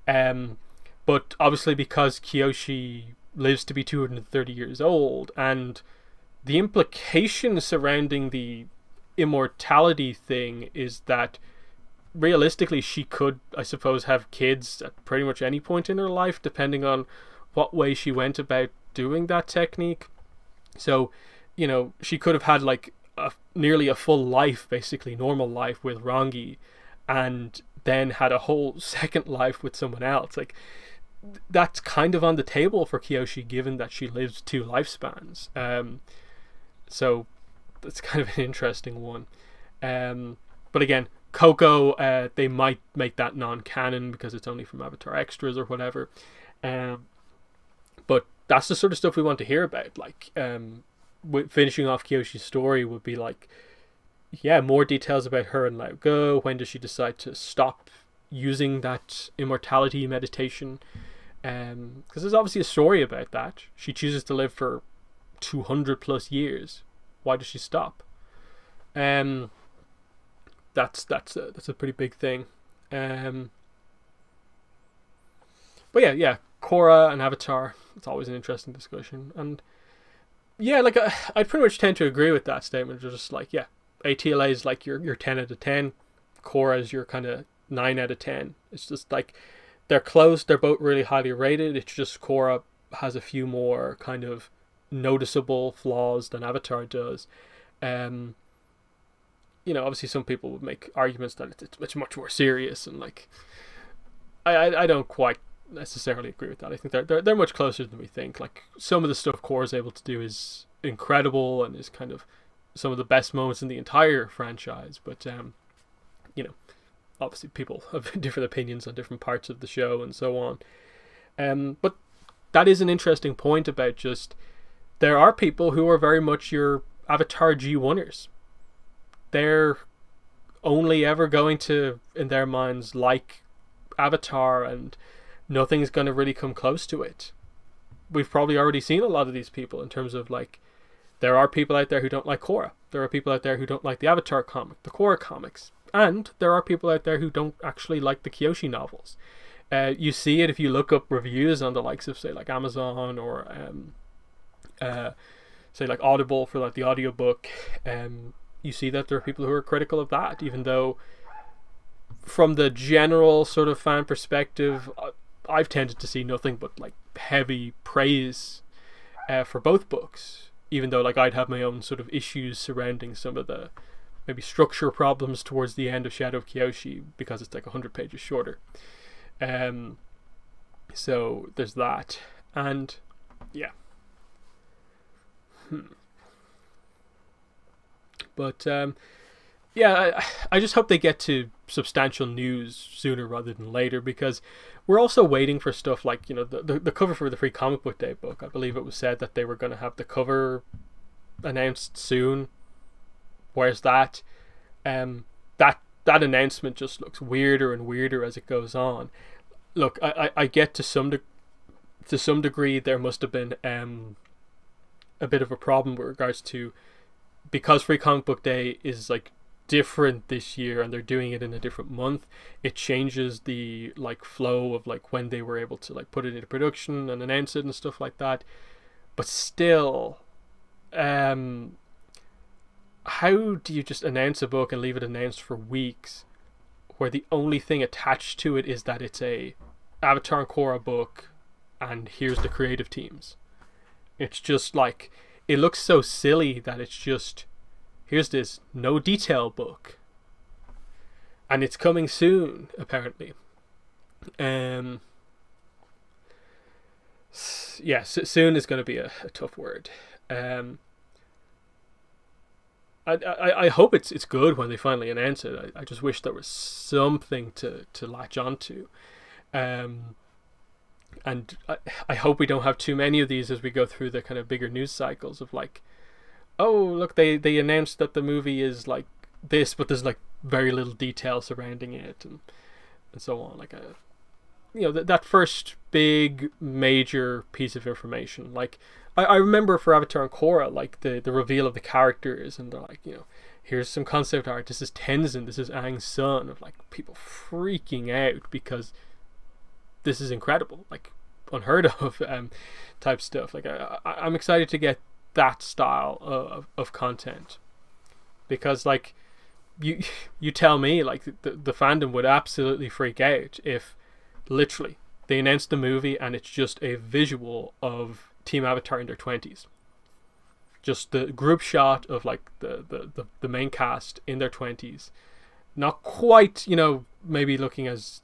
[SPEAKER 1] But obviously because Kyoshi lives to be 230 years old, and the implication surrounding the immortality thing is that realistically she could, I suppose, have kids at pretty much any point in her life, depending on what way she went about doing that technique. So, she could have had like nearly a full life, basically normal life with Rangi, and then had a whole second life with someone else. Like, that's kind of on the table for Kyoshi, given that she lives 2 lifespans. So that's kind of an interesting one. But again, Coco, they might make that non-canon because it's only from Avatar Extras or whatever. But that's the sort of stuff we want to hear about. Like, finishing off Kyoshi's story would be like, yeah, more details about her and Lao Go. When does she decide to stop using that immortality meditation? Because there's obviously a story about that. She chooses to live for 200 plus years. Why does she stop? That's a pretty big thing. But yeah, Korra and Avatar. It's always an interesting discussion, and yeah, like I pretty much tend to agree with that statement. Just like, yeah, ATLA is like your 10 out of 10. Korra is your kind of 9 out of 10. It's just like they're close. They're both really highly rated. It's just Korra has a few more kind of noticeable flaws than Avatar does. Obviously some people would make arguments that it's much more serious, and like I don't quite necessarily agree with that. I think they're much closer than we think. Like, some of the stuff Korra is able to do is incredible and is kind of some of the best moments in the entire franchise. But obviously people have different opinions on different parts of the show and so on. But that is an interesting point about just there are people who are very much your Avatar G1ers. They're only ever going to, in their minds, like Avatar, and nothing's going to really come close to it. We've probably already seen a lot of these people in terms of like, there are people out there who don't like Korra. There are people out there who don't like the Avatar comic, the Korra comics. And there are people out there who don't actually like the Kyoshi novels. You see it if you look up reviews on the likes of, say, like Amazon or say like Audible for like the audiobook. You see that there are people who are critical of that, even though from the general sort of fan perspective, I've tended to see nothing but like heavy praise for both books, even though like I'd have my own sort of issues surrounding some of the maybe structure problems towards the end of Shadow of Kyoshi, because it's like 100 pages shorter. So there's that. And yeah. But yeah, I just hope they get to substantial news sooner rather than later, because we're also waiting for stuff like, the cover for the Free Comic Book Day book. I believe it was said that they were going to have the cover announced soon. Where's that? That announcement just looks weirder and weirder as it goes on. Look, I get to some degree there must have been a bit of a problem with regards to, because Free Comic Book Day is like different this year and they're doing it in a different month, it changes the like flow of like when they were able to like put it into production and announce it and stuff like that. But still, how do you just announce a book and leave it announced for weeks, where the only thing attached to it is that it's a Avatar and Korra book, and here's the creative teams. It's just like, it looks so silly that it's just, here's this no detail book, and it's coming soon apparently. Yeah, soon is going to be a tough word. I hope it's good when they finally announce it. I just wish there was something to latch onto. And I hope we don't have too many of these as we go through the kind of bigger news cycles of like, oh look, they announced that the movie is like this, but there's like very little detail surrounding it, and so on. Like that first big major piece of information. Like I remember for Avatar and Korra, like the reveal of the characters, and they're like, here's some concept art. This is Tenzin. This is Aang's son. Of like people freaking out because this is incredible, like unheard of type stuff. Like I'm excited to get that style of content, because like you tell me, like the fandom would absolutely freak out if literally they announced the movie and it's just a visual of Team Avatar in their 20s, just the group shot of like the main cast in their 20s, not quite maybe looking as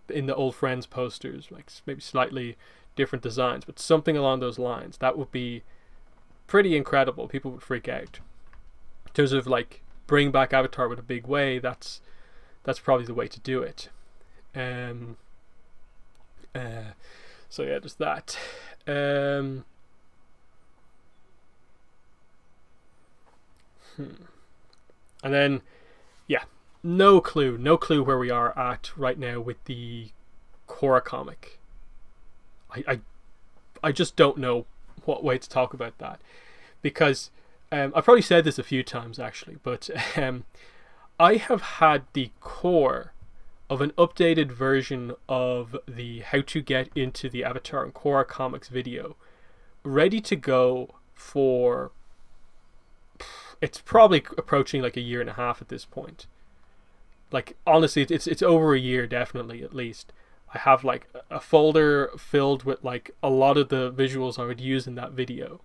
[SPEAKER 1] in the old Friends posters, like maybe slightly different designs, but something along those lines. That would be pretty incredible. People would freak out. In terms of like bring back Avatar with a big way, that's probably the way to do it. So yeah, just that. And then yeah, no clue where we are at right now with the Korra comic. I just don't know what way to talk about that, because I've probably said this a few times actually, but I have had the core of an updated version of the how to get into the Avatar and Korra comics video ready to go for, it's probably approaching like a year and a half at this point. Like honestly, it's over a year definitely, at least. I have like a folder filled with like a lot of the visuals I would use in that video,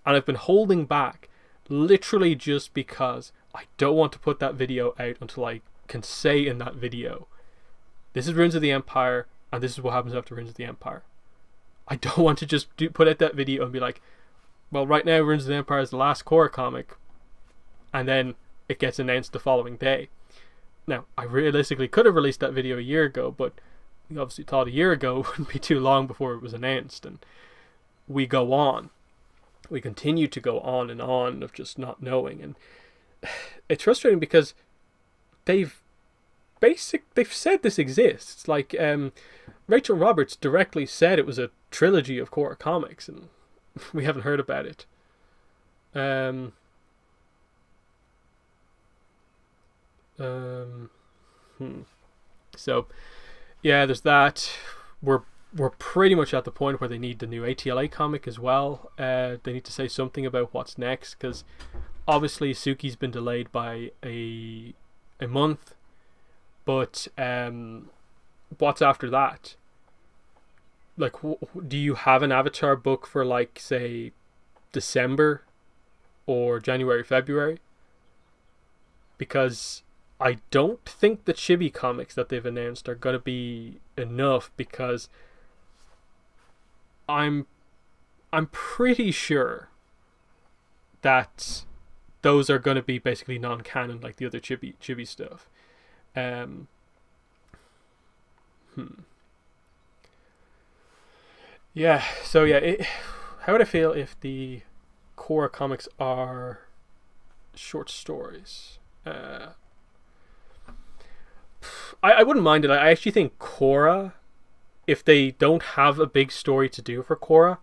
[SPEAKER 1] and I've been holding back literally just because I don't want to put that video out until I can say in that video, this is Ruins of the Empire and this is what happens after Ruins of the Empire. I don't want to just put out that video and be like, well, right now Ruins of the Empire is the last Korra comic, and then it gets announced the following day. Now, I realistically could have released that video a year ago, but we obviously thought a year ago wouldn't be too long before it was announced, and we go on. We continue to go on and on of just not knowing, and it's frustrating because they've said this exists. Like Rachel Roberts directly said it was a trilogy of Korra comics, and we haven't heard about it. So yeah, there's that. We're pretty much at the point where they need the new ATLA comic as well. They need to say something about what's next, because obviously Suki's been delayed by a month, but what's after that? Like, do you have an Avatar book for like say December or January, February? Because I don't think the chibi comics that they've announced are going to be enough, because I'm pretty sure that those are going to be basically non-canon like the other chibi stuff. Yeah, so yeah, how would I feel if the Korra comics are short stories? I wouldn't mind it. I actually think Korra, if they don't have a big story to do for Korra,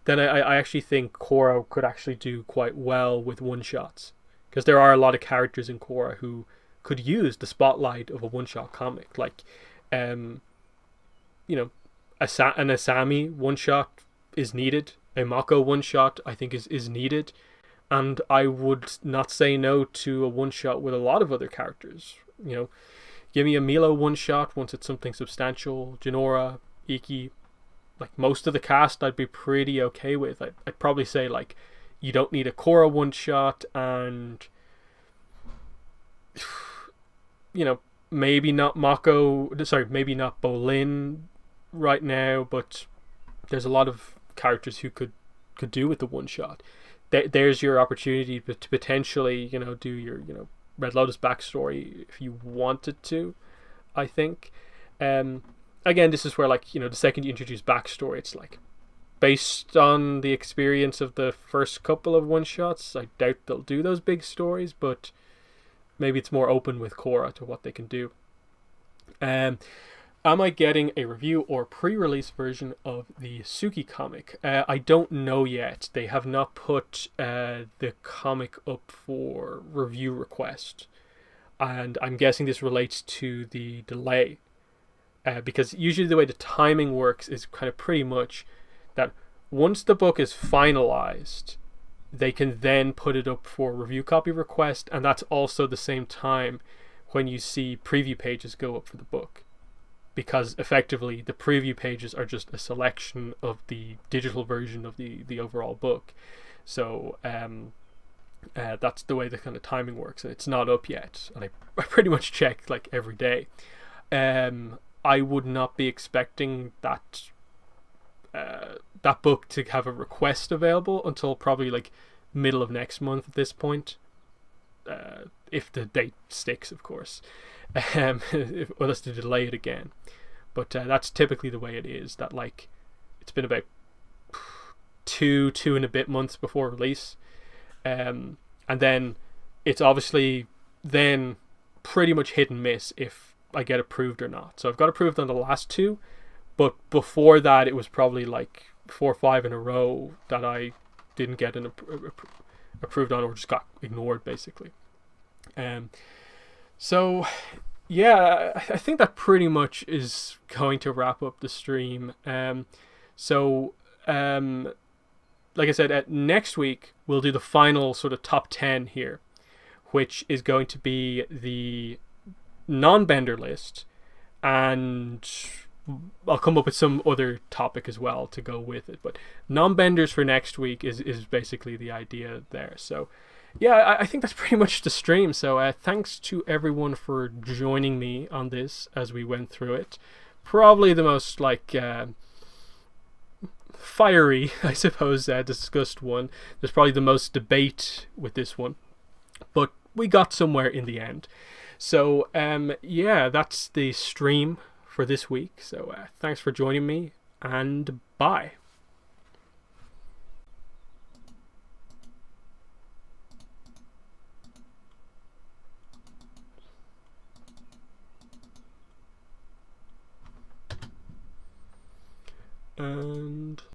[SPEAKER 1] then I actually think Korra could actually do quite well with one-shots, because there are a lot of characters in Korra who could use the spotlight of a one-shot comic. Like an Asami one-shot is needed. A Mako one-shot I think is needed. and I would not say no to a one shot with a lot of other characters. Give me a Milo one shot once it's something substantial. Jinora, Iki, like most of the cast, I'd be pretty okay with. I'd probably say like you don't need a Korra one shot, and maybe not maybe not Bolin right now, but there's a lot of characters who could do with the one shot. There's your opportunity to potentially do your Red Lotus backstory if you wanted to, I think. Again, this is where the second you introduce backstory, it's like based on the experience of the first couple of one shots. I doubt they'll do those big stories, but maybe it's more open with Korra to what they can do. Am I getting a review or pre-release version of the Suki comic? I don't know yet. They have not put the comic up for review request. And I'm guessing this relates to the delay. Because usually the way the timing works is kind of pretty much that once the book is finalized, they can then put it up for review copy request. And that's also the same time when you see preview pages go up for the book. Because effectively the preview pages are just a selection of the digital version of the overall book. So that's the way the kind of timing works, and it's not up yet. And I pretty much check like every day. I would not be expecting that book to have a request available until probably like middle of next month at this point, if the date sticks, of course. Unless they delay it again, but that's typically the way it is. That like it's been about two and a bit months before release, and then it's obviously then pretty much hit and miss if I get approved or not. So I've got approved on the last two, but before that it was probably like 4 or 5 in a row that I didn't get an approved on, or just got ignored basically. So yeah, I think that pretty much is going to wrap up the stream. Like I said, next week we'll do the final sort of top 10 here, which is going to be the non-bender list, and I'll come up with some other topic as well to go with it. But non-benders for next week is basically the idea there. So yeah, I think that's pretty much the stream. So thanks to everyone for joining me on this as we went through it. Probably the most fiery, I suppose, discussed one. There's probably the most debate with this one, but we got somewhere in the end. So yeah, that's the stream for this week. So thanks for joining me, and bye.